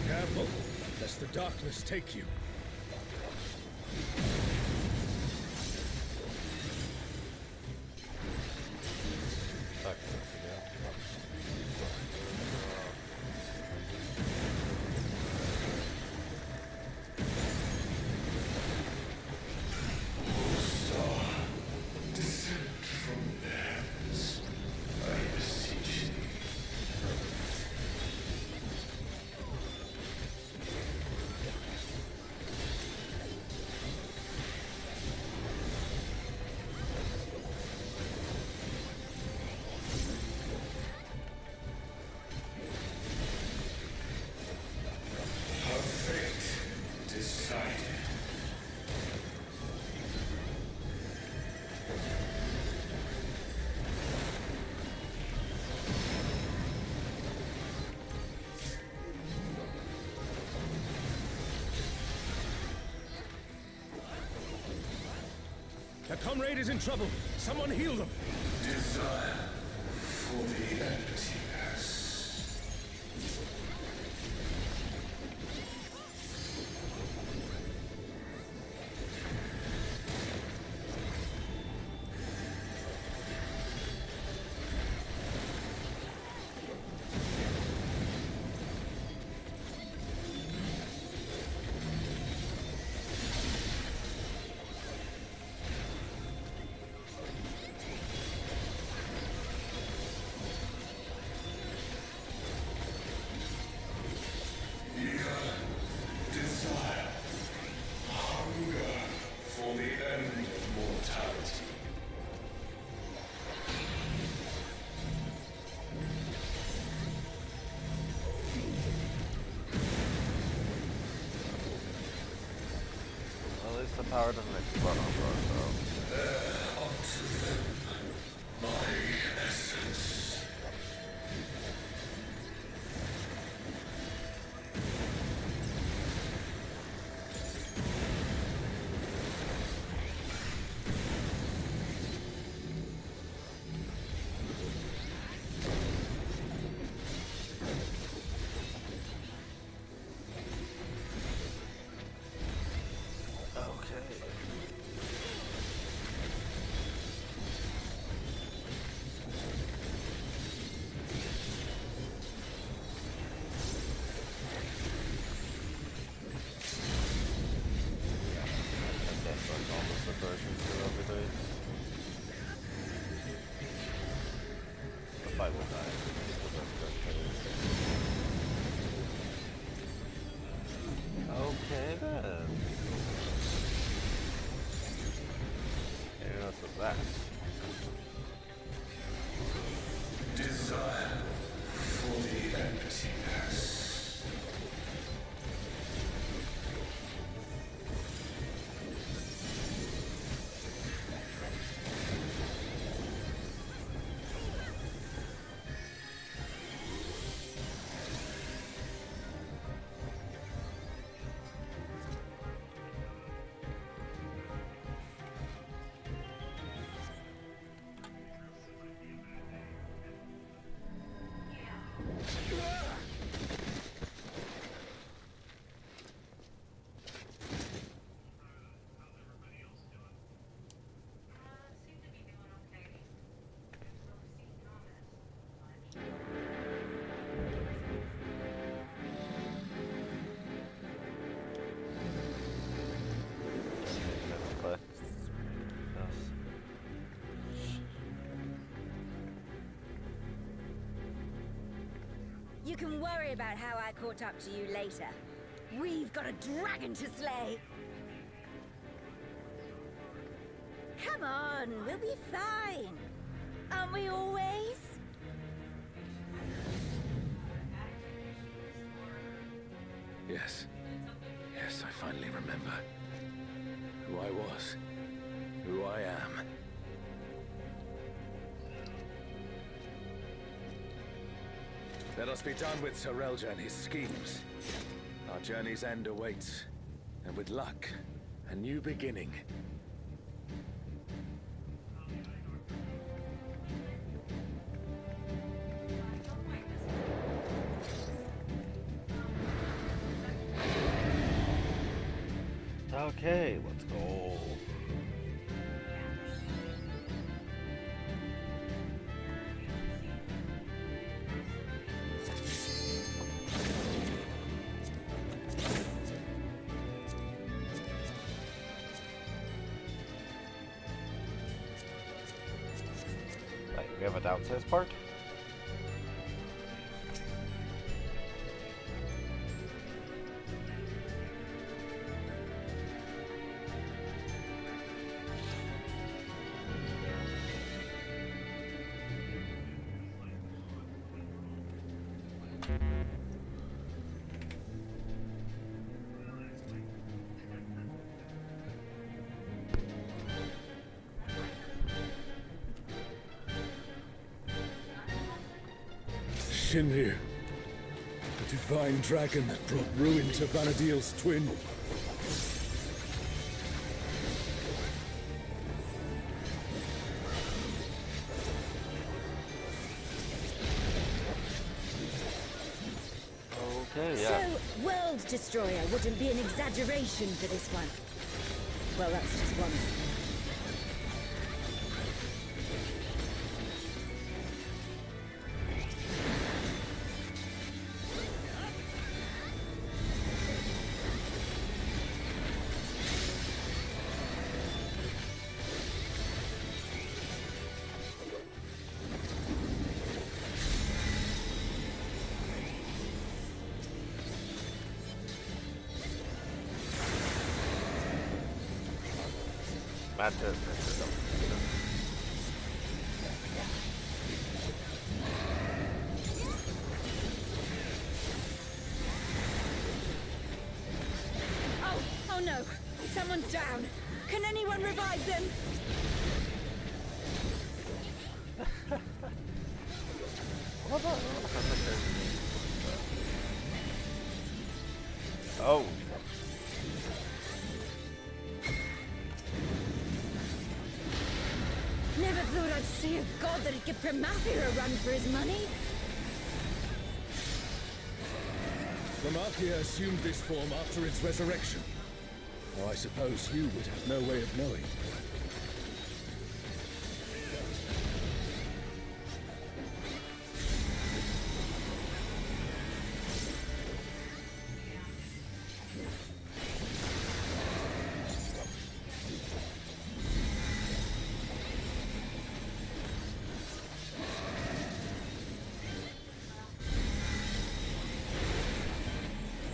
Careful, lest the darkness take you. Descend from the heavens, I beseech thee. comrade is in trouble. Someone heal them. Desire for the emptiness. The power doesn't explode on ourselves. Unto them, my essence. Okay then. Maybe that's the best. Desire for the emptiness. You can worry about how I caught up to you later. We've got a dragon to slay! Come on, we'll be fine. Aren't we always? Yes. Yes, I finally remember. Who I was. Who I am. Let us be done with Sir Relja and his schemes. Our journey's end awaits. And with luck, a new beginning. Okay, let's go. Right, we have a downstairs part. Shinrir, the divine dragon that brought ruin to Vana'diel's twin. yeah. So, World Destroyer wouldn't be an exaggeration for this one. Well, that's just one. Oh no! Someone's down! Can anyone revive them? Oh. Never thought I'd see a god that'd give Primathia a run for his money. Primathia assumed this form after its resurrection. Though I suppose you would have no way of knowing.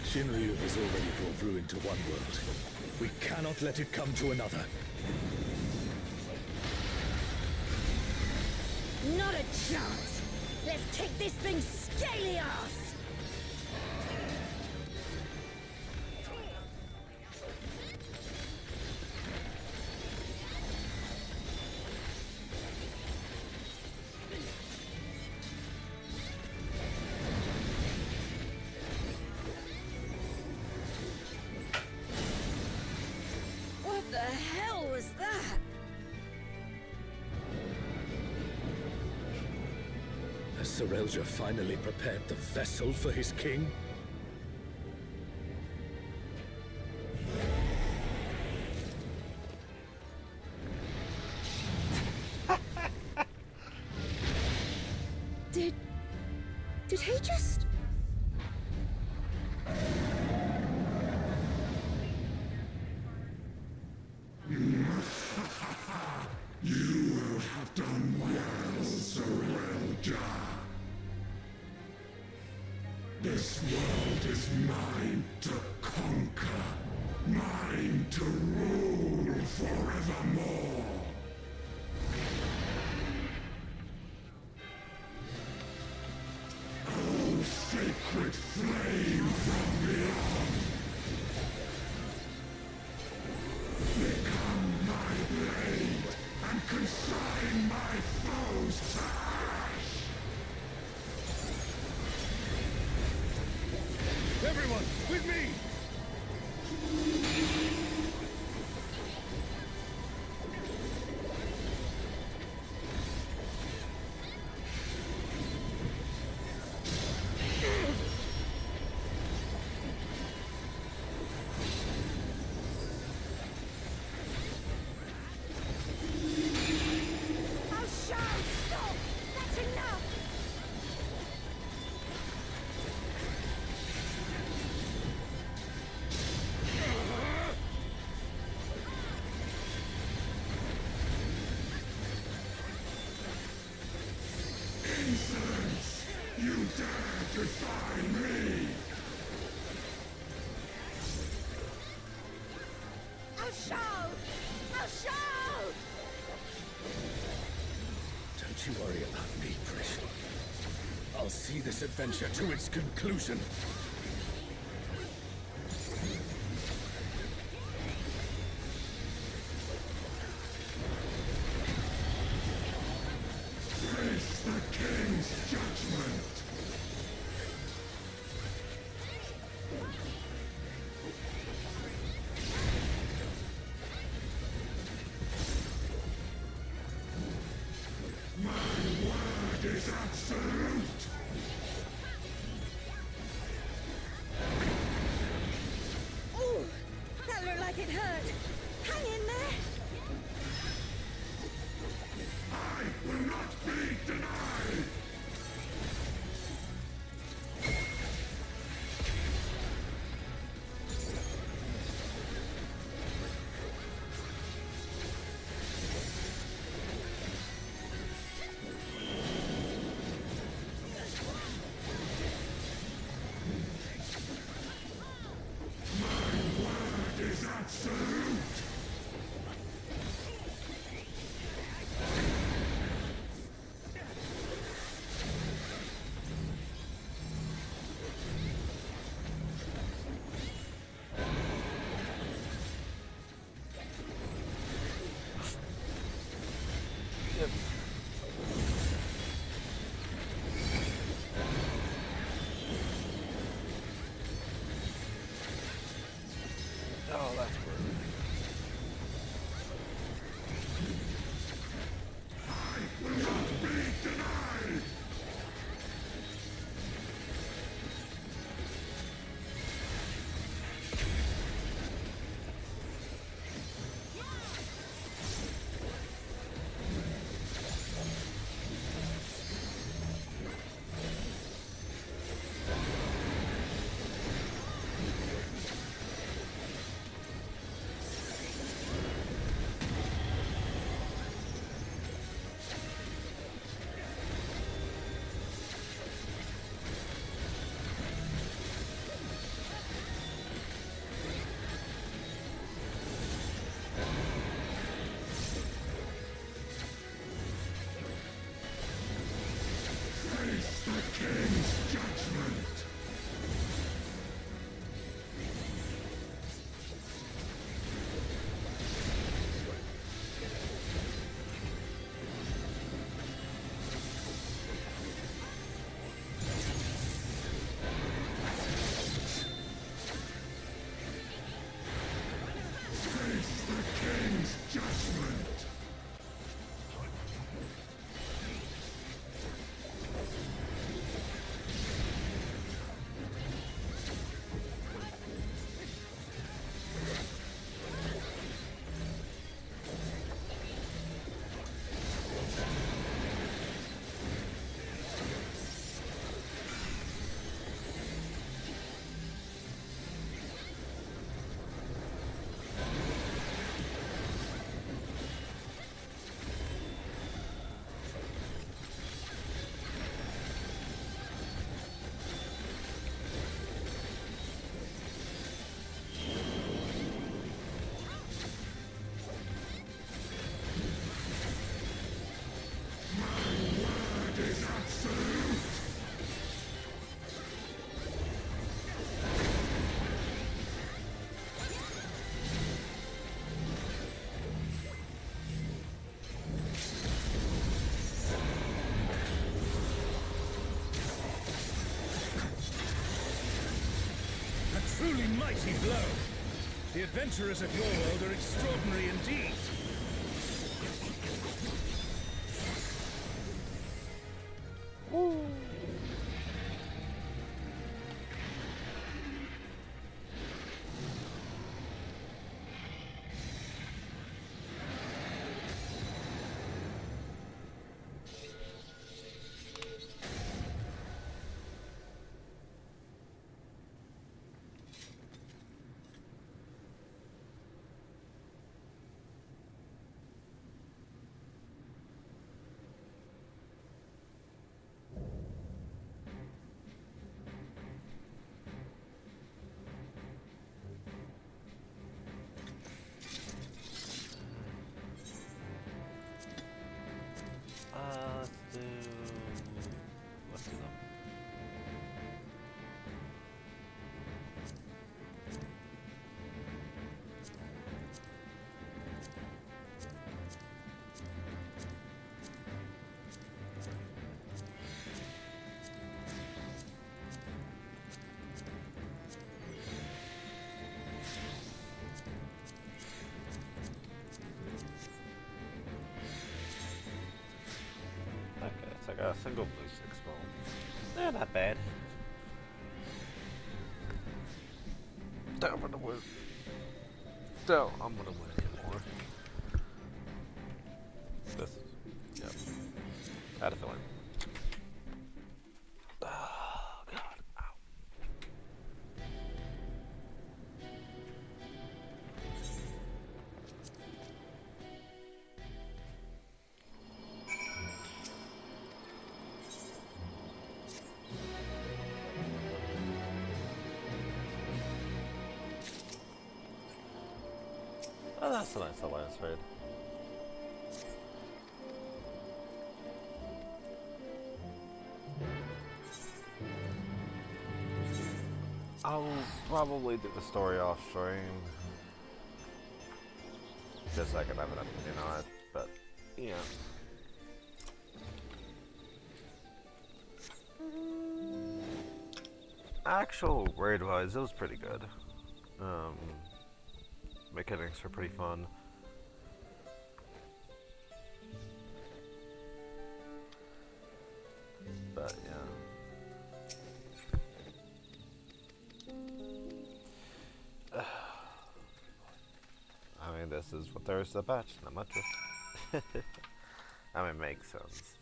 Shinryu has already brought ruin to one world. We cannot let it come to another. Not a chance! Let's kick this thing's scaly ass! What the hell was that? Has Serelja finally prepared the vessel for his king? Did he just... You will have done well, Serelja. This world is mine to conquer, mine to rule forevermore. Oh, sacred flame from beyond, become my blade and consign my foes to ash. Everyone, with me! Insolence! You dare defy me! I'll show! I'll show! Don't you worry about me, Prish. I'll see this adventure to its conclusion. Face the king's judgment! My word is absolute! Yep. Oh, that's rude. I will not be denied! Face the King's judgment! Face the King's judgment! A truly mighty blow. The adventurers of your world are extraordinary indeed. Let's do them. Okay, it's like a single blue 6 roll. Eh, not bad. Still, I'm gonna win. Still, I'm gonna win more. This is, yep. Had a feeling. Oh, God. Ow. Oh, that's a nice alliance raid. I'll probably do the story off stream. Just so I can have an opinion on it, but yeah. Actual raid-wise, it was pretty good. Mechanics were pretty fun. But yeah. I mean, this is what there is to the patch, not much of. I mean, it makes sense.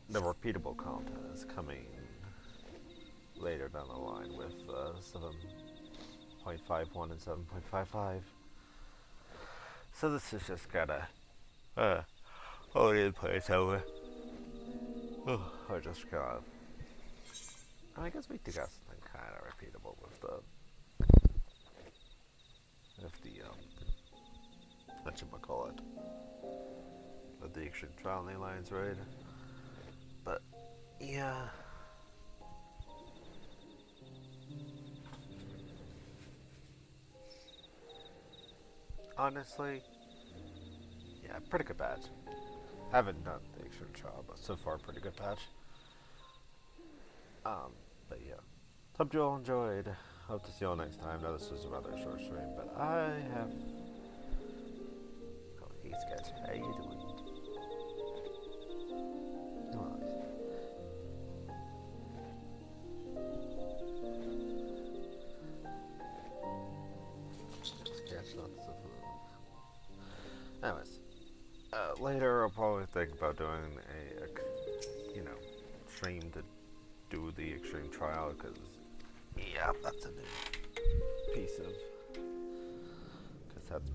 The repeatable content is coming later down the line with 7.51 and 7.55. So this is just gotta hold in place over. Or just kind of. I guess we do got something kind of repeatable with the whatchamacallit, with the Extreme Trial in the Alliance raid. But yeah. Honestly, yeah, pretty good patch. Haven't done the Extreme Trial, but so far pretty good patch. But yeah. Hope you all enjoyed. Hope to see you all next time. Now this was a rather short stream, but I have... Oh, hey Sketch, how you doing? Anyways, later I'll probably think about doing a stream to do the Extreme Trial, because yeah, that's a new piece of, because that's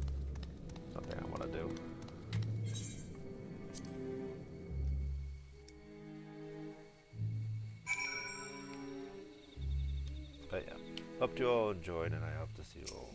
something I want to do. But yeah, hope you all enjoyed, and I hope to see you all